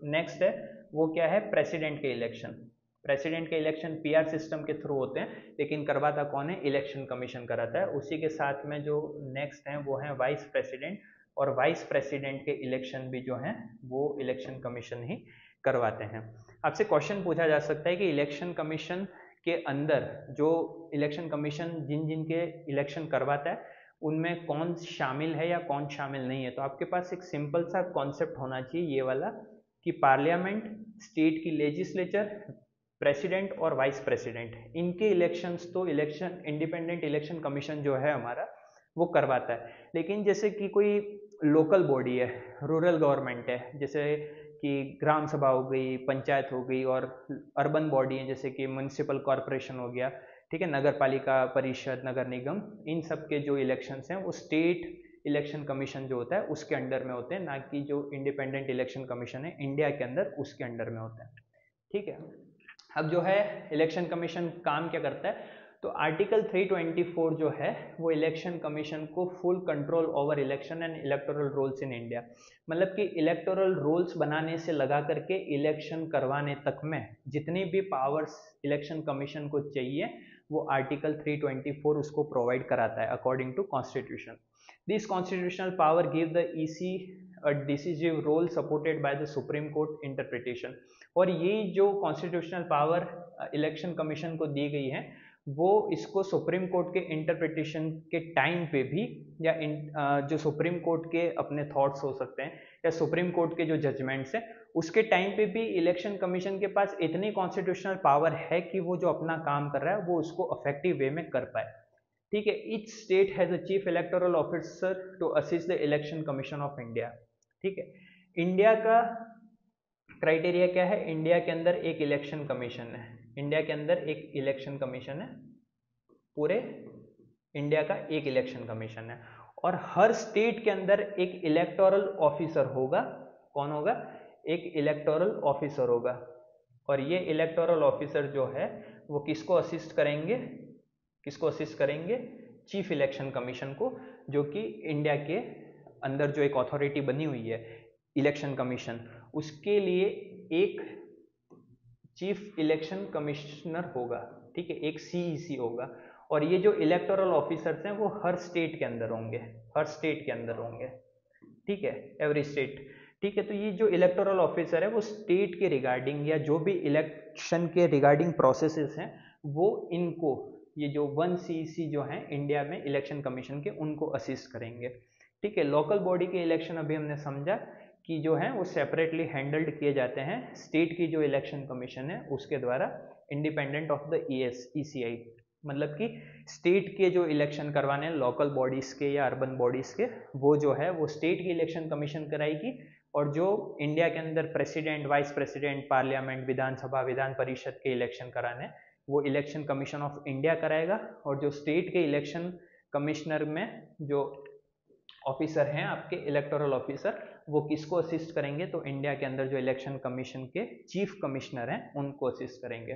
नेक्स्ट है वो क्या है? प्रेसिडेंट के इलेक्शन। प्रेसिडेंट के इलेक्शन पीआर सिस्टम के थ्रू होते हैं, लेकिन करवाता कौन है? इलेक्शन कमीशन कराता है। उसी के साथ में जो नेक्स्ट है वो है वाइस प्रेसिडेंट, और वाइस प्रेसिडेंट के इलेक्शन भी जो हैं वो इलेक्शन कमीशन ही करवाते हैं। आपसे क्वेश्चन पूछा जा सकता है कि इलेक्शन कमीशन के अंदर जो इलेक्शन कमीशन जिन जिन के इलेक्शन करवाता है उनमें कौन शामिल है या कौन शामिल नहीं है। तो आपके पास एक सिंपल सा कॉन्सेप्ट होना चाहिए ये वाला कि पार्लियामेंट, स्टेट की लेजिस्लेचर, प्रेसिडेंट और वाइस प्रेसिडेंट, इनके इलेक्शंस तो इंडिपेंडेंट इलेक्शन कमीशन जो है हमारा वो करवाता है। लेकिन जैसे कि कोई लोकल बॉडी है, रूरल गवर्नमेंट है, जैसे कि ग्राम सभा हो गई, पंचायत हो गई, और अर्बन बॉडी है जैसे कि म्युनिसिपल कॉरपोरेशन हो गया, ठीक है, नगर पालिका परिषद, नगर निगम, इन सब के जो इलेक्शंस हैं वो स्टेट इलेक्शन कमीशन जो होता है उसके अंडर में होते हैं, ना कि जो इंडिपेंडेंट इलेक्शन कमीशन है इंडिया के अंदर उसके अंडर में होता है। ठीक है, अब जो है इलेक्शन कमीशन काम क्या करता है? तो आर्टिकल 324 जो है वो इलेक्शन कमीशन को full control over election and electoral rolls in India, मतलब कि इलेक्टोरल रोल्स बनाने से लगा करके इलेक्शन करवाने तक में जितनी भी पावर्स इलेक्शन कमीशन को चाहिए वो आर्टिकल 324 उसको प्रोवाइड कराता है according to constitution. This constitutional power give the EC a decisive role supported by the Supreme Court interpretation. और ये जो कॉन्स्टिट्यूशनल पावर इलेक्शन कमीशन को दी गई है वो इसको सुप्रीम कोर्ट के इंटरप्रिटेशन के टाइम पे भी, या जो सुप्रीम कोर्ट के अपने थॉट्स हो सकते हैं या सुप्रीम कोर्ट के जो जजमेंट्स हैं उसके टाइम पे भी इलेक्शन कमीशन के पास इतनी कॉन्स्टिट्यूशनल पावर है कि वो जो अपना काम कर रहा है वो उसको इफेक्टिव वे में कर पाए। ठीक है, each state has a chief electoral officer to assist the election commission of India. ठीक है, इंडिया का क्राइटेरिया क्या है? इंडिया के अंदर एक इलेक्शन कमीशन है, इंडिया के अंदर एक इलेक्शन कमीशन है, पूरे इंडिया का एक इलेक्शन कमीशन है, और हर स्टेट के अंदर एक इलेक्टोरल ऑफिसर होगा। कौन होगा? एक इलेक्टोरल ऑफिसर होगा, और ये इलेक्टोरल ऑफिसर जो है वो किसको असिस्ट करेंगे? किसको असिस्ट करेंगे? चीफ इलेक्शन कमीशन को, जो कि इंडिया के अंदर जो एक अथॉरिटी बनी हुई है इलेक्शन कमीशन, उसके लिए एक चीफ इलेक्शन कमिश्नर होगा। ठीक है, एक सीईसी होगा, और ये जो इलेक्टोरल ऑफिसर्स हैं वो हर स्टेट के अंदर होंगे, हर स्टेट के अंदर होंगे। ठीक है, एवरी स्टेट। ठीक है, तो ये जो इलेक्टोरल ऑफिसर है वो स्टेट के रिगार्डिंग या जो भी इलेक्शन के रिगार्डिंग प्रोसेसेस हैं वो इनको, ये जो 1 सीईसी जो हैं इंडिया में इलेक्शन कमीशन के, उनको असिस्ट करेंगे। ठीक है, लोकल बॉडी के इलेक्शन अभी हमने समझा कि जो है वो सेपरेटली हैंडल्ड किए जाते हैं स्टेट की जो इलेक्शन कमीशन है उसके द्वारा, इंडिपेंडेंट ऑफ द ईसीआई। मतलब कि स्टेट के जो इलेक्शन करवाने हैं लोकल बॉडीज के या अर्बन बॉडीज के, वो जो है वो स्टेट की इलेक्शन कमीशन कराएगी, और जो इंडिया के अंदर प्रेसिडेंट, वाइस प्रेसिडेंट, पार्लियामेंट, विधानसभा, विधान परिषद के इलेक्शन कराने वो इलेक्शन कमीशन ऑफ इंडिया कराएगा। और जो स्टेट के इलेक्शन कमिश्नर में जो ऑफिसर हैं आपके इलेक्टोरल ऑफिसर, वो किसको असिस्ट करेंगे? तो इंडिया के अंदर जो इलेक्शन कमीशन के चीफ कमिश्नर हैं उनको असिस्ट करेंगे।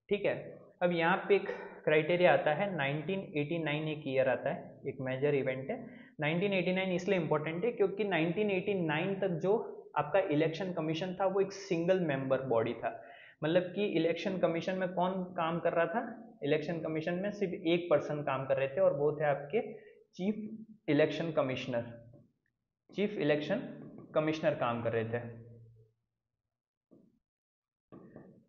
ठीक है, अब यहाँ पे एक क्राइटेरिया आता है 1989, एक ईयर आता है, एक मेजर इवेंट है 1989। इसलिए इंपॉर्टेंट है क्योंकि 1989 तक जो आपका इलेक्शन कमीशन था वो एक सिंगल मेंबर बॉडी था। मतलब कि इलेक्शन कमीशन में कौन काम कर रहा था? इलेक्शन कमीशन में सिर्फ एक पर्सन काम कर रहे थे, और वो थे आपके chief election commissioner. Chief election commissioner काम कर रहे थे।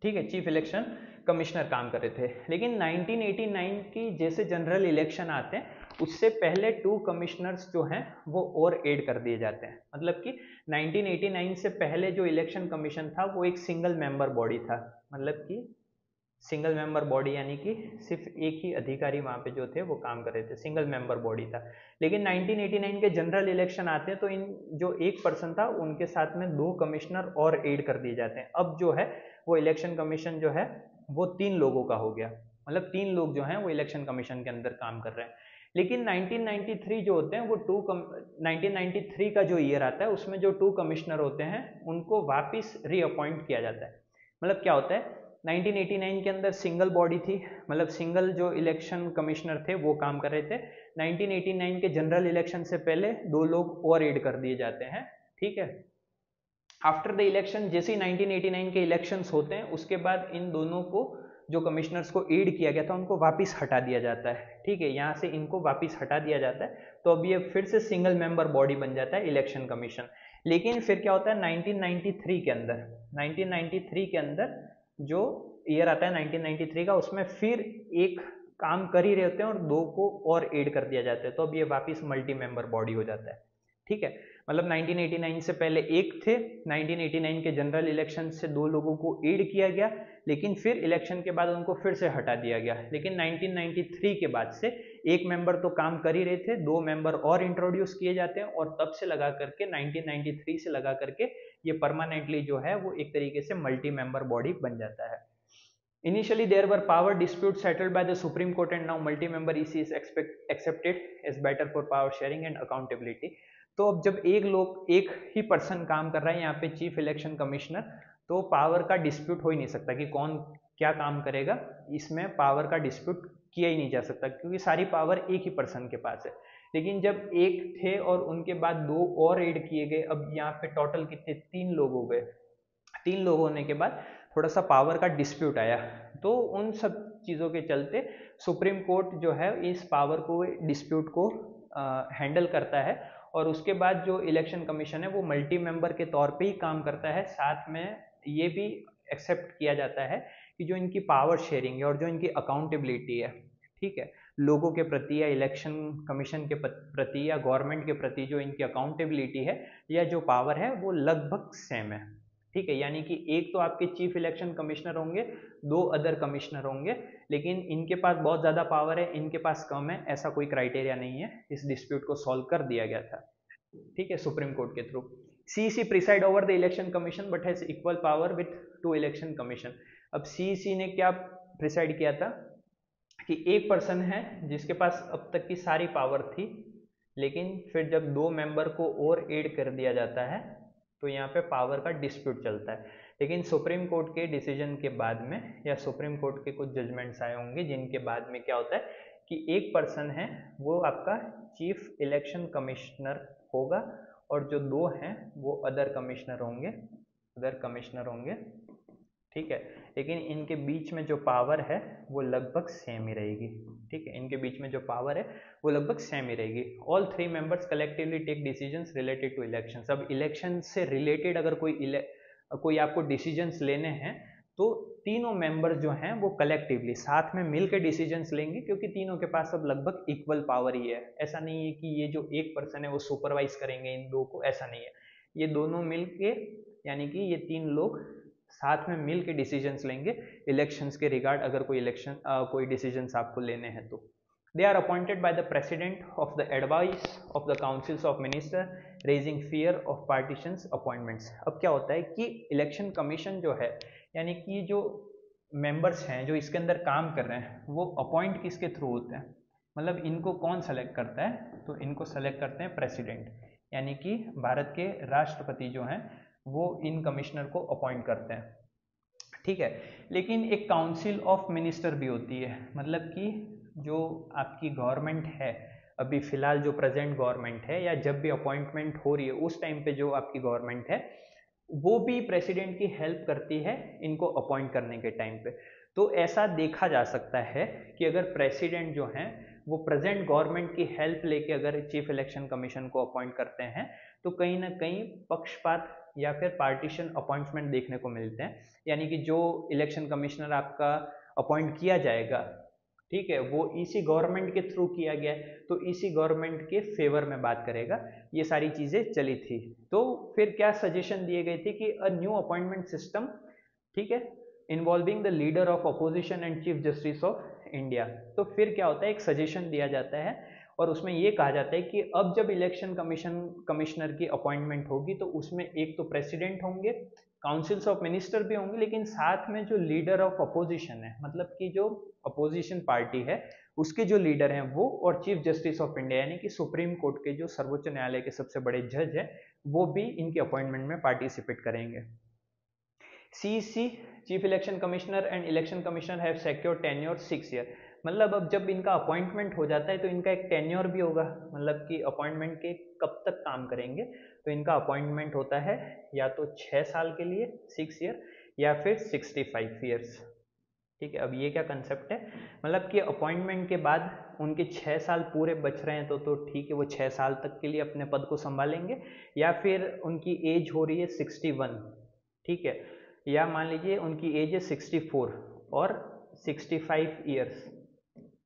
ठीक है, चीफ इलेक्शन कमिश्नर काम कर रहे थे। लेकिन 1989 की जैसे जनरल इलेक्शन आते हैं उससे पहले 2 कमिश्नर्स जो हैं वो और ऐड कर दिए जाते हैं। मतलब कि 1989 से पहले जो इलेक्शन कमीशन था वो एक सिंगल मेंबर बॉडी था। मतलब कि सिंगल मेंबर बॉडी यानी कि सिर्फ एक ही अधिकारी वहां पे जो थे वो काम कर रहे थे, सिंगल मेंबर बॉडी था। लेकिन 1989 के जनरल इलेक्शन आते हैं तो इन जो एक पर्सन था उनके साथ में 2 कमिश्नर और ऐड कर दिए जाते हैं। अब जो है वो इलेक्शन कमीशन जो है वो 3 लोगों का हो गया। मतलब 3 लोग जो हैं वो इलेक्शन कमीशन के अंदर काम कर रहे हैं। लेकिन 1993 जो होते हैं वो 1993 का जो ईयर आता है उसमें जो 2 कमिश्नर होते हैं उनको वापस रीअपॉइंट किया जाता है। मतलब क्या होता है, 1989 के अंदर सिंगल बॉडी थी, मतलब सिंगल जो इलेक्शन कमिश्नर थे वो काम कर रहे थे। 1989 के जनरल इलेक्शन से पहले 2 लोग और ऐड कर दिए जाते हैं, ठीक है। आफ्टर द इलेक्शन, जैसे ही 1989 के इलेक्शंस होते हैं उसके बाद इन दोनों को, जो कमिश्नर्स को ऐड किया गया था, उनको वापस हटा दिया जाता है, ठीक है। यहाँ से इनको वापस हटा दिया जाता है, तो अब ये फिर से सिंगल मेंबर बॉडी बन जाता है इलेक्शन कमीशन। लेकिन फिर क्या होता है 1993 के अंदर, 1993 के अंदर जो ईयर आता है 1993 का, उसमें फिर एक काम कर ही रहे होते हैं और 2 को और ऐड कर दिया जाता है, तो अब ये वापस मल्टी मेंबर बॉडी हो जाता है, ठीक है। मतलब 1989 से पहले एक थे, 1989 के जनरल इलेक्शन से 2 लोगों को ऐड किया गया, लेकिन फिर इलेक्शन के बाद उनको फिर से हटा दिया गया। लेकिन 1993 के बाद से एक मेंबर तो काम कर ही रहे थे, 2 मेंबर और इंट्रोड्यूस किए जाते हैं, और तब से लगा करके 1993 से लगा करके ये परमानेंटली जो है वो एक तरीके से मल्टी मेंबर बॉडी बन जाता है। Initially, there were power disputes settled by the Supreme Court, and now multi-member EC is accepted as better for power sharing and accountability. तो अब जब एक ही पर्सन काम कर रहा है यहाँ पे चीफ इलेक्शन कमिश्नर, तो पावर का डिस्प्यूट हो ही नहीं सकता कि कौन क्या काम करेगा, इसमें पावर का डिस्प्यूट किया ही नहीं जा सकता क्योंकि सारी पावर एक ही पर्सन के पास है। लेकिन जब एक थे और उनके बाद 2 और ऐड किए गए, अब यहाँ पे टोटल कितने, 3 लोग हो गए। 3 लोग होने के बाद थोड़ा सा पावर का डिस्प्यूट आया, तो उन सब चीज़ों के चलते सुप्रीम कोर्ट जो है इस पावर को, डिस्प्यूट को हैंडल करता है, और उसके बाद जो इलेक्शन कमीशन है वो मल्टी मेंबर के तौर पे ही काम करता है। साथ में ये भी एक्सेप्ट किया जाता है कि जो इनकी पावर शेयरिंग है और जो इनकी अकाउंटेबिलिटी है, ठीक है, लोगों के प्रति या इलेक्शन कमीशन के प्रति या गवर्नमेंट के प्रति जो इनकी अकाउंटेबिलिटी है या जो पावर है वो लगभग सेम है, ठीक है। यानी कि एक तो आपके चीफ इलेक्शन कमिश्नर होंगे, 2 अदर कमिश्नर होंगे, लेकिन इनके पास बहुत ज़्यादा पावर है, इनके पास कम है, ऐसा कोई क्राइटेरिया नहीं है। इस डिस्प्यूट को सॉल्व कर दिया गया था, ठीक है, सुप्रीम कोर्ट के through. CEC preside over the election commission but has equal power with 2 election commission. अब सीईसी ने क्या प्रिसाइड किया था कि एक पर्सन है जिसके पास अब तक की सारी पावर थी, लेकिन फिर जब 2 मेंबर को और ऐड कर दिया जाता है तो यहाँ पे पावर का डिस्प्यूट चलता है। लेकिन सुप्रीम कोर्ट के डिसीजन के बाद में, या सुप्रीम कोर्ट के कुछ जजमेंट्स आए होंगे जिनके बाद में क्या होता है कि एक पर्सन है वो आपका चीफ इलेक्शन कमिश्नर होगा, और जो 2 हैं वो अदर कमिश्नर होंगे, ठीक है। लेकिन इनके बीच में जो पावर है वो लगभग सेम ही रहेगी, ठीक है, इनके बीच में जो पावर है वो लगभग सेम ही रहेगी। All 3 members collectively take decisions related to elections. अब इलेक्शन से रिलेटेड अगर कोई आपको डिसीजंस लेने हैं तो तीनों मेंबर्स जो हैं वो कलेक्टिवली साथ में मिलकर डिसीजंस लेंगे, क्योंकि तीनों के पास अब लगभग इक्वल पावर ही है। ऐसा नहीं है कि ये जो एक पर्सन है वो सुपरवाइज करेंगे इन 2 को, ऐसा नहीं है। ये दोनों मिलके, यानी कि ये 3 लोग साथ में मिल के डिसीजंस लेंगे इलेक्शंस के रिगार्ड, अगर कोई डिसीजंस आपको लेने हैं तो। They are appointed by the president of the advice of the councils of minister raising fear of partisans appointments. अब क्या होता है कि इलेक्शन कमीशन जो है, यानी कि जो मेंबर्स हैं जो इसके अंदर काम कर रहे हैं, वो अपॉइंट किसके थ्रू होते हैं, मतलब इनको कौन सेलेक्ट करता है, तो इनको सेलेक्ट करते हैं प्रेसिडेंट, यानी कि भारत के राष्ट्रपति जो हैं वो इन कमिश्नर को अपॉइंट करते हैं, ठीक है। लेकिन एक काउंसिल ऑफ मिनिस्टर भी होती है, मतलब कि जो आपकी गवर्नमेंट है अभी फिलहाल, जो प्रेजेंट गवर्नमेंट है, या जब भी अपॉइंटमेंट हो रही है उस टाइम पे जो आपकी गवर्नमेंट है वो भी प्रेसिडेंट की हेल्प करती है इनको अपॉइंट करने के टाइम पे। तो ऐसा देखा जा सकता है कि अगर प्रेसिडेंट जो हैं वो प्रेजेंट गवर्नमेंट की हेल्प लेके अगर चीफ इलेक्शन कमीशन को अपॉइंट करते हैं तो कहीं ना कहीं पक्षपात या फिर पार्टीशन अपॉइंटमेंट देखने को मिलते हैं, यानी कि जो इलेक्शन कमिश्नर आपका अपॉइंट किया जाएगा, ठीक है, वो इसी गवर्नमेंट के थ्रू किया गया है तो इसी गवर्नमेंट के फेवर में बात करेगा। ये सारी चीज़ें चली थी। तो फिर क्या सजेशन दिए गए थे कि अ न्यू अपॉइंटमेंट सिस्टम, ठीक है, involving the leader of opposition and chief justice of India. तो फिर क्या होता है, एक सजेशन दिया जाता है और उसमें ये कहा जाता है कि अब जब इलेक्शन कमिश्नर की अपॉइंटमेंट होगी तो उसमें एक तो प्रेसिडेंट होंगे, काउंसिल्स ऑफ मिनिस्टर भी होंगे, लेकिन साथ में जो लीडर ऑफ अपोजिशन है, मतलब कि जो अपोजिशन पार्टी है उसके जो लीडर हैं वो, और चीफ जस्टिस ऑफ इंडिया यानी कि सुप्रीम कोर्ट के जो सर्वोच्च न्यायालय के सबसे बड़े जज हैं, वो भी इनके अपॉइंटमेंट में पार्टिसिपेट करेंगे। CEC chief election commissioner and election commissioner have secure tenure 6 year, मतलब अब जब इनका अपॉइंटमेंट हो जाता है तो इनका एक टेन्योर भी होगा, मतलब कि अपॉइंटमेंट के कब तक काम करेंगे, तो इनका अपॉइंटमेंट होता है या तो 6 साल के लिए 6 ईयर या फिर 65 ईयर्स। ठीक है, अब ये क्या कंसेप्ट है, मतलब कि अपॉइंटमेंट के बाद उनके 6 साल पूरे बच रहे हैं तो ठीक है, वो 6 साल तक के लिए अपने पद को संभालेंगे, या फिर उनकी एज हो रही है 61, ठीक है, या मान लीजिए उनकी एज है 64 और 65 ईयर्स,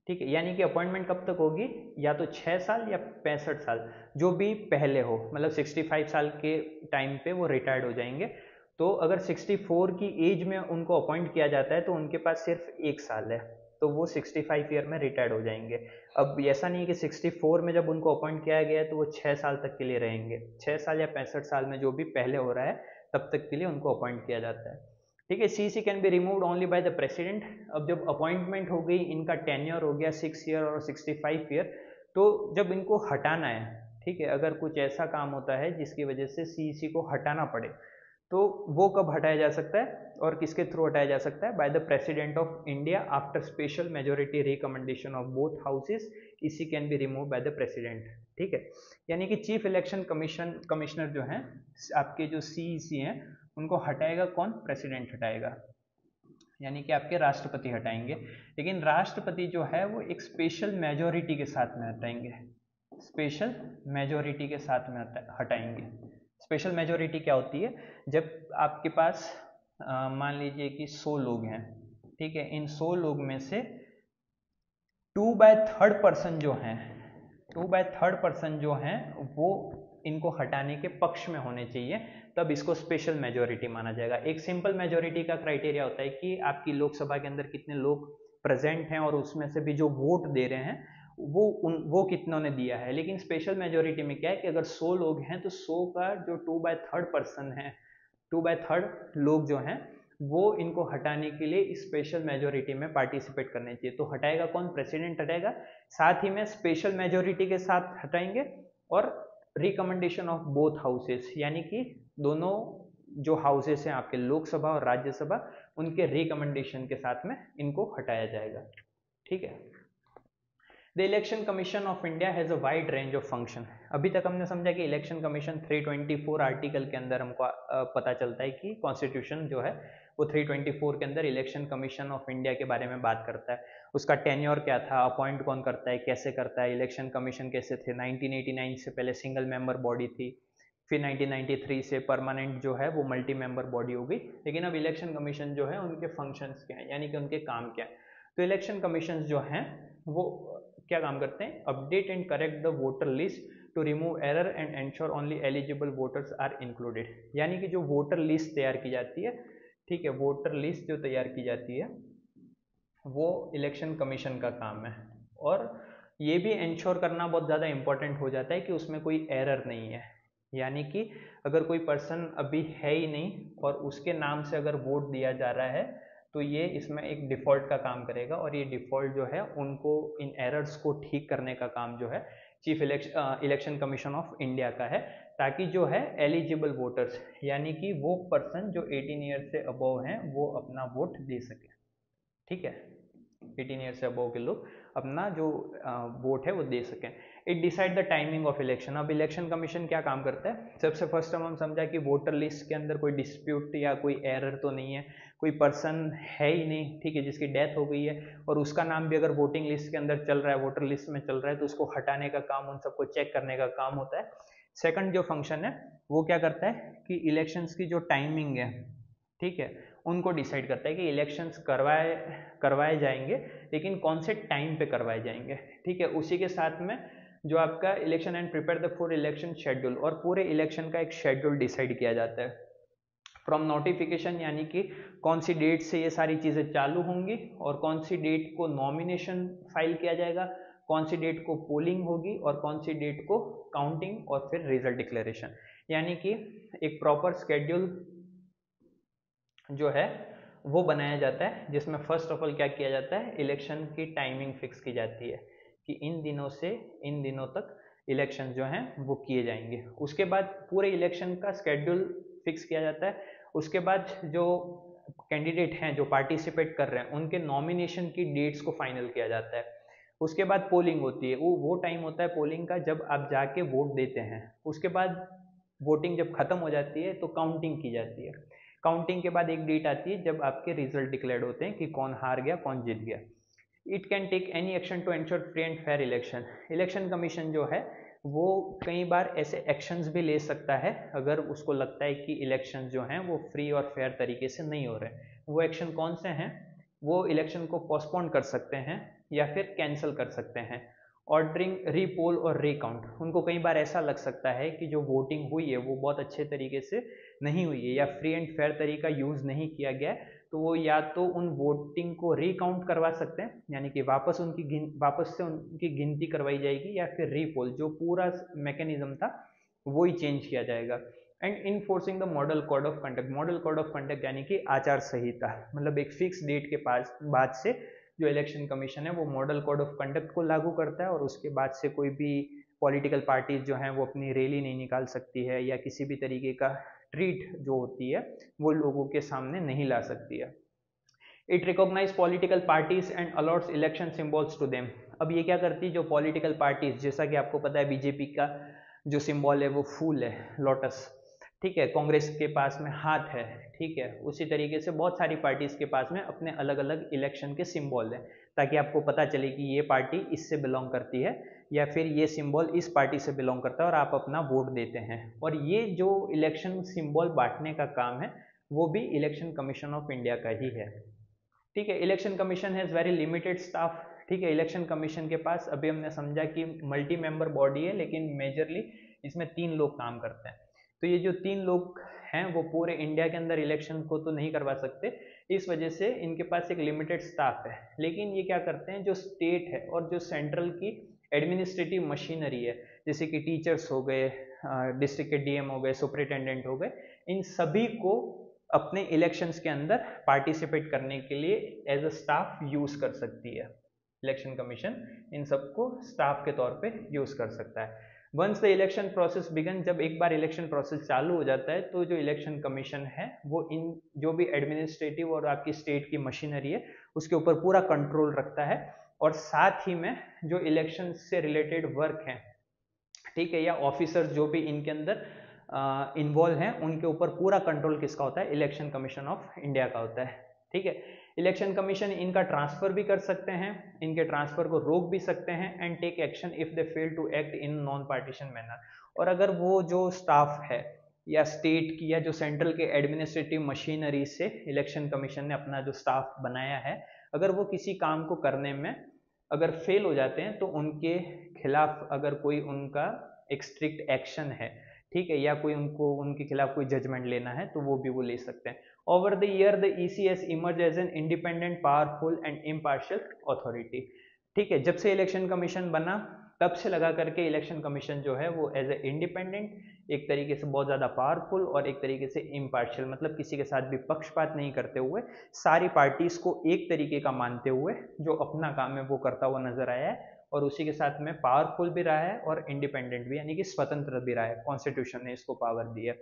ठीक है, यानी कि अपॉइंटमेंट कब तक होगी, या तो 6 साल या 65 साल, जो भी पहले हो, मतलब 65 साल के टाइम पे वो रिटायर्ड हो जाएंगे। तो अगर 64 की एज में उनको अपॉइंट किया जाता है तो उनके पास सिर्फ 1 साल है, तो वो 65 ईयर में रिटायर्ड हो जाएंगे। अब ऐसा नहीं है कि 64 में जब उनको अपॉइंट किया गया है तो वो 6 साल तक के लिए रहेंगे, 6 साल या 65 साल में जो भी पहले हो रहा है तब तक के लिए उनको अपॉइंट किया जाता है। ठीक है, CC can be removed only by the president. अब जब अपॉइंटमेंट हो गई, इनका टेन्योर हो गया 6 ईयर और 65 ईयर, तो जब इनको हटाना है, ठीक है, अगर कुछ ऐसा काम होता है जिसकी वजह से CEC को हटाना पड़े, तो वो कब हटाया जा सकता है और किसके थ्रू हटाया जा सकता है, by the president of India after special majority recommendation of both houses, इसी can be remove by the president. ठीक है, यानी कि चीफ इलेक्शन कमिश्नर जो हैं, आपके जो CEC हैं, उनको हटाएगा कौन, प्रेसिडेंट हटाएगा, यानी कि आपके राष्ट्रपति हटाएंगे, लेकिन राष्ट्रपति जो है वो एक स्पेशल मेजोरिटी के साथ में हटाएंगे, स्पेशल मेजोरिटी के साथ में हटाएंगे। स्पेशल मेजोरिटी क्या होती है, जब आपके पास मान लीजिए कि 100 लोग हैं, ठीक है, इन 100 लोग में से 2/3 पर्सन जो हैं, 2/3 पर्सन जो हैं वो इनको हटाने के पक्ष में होने चाहिए, तब इसको स्पेशल मेजोरिटी माना जाएगा। एक सिंपल मेजोरिटी का क्राइटेरिया होता है कि आपकी लोकसभा के अंदर कितने लोग प्रेजेंट हैं और उसमें से भी जो वोट दे रहे हैं वो कितनों ने दिया है, लेकिन स्पेशल मेजोरिटी में क्या है कि अगर 100 लोग हैं तो 100 का जो 2/3 पर्सन है, 2/3 लोग जो हैं वो इनको हटाने के लिए स्पेशल मेजोरिटी में पार्टिसिपेट करने चाहिए। तो हटाएगा कौन, प्रेसिडेंट हटाएगा, साथ ही में स्पेशल मेजोरिटी के साथ हटाएंगे, और रिकमेंडेशन ऑफ बोथ हाउसेस, यानी कि दोनों जो हाउसेस हैं आपके लोकसभा और राज्यसभा, उनके रिकमेंडेशन के साथ में इनको हटाया जाएगा। ठीक है, the election commission of India has a wide range of function. अभी तक हमने समझा कि इलेक्शन कमीशन 324 आर्टिकल के अंदर हमको पता चलता है कि कॉन्स्टिट्यूशन जो है वो 324 के अंदर इलेक्शन कमीशन ऑफ इंडिया के बारे में बात करता है। उसका टेन्योर क्या था, अपॉइंट कौन करता है, कैसे करता है, इलेक्शन कमीशन कैसे थे, 1989 से पहले सिंगल मेंबर बॉडी थी, फिर 1993 से परमानेंट जो है वो मल्टी मेंबर बॉडी हो गई, लेकिन अब इलेक्शन कमीशन जो है उनके फंक्शंस क्या हैं, यानी कि उनके काम क्या हैं। तो इलेक्शन कमीशन जो हैं वो क्या काम करते हैं, update and correct the voter list to remove error and ensure only eligible voters are included, यानी कि जो वोटर लिस्ट तैयार की जाती है, ठीक है, वोटर लिस्ट जो तैयार की जाती है वो इलेक्शन कमीशन का काम है, और ये भी इंश्योर करना बहुत ज़्यादा इंपॉर्टेंट हो जाता है कि उसमें कोई एरर नहीं है, यानी कि अगर कोई पर्सन अभी है ही नहीं और उसके नाम से अगर वोट दिया जा रहा है तो ये इसमें एक डिफ़ॉल्ट का काम करेगा, और ये डिफ़ॉल्ट जो है उनको इन एरर्स को ठीक करने का काम जो है chief election commission of India का है, ताकि जो है एलिजिबल वोटर्स, यानी कि वो पर्सन जो 18 ईयर से अबव हैं वो अपना वोट दे सके। ठीक है, 18 ईयर से अबव के लोग अपना जो वोट है वो दे सकें। It decide the timing of election. अब इलेक्शन कमीशन क्या काम करता है, सबसे फर्स्ट हम समझा कि वोटर लिस्ट के अंदर कोई डिस्प्यूट या कोई एरर तो नहीं है, कोई पर्सन है ही नहीं, ठीक है, जिसकी डेथ हो गई है और उसका नाम भी अगर वोटिंग लिस्ट के अंदर चल रहा है, वोटर लिस्ट में चल रहा है, तो उसको हटाने का काम, उन सबको चेक करने का काम होता है। सेकंड जो फंक्शन है वो क्या करता है कि इलेक्शंस की जो टाइमिंग है, ठीक है, उनको डिसाइड करता है कि इलेक्शंस करवाए जाएंगे, लेकिन कौन से टाइम पे करवाए जाएंगे। ठीक है, उसी के साथ में जो आपका election and prepare the for election schedule, और पूरे इलेक्शन का एक शेड्यूल डिसाइड किया जाता है फ्रॉम नोटिफिकेशन, यानी कि कौन सी डेट से ये सारी चीज़ें चालू होंगी और कौन सी डेट को नॉमिनेशन फाइल किया जाएगा, कौन सी डेट को पोलिंग होगी और कौन सी डेट को काउंटिंग और फिर रिजल्ट डिक्लेरेशन, यानी कि एक प्रॉपर स्केड्यूल जो है वो बनाया जाता है, जिसमें फर्स्ट ऑफ ऑल क्या किया जाता है, इलेक्शन की टाइमिंग फिक्स की जाती है कि इन दिनों से इन दिनों तक इलेक्शन जो हैं वो किए जाएंगे। उसके बाद पूरे इलेक्शन का स्केड्यूल फिक्स किया जाता है। उसके बाद जो कैंडिडेट हैं जो पार्टिसिपेट कर रहे हैं उनके नॉमिनेशन की डेट्स को फाइनल किया जाता है। उसके बाद पोलिंग होती है, वो टाइम होता है पोलिंग का जब आप जाके वोट देते हैं। उसके बाद वोटिंग जब खत्म हो जाती है तो काउंटिंग की जाती है। काउंटिंग के बाद एक डेट आती है जब आपके रिजल्ट डिक्लेयर होते हैं कि कौन हार गया कौन जीत गया। It can take any action to ensure free and fair election. Election commission जो है वो कई बार ऐसे एक्शंस भी ले सकता है अगर उसको लगता है कि इलेक्शंस जो हैं वो फ्री और फेयर तरीके से नहीं हो रहे। वो एक्शन कौन से हैं, वो इलेक्शन को पोस्टपोन कर सकते हैं या फिर कैंसिल कर सकते हैं। ऑर्डरिंग रीपोल और रीकाउंट, उनको कई बार ऐसा लग सकता है कि जो वोटिंग हुई है वो बहुत अच्छे तरीके से नहीं हुई है या फ्री एंड फेयर तरीका यूज़ नहीं किया गया है, तो वो या तो उन वोटिंग को रीकाउंट करवा सकते हैं, यानी कि वापस से उनकी गिनती करवाई जाएगी, या फिर रीपोल जो पूरा मैकेनिज्म था वो ही चेंज किया जाएगा। And enforcing the model code of conduct, model code of conduct यानी कि आचार संहिता, मतलब एक फिक्स डेट के पास बाद से जो इलेक्शन कमीशन है वो मॉडल कोड ऑफ कंडक्ट को लागू करता है, और उसके बाद से कोई भी पॉलिटिकल पार्टीज जो हैं वो अपनी रैली नहीं निकाल सकती है या किसी भी तरीके का ट्रीट जो होती है वो लोगों के सामने नहीं ला सकती है। It recognize political parties and allots election symbols to them. अब ये क्या करती है, जो पॉलिटिकल पार्टीज, जैसा कि आपको पता है बीजेपी का जो सिंबल है वो फूल है, लोटस, ठीक है, कांग्रेस के पास में हाथ है, ठीक है, उसी तरीके से बहुत सारी पार्टीज के पास में अपने अलग अलग इलेक्शन के सिंबल हैं, ताकि आपको पता चले कि ये पार्टी इससे बिलोंग करती है या फिर ये सिंबल इस पार्टी से बिलोंग करता है, और आप अपना वोट देते हैं। और ये जो इलेक्शन सिंबल बांटने का काम है वो भी इलेक्शन कमीशन ऑफ इंडिया का ही है, ठीक है। Election commission has very limited staff, ठीक है। इलेक्शन कमीशन के पास अभी हमने समझा कि मल्टी मेंबर बॉडी है, लेकिन मेजरली इसमें 3 लोग काम करते हैं। तो ये जो 3 लोग हैं वो पूरे इंडिया के अंदर इलेक्शन को तो नहीं करवा सकते, इस वजह से इनके पास एक लिमिटेड स्टाफ है। लेकिन ये क्या करते हैं, जो स्टेट है और जो सेंट्रल की एडमिनिस्ट्रेटिव मशीनरी है, जैसे कि टीचर्स हो गए, डिस्ट्रिक्ट के डीएम हो गए, सुपरिटेंडेंट हो गए, इन सभी को अपने इलेक्शंस के अंदर पार्टिसिपेट करने के लिए एज अ स्टाफ यूज कर सकती है। इलेक्शन कमीशन इन सबको स्टाफ के तौर पे यूज कर सकता है। Once the election process began, जब एक बार इलेक्शन प्रोसेस चालू हो जाता है तो जो इलेक्शन कमीशन है वो इन जो भी एडमिनिस्ट्रेटिव और आपकी स्टेट की मशीनरी है उसके ऊपर पूरा कंट्रोल रखता है, और साथ ही में जो इलेक्शन से रिलेटेड वर्क है, ठीक है, या ऑफिसर्स जो भी इनके अंदर इन्वॉल्व हैं उनके ऊपर पूरा कंट्रोल किसका होता है, इलेक्शन कमीशन ऑफ इंडिया का होता है, ठीक है। इलेक्शन कमीशन इनका ट्रांसफर भी कर सकते हैं, इनके ट्रांसफर को रोक भी सकते हैं, and take action if they fail to act in non partisan manner. और अगर वो जो स्टाफ है या स्टेट की या जो सेंट्रल के एडमिनिस्ट्रेटिव मशीनरी से इलेक्शन कमीशन ने अपना जो स्टाफ बनाया है, अगर वो किसी काम को करने में अगर फेल हो जाते हैं तो उनके खिलाफ अगर कोई उनका एक स्ट्रिक्ट एक्शन है, ठीक है, या कोई उनको उनके खिलाफ कोई जजमेंट लेना है तो वो भी वो ले सकते हैं। Over the year the ECs emerge as an independent powerful and impartial authority, ठीक है। जब से इलेक्शन कमीशन बना तब से लगा करके इलेक्शन कमीशन जो है वो एज ए इंडिपेंडेंट, एक तरीके से बहुत ज़्यादा पावरफुल और एक तरीके से इम्पार्शियल, मतलब किसी के साथ भी पक्षपात नहीं करते हुए सारी पार्टीज को एक तरीके का मानते हुए जो अपना काम है वो करता हुआ नजर आया है, और उसी के साथ में पावरफुल भी रहा है और इंडिपेंडेंट भी, यानी कि स्वतंत्र भी रहा है। कॉन्स्टिट्यूशन ने इसको पावर दी है।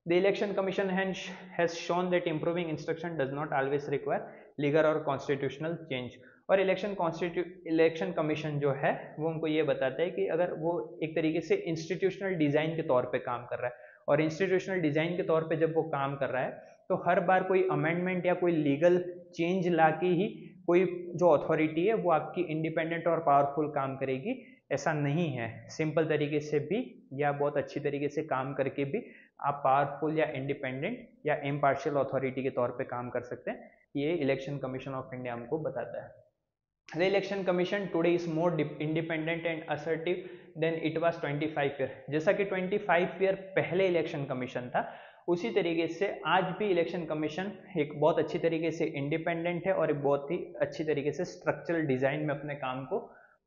The election commission has shown that improving instruction does not always require legal और कॉन्स्टिट्यूशनल चेंज। और इलेक्शन कमीशन जो है वो उनको ये बताता है कि अगर वो एक तरीके से इंस्टीट्यूशनल डिजाइन के तौर पे काम कर रहा है, और इंस्टीट्यूशनल डिजाइन के तौर पे जब वो काम कर रहा है तो हर बार कोई अमेंडमेंट या कोई लीगल चेंज लाके ही कोई जो अथॉरिटी है वो आपकी इंडिपेंडेंट और पावरफुल काम करेगी, ऐसा नहीं है। सिंपल तरीके से भी या बहुत अच्छी तरीके से काम करके भी आप पावरफुल या इंडिपेंडेंट या इम्पार्शियल अथॉरिटी के तौर पे काम कर सकते हैं, ये इलेक्शन कमीशन ऑफ इंडिया हमको बताता है। The election commission today is more independent and assertive than it was 25 year। जैसा कि 25 ईयर पहले इलेक्शन कमीशन था, उसी तरीके से आज भी इलेक्शन कमीशन एक बहुत अच्छी तरीके से इंडिपेंडेंट है और एक बहुत ही अच्छी तरीके से स्ट्रक्चरल डिजाइन में अपने काम को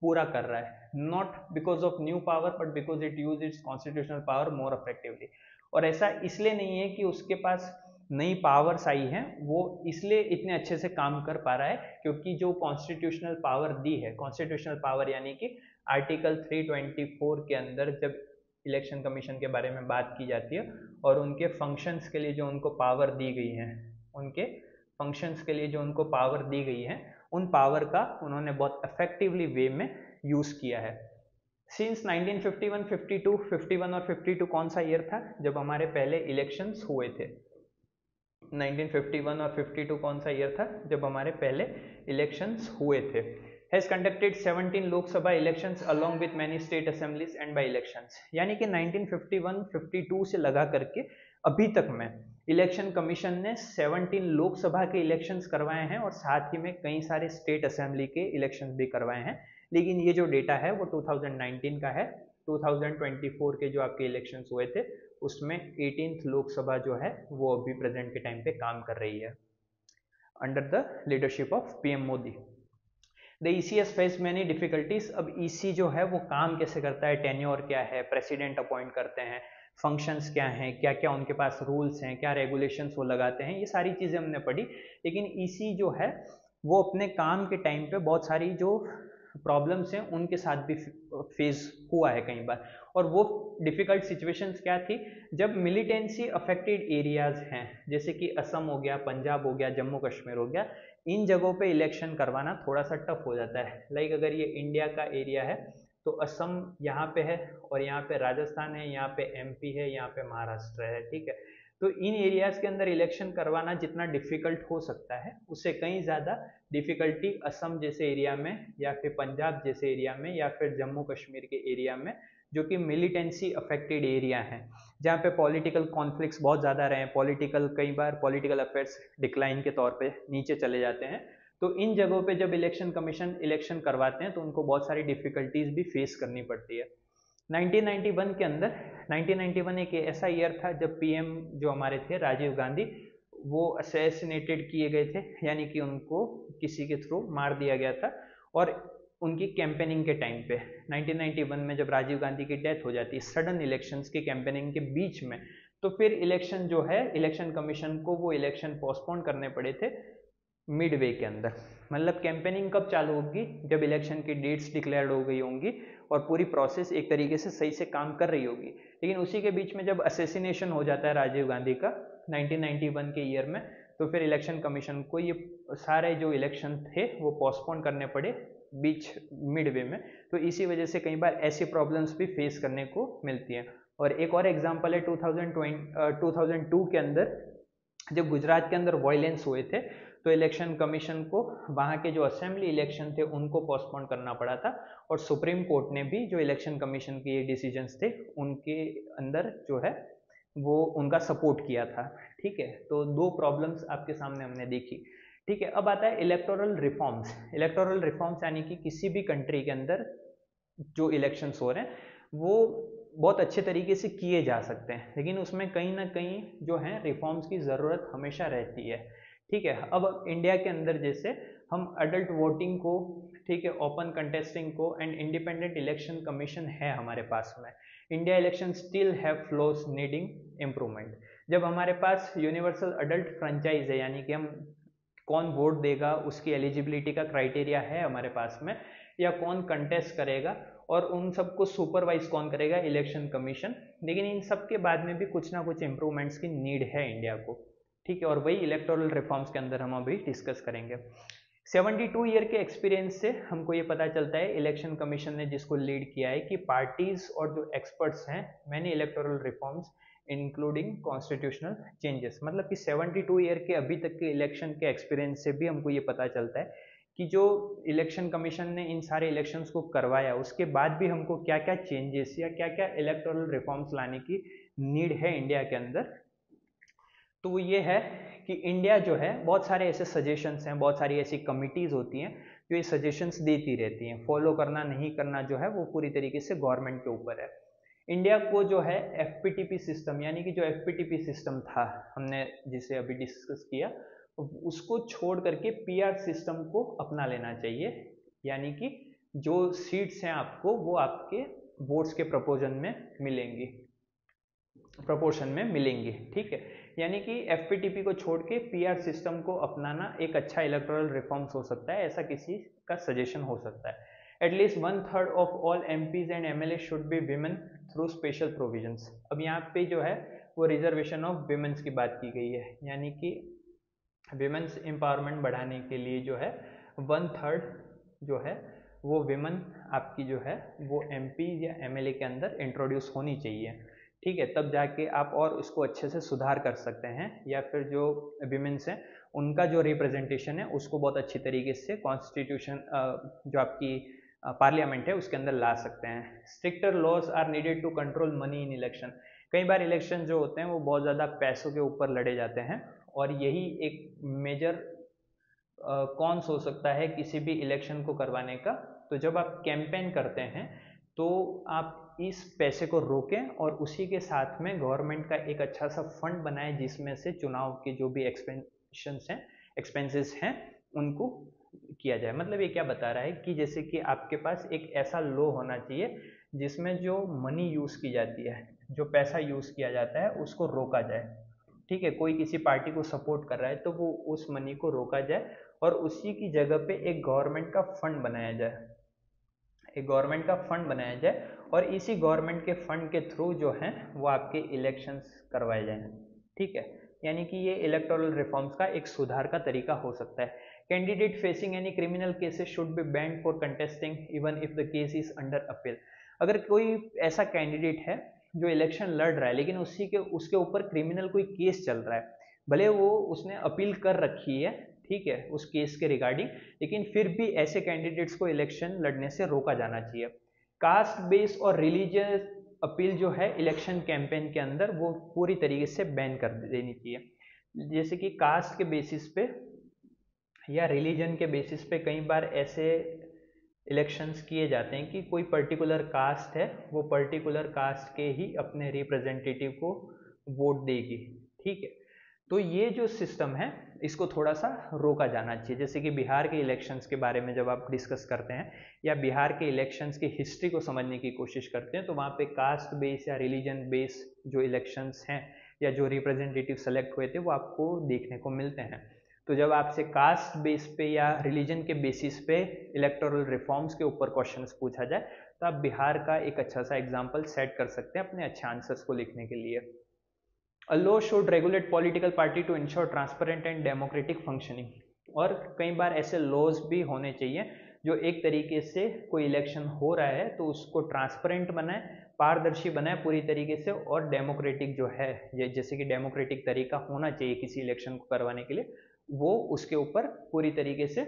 पूरा कर रहा है, not because of new power but because it use it's constitutional power more effectively. और ऐसा इसलिए नहीं है कि उसके पास नई पावर्स आई हैं वो इसलिए इतने अच्छे से काम कर पा रहा है क्योंकि जो कॉन्स्टिट्यूशनल पावर दी है, कॉन्स्टिट्यूशनल पावर यानी कि आर्टिकल 324 के अंदर जब इलेक्शन कमीशन के बारे में बात की जाती है और उनके फंक्शंस के लिए जो उनको पावर दी गई है, उनके फंक्शंस के लिए जो उनको पावर दी गई है, उन पावर का उन्होंने बहुत इफेक्टिवली वे में यूज किया है। सिंस 1951, 52, 51 और 52 कौन सा ईयर था जब हमारे पहले इलेक्शंस हुए थे? 1951 और 52 कौन सा ईयर था जब हमारे पहले इलेक्शंस हुए थे? Has conducted 17 Lok Sabha elections along with many state assemblies and by elections. यानी कि 1951, 52 से लगा करके अभी तक में इलेक्शन कमीशन ने 17 लोकसभा के इलेक्शंस करवाए हैं और साथ ही में कई सारे स्टेट असेंबली के इलेक्शंस भी करवाए हैं। लेकिन ये जो डेटा है वो 2019 का है। 2024 के जो आपके इलेक्शंस हुए थे उसमें 18th लोकसभा जो है वो अभी प्रेजेंट के टाइम पे काम कर रही है under the leadership of PM Modi. The ECS face many difficulties. अब EC जो है वो काम कैसे करता है, टेन्योर क्या है, प्रेसिडेंट अपॉइंट करते हैं, फंक्शंस क्या हैं, क्या क्या उनके पास रूल्स हैं, क्या रेगुलेशंस वो लगाते हैं, ये सारी चीज़ें हमने पढ़ी। लेकिन EC जो है वो अपने काम के टाइम पे बहुत सारी जो प्रॉब्लम्स हैं उनके साथ भी फेस हुआ है कई बार। और वो डिफ़िकल्ट सिचुएशंस क्या थी, जब मिलिटेंसी अफेक्टेड एरियाज हैं जैसे कि असम हो गया, पंजाब हो गया, जम्मू कश्मीर हो गया, इन जगहों पे इलेक्शन करवाना थोड़ा सा टफ हो जाता है। लाइक अगर ये इंडिया का एरिया है तो असम यहाँ पे है और यहाँ पे राजस्थान है, यहाँ पे MP है, यहाँ पे महाराष्ट्र है, ठीक है। तो इन एरियाज के अंदर इलेक्शन करवाना जितना डिफिकल्ट हो सकता है उससे कहीं ज़्यादा डिफिकल्टी असम जैसे एरिया में या फिर पंजाब जैसे एरिया में या फिर जम्मू कश्मीर के एरिया में जो कि मिलिटेंसी अफेक्टेड एरिया हैं, जहाँ पे पॉलिटिकल कॉन्फ्लिक्ट्स बहुत ज़्यादा रहे हैं, कई बार पॉलिटिकल अफेयर्स डिक्लाइन के तौर पे नीचे चले जाते हैं। तो इन जगहों पे जब इलेक्शन कमीशन इलेक्शन करवाते हैं तो उनको बहुत सारी डिफिकल्टीज भी फेस करनी पड़ती है। 1991 के अंदर 1991 एक ऐसा ईयर था जब PM जो हमारे थे राजीव गांधी वो असैसिनेटेड किए गए थे, यानी कि उनको किसी के थ्रू मार दिया गया था। और उनकी कैंपेनिंग के टाइम पे 1991 में जब राजीव गांधी की डेथ हो जाती है सडन इलेक्शंस की कैंपेनिंग के बीच में, तो फिर इलेक्शन जो है इलेक्शन कमीशन को वो इलेक्शन पोस्टपोन करने पड़े थे मिड वे के अंदर। मतलब कैंपेनिंग कब चालू होगी, जब इलेक्शन की डेट्स डिक्लेयर्ड हो गई होंगी और पूरी प्रोसेस एक तरीके से सही से काम कर रही होगी। लेकिन उसी के बीच में जब असेसिनेशन हो जाता है राजीव गांधी का 1991 के ईयर में, तो फिर इलेक्शन कमीशन को ये सारे जो इलेक्शन थे वो पोस्टपोन करने पड़े बीच मिड वे में। तो इसी वजह से कई बार ऐसी प्रॉब्लम्स भी फेस करने को मिलती हैं। और एक और एग्जांपल है 2002 के अंदर जब गुजरात के अंदर वायलेंस हुए थे तो इलेक्शन कमीशन को वहाँ के जो असेंबली इलेक्शन थे उनको पोस्टपोन करना पड़ा था। और सुप्रीम कोर्ट ने भी जो इलेक्शन कमीशन के ये डिसीजंस थे उनके अंदर जो है वो उनका सपोर्ट किया था, ठीक है। तो दो प्रॉब्लम्स आपके सामने हमने देखी, ठीक है। अब आता है इलेक्टोरल रिफॉर्म्स। इलेक्टोरल रिफॉर्म्स यानी कि किसी भी कंट्री के अंदर जो इलेक्शंस हो रहे हैं वो बहुत अच्छे तरीके से किए जा सकते हैं, लेकिन उसमें कहीं ना कहीं जो है रिफॉर्म्स की ज़रूरत हमेशा रहती है, ठीक है। अब इंडिया के अंदर जैसे हम अडल्ट वोटिंग को, ठीक है, ओपन कंटेस्टिंग को एंड इंडिपेंडेंट इलेक्शन कमीशन है हमारे पास में। India election still have flaws needing improvement. जब हमारे पास यूनिवर्सल अडल्ट फ्रेंचाइज है, यानी कि हम कौन वोट देगा उसकी एलिजिबिलिटी का क्राइटेरिया है हमारे पास में, या कौन कंटेस्ट करेगा और उन सबको सुपरवाइज कौन करेगा, इलेक्शन कमीशन। लेकिन इन सब के बाद में भी कुछ ना कुछ इंप्रूवमेंट्स की नीड है इंडिया को, ठीक है। और वही इलेक्टोरल रिफॉर्म्स के अंदर हम अभी डिस्कस करेंगे। 72 ईयर के एक्सपीरियंस से हमको ये पता चलता है इलेक्शन कमीशन ने जिसको लीड किया है कि पार्टीज और जो एक्सपर्ट्स हैं many electoral reforms including constitutional changes. मतलब कि 72 ईयर के अभी तक के इलेक्शन के एक्सपीरियंस से भी हमको ये पता चलता है कि जो इलेक्शन कमीशन ने इन सारे इलेक्शंस को करवाया उसके बाद भी हमको क्या क्या चेंजेस या क्या क्या इलेक्टोरल रिफॉर्म्स लाने की नीड है इंडिया के अंदर। तो वो ये है कि इंडिया जो है बहुत सारे ऐसे सजेशंस हैं, बहुत सारी ऐसी कमिटीज़ होती हैं जो ये सजेशंस देती रहती हैं। फॉलो करना नहीं करना जो है वो पूरी तरीके से गवर्नमेंट के ऊपर है। इंडिया को जो है FPTP सिस्टम, यानी कि जो FPTP सिस्टम था हमने जिसे अभी डिस्कस किया, उसको छोड़ करके PR सिस्टम को अपना लेना चाहिए। यानी कि जो सीट्स हैं आपको वो आपके वोट्स के प्रोपोर्शन में मिलेंगी, ठीक है। यानी कि एफपीटीपी को छोड़ के पीआर सिस्टम को अपनाना एक अच्छा इलेक्टोरल रिफॉर्म्स हो सकता है, ऐसा किसी का सजेशन हो सकता है। At least 1/3 of all MPs and MLA should be women through special provisions. अब यहाँ पे जो है वो रिजर्वेशन ऑफ विमेन्स की बात की गई है, यानी कि विमेन्स एम्पावरमेंट बढ़ाने के लिए जो है 1/3 जो है वो विमेन आपकी जो है वो एमपी या एमएलए के अंदर इंट्रोड्यूस होनी चाहिए, ठीक है। तब जाके आप और उसको अच्छे से सुधार कर सकते हैं, या फिर जो विमेन्स हैं उनका जो रिप्रेजेंटेशन है उसको बहुत अच्छी तरीके से कॉन्स्टिट्यूशन जो आपकी पार्लियामेंट है उसके अंदर ला सकते हैं। Stricter laws are needed to control money in election. कई बार इलेक्शन जो होते हैं वो बहुत ज़्यादा पैसों के ऊपर लड़े जाते हैं, और यही एक मेजर कॉन्स हो सकता है किसी भी इलेक्शन को करवाने का। तो जब आप कैंपेन करते हैं तो आप इस पैसे को रोकें और उसी के साथ में गवर्नमेंट का एक अच्छा सा फंड बनाएं जिसमें से चुनाव के जो भी एक्सपेंसेस हैं उनको किया जाए। मतलब ये क्या बता रहा है कि जैसे कि आपके पास एक ऐसा लॉ होना चाहिए जिसमें जो मनी यूज़ की जाती है, जो पैसा यूज़ किया जाता है उसको रोका जाए, ठीक है। कोई किसी पार्टी को सपोर्ट कर रहा है तो वो उस मनी को रोका जाए और उसी की जगह पे एक गवर्नमेंट का फंड बनाया जाए, एक गवर्नमेंट का फंड बनाया जाए और इसी गवर्नमेंट के फंड के थ्रू जो है वो आपके इलेक्शंस करवाए जाएं, ठीक है। यानी कि ये इलेक्टोरल रिफॉर्म्स का एक सुधार का तरीका हो सकता है। Candidate facing any criminal cases should be band for contesting even if the case is under appeal. अगर कोई ऐसा कैंडिडेट है जो इलेक्शन लड़ रहा है लेकिन उसके ऊपर क्रिमिनल कोई केस चल रहा है, भले वो उसने अपील कर रखी है, ठीक है, उस केस के रिगार्डिंग, लेकिन फिर भी ऐसे कैंडिडेट्स को इलेक्शन लड़ने से रोका जाना चाहिए। कास्ट बेस और रिलीजियस अपील जो है इलेक्शन कैंपेन के अंदर वो पूरी तरीके से बैन कर देनी चाहिए। जैसे कि कास्ट के बेसिस पे या रिलीजन के बेसिस पे कई बार ऐसे इलेक्शंस किए जाते हैं कि कोई पर्टिकुलर कास्ट है वो पर्टिकुलर कास्ट के ही अपने रिप्रेजेंटेटिव को वोट देगी, ठीक है। तो ये जो सिस्टम है इसको थोड़ा सा रोका जाना चाहिए। जैसे कि बिहार के इलेक्शंस के बारे में जब आप डिस्कस करते हैं या बिहार के इलेक्शंस की हिस्ट्री को समझने की कोशिश करते हैं तो वहाँ पे कास्ट बेस या रिलीजन बेस जो इलेक्शंस हैं या जो रिप्रेजेंटेटिव सेलेक्ट हुए थे वो आपको देखने को मिलते हैं। तो जब आपसे कास्ट बेस पे या रिलीजन के बेसिस पे इलेक्टोरल रिफॉर्म्स के ऊपर क्वेश्चंस पूछा जाए तो आप बिहार का एक अच्छा सा एग्जांपल सेट कर सकते हैं अपने अच्छे आंसर्स को लिखने के लिए। A law should regulate political party to ensure transparent and democratic functioning। और कई बार ऐसे लॉज भी होने चाहिए जो एक तरीके से कोई इलेक्शन हो रहा है तो उसको ट्रांसपेरेंट बनाए, पारदर्शी बनाए पूरी तरीके से, और डेमोक्रेटिक जो है ये जैसे कि डेमोक्रेटिक तरीका होना चाहिए किसी इलेक्शन को करवाने के लिए वो उसके ऊपर पूरी तरीके से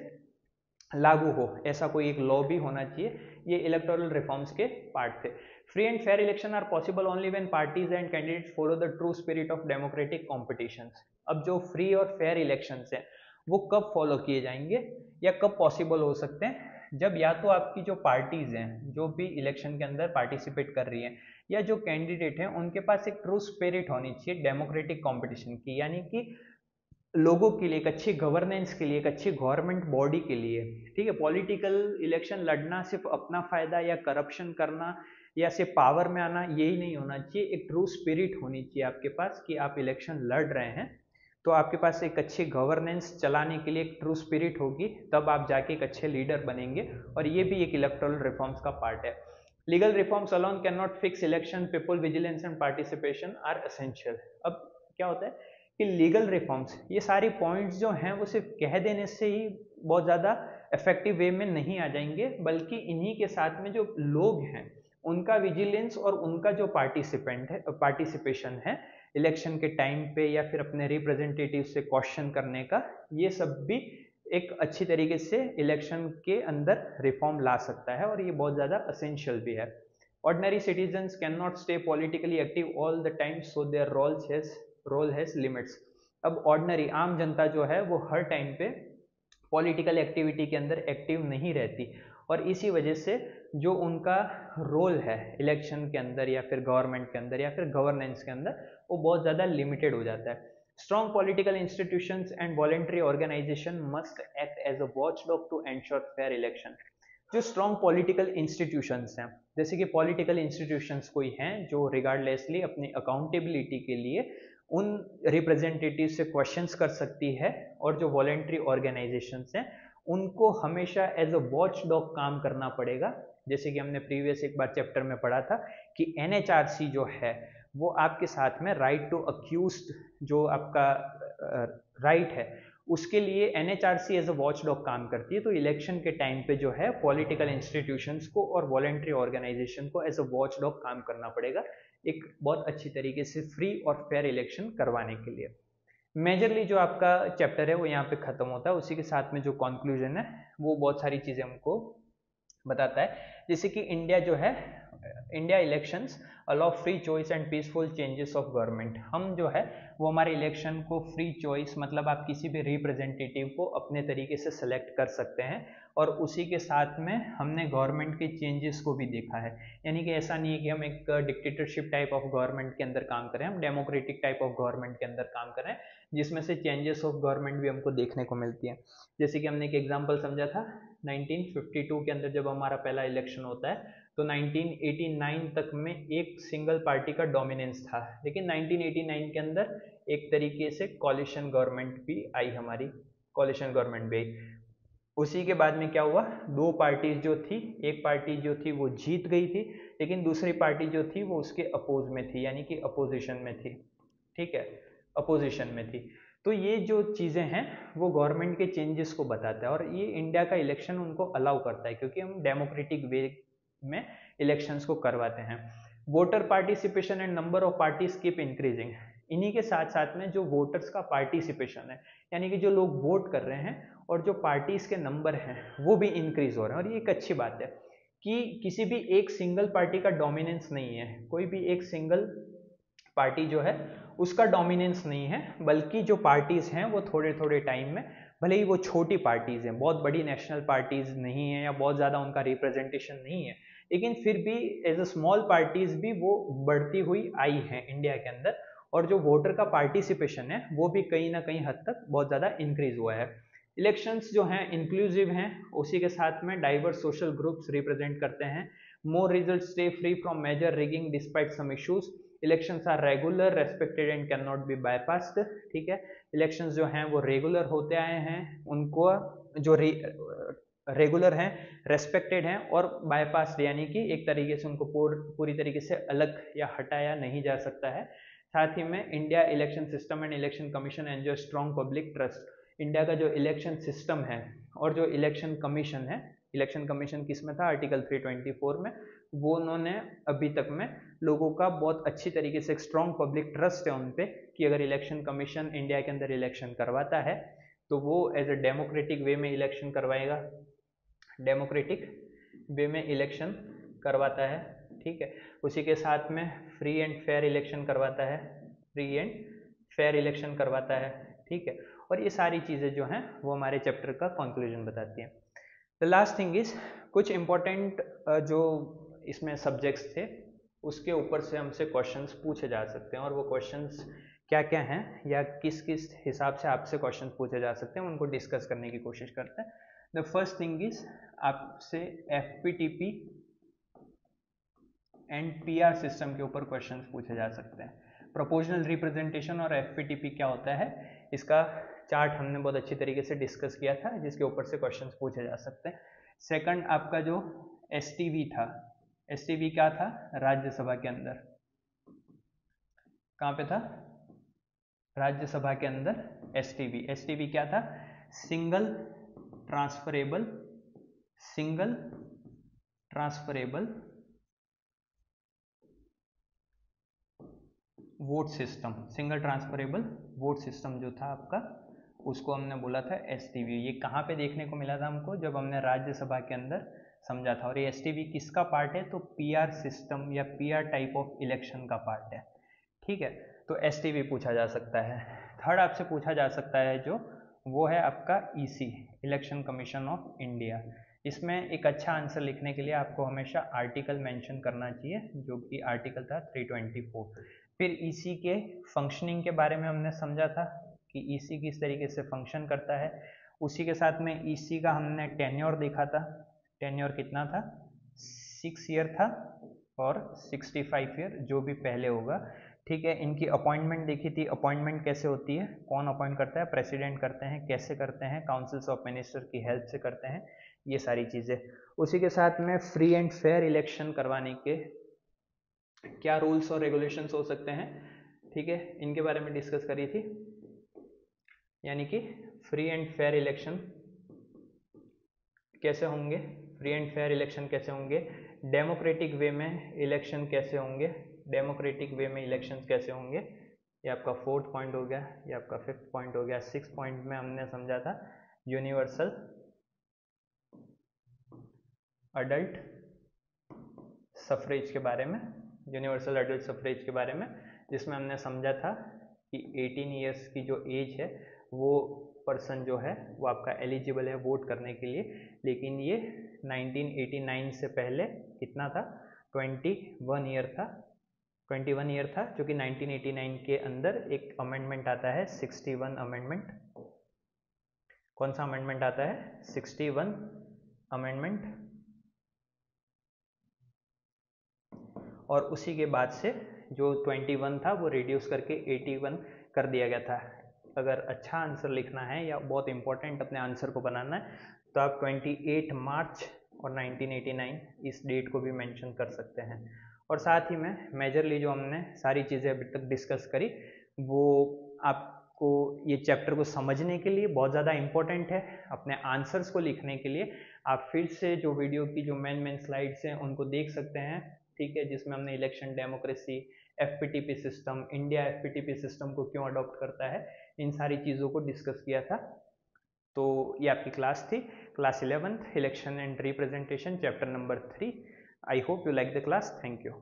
लागू हो, ऐसा कोई एक लॉ भी होना चाहिए। ये इलेक्टोरल रिफॉर्म्स के पार्ट थे। Free and fair election are possible only when parties and candidates follow the true spirit of democratic competitions. अब जो फ्री और फेयर इलेक्शंस हैं वो कब फॉलो किए जाएंगे या कब पॉसिबल हो सकते हैं, जब या तो आपकी जो पार्टीज हैं जो भी इलेक्शन के अंदर पार्टिसिपेट कर रही हैं या जो कैंडिडेट हैं उनके पास एक ट्रू स्पिरिट होनी चाहिए डेमोक्रेटिक कॉम्पिटिशन की, यानी कि लोगों के लिए, एक अच्छी गवर्नेंस के लिए, एक अच्छी गवर्नमेंट बॉडी के लिए, ठीक है। पॉलिटिकल इलेक्शन लड़ना सिर्फ अपना फायदा या करप्शन करना या सिर्फ पावर में आना यही नहीं होना चाहिए, एक ट्रू स्पिरिट होनी चाहिए आपके पास कि आप इलेक्शन लड़ रहे हैं तो आपके पास एक अच्छी गवर्नेंस चलाने के लिए एक ट्रू स्पिरिट होगी, तब आप जाके एक अच्छे लीडर बनेंगे, और ये भी एक इलेक्टोरल रिफॉर्म्स का पार्ट है। Legal reforms alone can not fix election, people vigilance and participation are essential. अब क्या होता है कि लीगल रिफॉर्म्स, ये सारी पॉइंट्स जो हैं वो सिर्फ कह देने से ही बहुत ज़्यादा इफेक्टिव वे में नहीं आ जाएंगे, बल्कि इन्हीं के साथ में जो लोग हैं उनका विजिलेंस और उनका जो पार्टिसिपेशन है इलेक्शन के टाइम पे या फिर अपने रिप्रेजेंटेटिव से क्वेश्चन करने का, ये सब भी एक अच्छी तरीके से इलेक्शन के अंदर रिफॉर्म ला सकता है, और ये बहुत ज़्यादा असेंशियल भी है। Ordinary citizens can not stay politically active all the time, so their role has limits. अब ऑर्डिनरी आम जनता जो है वो हर टाइम पे पॉलिटिकल एक्टिविटी के अंदर एक्टिव नहीं रहती, और इसी वजह से जो उनका रोल है इलेक्शन के अंदर या फिर गवर्नमेंट के अंदर या फिर गवर्नेंस के अंदर वो बहुत ज़्यादा लिमिटेड हो जाता है। Strong political institutions and voluntary organization must act as a watchdog to ensure fair election. जो स्ट्रॉन्ग पॉलिटिकल इंस्टीट्यूशंस हैं, जैसे कि पॉलिटिकल इंस्टीट्यूशंस कोई हैं जो रिगार्डलेसली अपनी अकाउंटेबिलिटी के लिए उन रिप्रेजेंटेटिव से क्वेश्चंस कर सकती है, और जो वॉलेंट्री ऑर्गेनाइजेशंस हैं उनको हमेशा एज अ वॉच डॉग काम करना पड़ेगा। जैसे कि हमने प्रीवियस एक बार चैप्टर में पढ़ा था कि एनएचआरसी जो है वो आपके साथ में राइट टू अक्यूज्ड जो आपका राइट है उसके लिए NHRC as a watchdog काम करती है। तो इलेक्शन के टाइम पे जो है पॉलिटिकल इंस्टीट्यूशंस को और वॉलेंट्री ऑर्गेनाइजेशन को एज अ वॉच डॉग काम करना पड़ेगा एक बहुत अच्छी तरीके से फ्री और फेयर इलेक्शन करवाने के लिए। मेजरली जो आपका चैप्टर है वो यहाँ पे खत्म होता है। उसी के साथ में जो कंक्लूजन है वो बहुत सारी चीजें हमको बताता है, जैसे कि इंडिया जो है, India elections allow free choice and peaceful changes of government. हम जो है वो हमारे इलेक्शन को फ्री चॉइस मतलब आप किसी भी रिप्रेजेंटेटिव को अपने तरीके से सेलेक्ट कर सकते हैं, और उसी के साथ में हमने गवर्नमेंट के चेंजेस को भी देखा है। यानी कि ऐसा नहीं है कि हम एक डिक्टेटरशिप टाइप ऑफ गवर्नमेंट के अंदर काम करें, हम डेमोक्रेटिक टाइप ऑफ गवर्नमेंट के अंदर काम करें जिसमें से चेंजेस ऑफ गवर्नमेंट भी हमको देखने को मिलती है। जैसे कि हमने एक एग्जाम्पल समझा था 1952 के अंदर जब हमारा पहला इलेक्शन होता है तो 1989 तक में एक सिंगल पार्टी का डोमिनेंस था, लेकिन 1989 के अंदर एक तरीके से कॉलिशन गवर्नमेंट भी आई, हमारी कॉलिशन गवर्नमेंट भी आई। उसी के बाद में क्या हुआ, दो पार्टीज जो थी, एक पार्टी जो थी वो जीत गई थी लेकिन दूसरी पार्टी जो थी वो उसके अपोज में थी, यानी कि अपोजिशन में थी। ठीक है, अपोजिशन में थी। तो ये जो चीज़ें हैं वो गवर्नमेंट के चेंजेस को बताता है, और ये इंडिया का इलेक्शन उनको अलाउ करता है क्योंकि हम डेमोक्रेटिक वे में इलेक्शंस को करवाते हैं। Voter participation and number of parties keep increasing. इन्हीं के साथ साथ में जो वोटर्स का पार्टिसिपेशन है, यानी कि जो लोग वोट कर रहे हैं और जो पार्टीज के नंबर हैं वो भी इंक्रीज हो रहे हैं। और ये एक अच्छी बात है कि किसी भी एक सिंगल पार्टी का डोमिनेंस नहीं है, कोई भी एक सिंगल पार्टी जो है उसका डोमिनेंस नहीं है, बल्कि जो पार्टीज हैं वो थोड़े थोड़े टाइम में, भले ही वो छोटी पार्टीज हैं, बहुत बड़ी नेशनल पार्टीज नहीं है या बहुत ज़्यादा उनका रिप्रेजेंटेशन नहीं है, लेकिन फिर भी एज अ स्मॉल पार्टीज भी वो बढ़ती हुई आई हैं इंडिया के अंदर, और जो वोटर का पार्टिसिपेशन है वो भी कहीं ना कहीं हद तक बहुत ज़्यादा इंक्रीज हुआ है। इलेक्शंस जो हैं इंक्लूसिव हैं, उसी के साथ में डाइवर्स सोशल ग्रुप्स रिप्रेजेंट करते हैं। More result stay free from major rigging despite some issues. Elections are regular, respected and can not be bypassed. ठीक है, इलेक्शंस जो हैं वो रेगुलर होते आए हैं, उनको जो रेगुलर हैं, रेस्पेक्टेड हैं और बाईपास्ड, यानी कि एक तरीके से उनको पूरी तरीके से अलग या हटाया नहीं जा सकता है। साथ ही में India election system and election commission enjoy strong public trust. India का जो इलेक्शन सिस्टम है और जो इलेक्शन कमीशन है, इलेक्शन कमीशन किस में था, आर्टिकल 324 में, वो उन्होंने अभी तक में लोगों का बहुत अच्छी तरीके से एक स्ट्रॉन्ग पब्लिक ट्रस्ट है उन पे कि अगर इलेक्शन कमीशन इंडिया के अंदर इलेक्शन करवाता है तो वो एज अ डेमोक्रेटिक वे में इलेक्शन करवाएगा, डेमोक्रेटिक वे में इलेक्शन करवाता है। ठीक है, उसी के साथ में फ्री एंड फेयर इलेक्शन करवाता है, फ्री एंड फेयर इलेक्शन करवाता है। ठीक है, और ये सारी चीज़ें जो हैं वो हमारे चैप्टर का कंक्लूजन बताती हैं। द लास्ट थिंग इज, कुछ इंपॉर्टेंट जो इसमें सब्जेक्ट्स थे उसके ऊपर से हमसे क्वेश्चंस पूछे जा सकते हैं, और वो क्वेश्चंस क्या क्या हैं या किस किस हिसाब से आपसे क्वेश्चन पूछे जा सकते हैं उनको डिस्कस करने की कोशिश करते हैं। द फर्स्ट थिंग इज, आपसे एफपीटीपी एंड पीआर सिस्टम के ऊपर क्वेश्चंस पूछे जा सकते हैं। प्रोपोर्शनल रिप्रेजेंटेशन और एफपीटीपी क्या होता है, इसका चार्ट हमने बहुत अच्छी तरीके से डिस्कस किया था, जिसके ऊपर से क्वेश्चंस पूछे जा सकते हैं। सेकंड, आपका जो एसटीवी था, एसटीवी क्या था, राज्यसभा के अंदर, कहाँ पे था, राज्यसभा के अंदर एसटीवी। एसटीवी क्या था, single transferable vote system, single transferable vote system जो था आपका, उसको हमने बोला था एसटीवी। ये कहाँ पे देखने को मिला था हमको, जब हमने राज्यसभा के अंदर समझा था। और ये एसटीवी किसका पार्ट है, तो पीआर सिस्टम या पीआर टाइप ऑफ इलेक्शन का पार्ट है। ठीक है, तो एसटीवी पूछा जा सकता है। थर्ड आपसे पूछा जा सकता है जो, वो है आपका EC, election commission of India. इसमें एक अच्छा आंसर लिखने के लिए आपको हमेशा आर्टिकल मेंशन करना चाहिए, जो कि आर्टिकल था 324। फिर ईसी के फंक्शनिंग के बारे में हमने समझा था कि ईसी किस तरीके से फंक्शन करता है। उसी के साथ में ईसी का हमने टेन्योर देखा था, टेन्योर कितना था, 6 ईयर था और 65 ईयर जो भी पहले होगा, ठीक है। इनकी अपॉइंटमेंट देखी थी, अपॉइंटमेंट कैसे होती है, कौन अपॉइंट करता है, प्रेसिडेंट करते हैं, कैसे करते हैं, काउंसिल्स ऑफ मिनिस्टर की हेल्प से करते हैं, ये सारी चीज़ें। उसी के साथ में फ्री एंड फेयर इलेक्शन करवाने के क्या रूल्स और रेगुलेशंस हो सकते हैं, ठीक है, इनके बारे में डिस्कस करी थी। यानी कि फ्री एंड फेयर इलेक्शन कैसे होंगे, फ्री एंड फेयर इलेक्शन कैसे होंगे, डेमोक्रेटिक वे में इलेक्शन कैसे होंगे, डेमोक्रेटिक वे में इलेक्शन कैसे होंगे। ये आपका 4th पॉइंट हो गया, ये आपका 5th पॉइंट हो गया। 6th पॉइंट में हमने समझा था यूनिवर्सल अडल्ट सफरेज के बारे में, यूनिवर्सल अडल्ट सफरेज के बारे में, जिसमें हमने समझा था कि 18 ईयर्स की जो एज है वो पर्सन जो है वो आपका एलिजिबल है वोट करने के लिए, लेकिन ये 1989 से पहले कितना था, 21 ईयर था, 21 ईयर था, जो कि 1989 के अंदर एक अमेंडमेंट आता है 61 अमेंडमेंट। कौन सा अमेंडमेंट आता है, 61 अमेंडमेंट। और उसी के बाद से जो 21 था वो रिड्यूस करके 81 कर दिया गया था। अगर अच्छा आंसर लिखना है या बहुत इंपॉर्टेंट अपने आंसर को बनाना है तो आप 28 मार्च और 1989 इस डेट को भी मेंशन कर सकते हैं। और साथ ही में मेजरली जो हमने सारी चीज़ें अभी तक डिस्कस करी वो आपको ये चैप्टर को समझने के लिए बहुत ज़्यादा इंपॉर्टेंट है। अपने आंसर्स को लिखने के लिए आप फिर से जो वीडियो की जो मेन स्लाइड्स हैं उनको देख सकते हैं, ठीक है, जिसमें हमने election democracy, FPTP system, India FPTP system को क्यों अडॉप्ट करता है, इन सारी चीज़ों को डिस्कस किया था। तो ये आपकी क्लास थी, class 11th election and representation, chapter number 3। I hope you like the class. Thank you.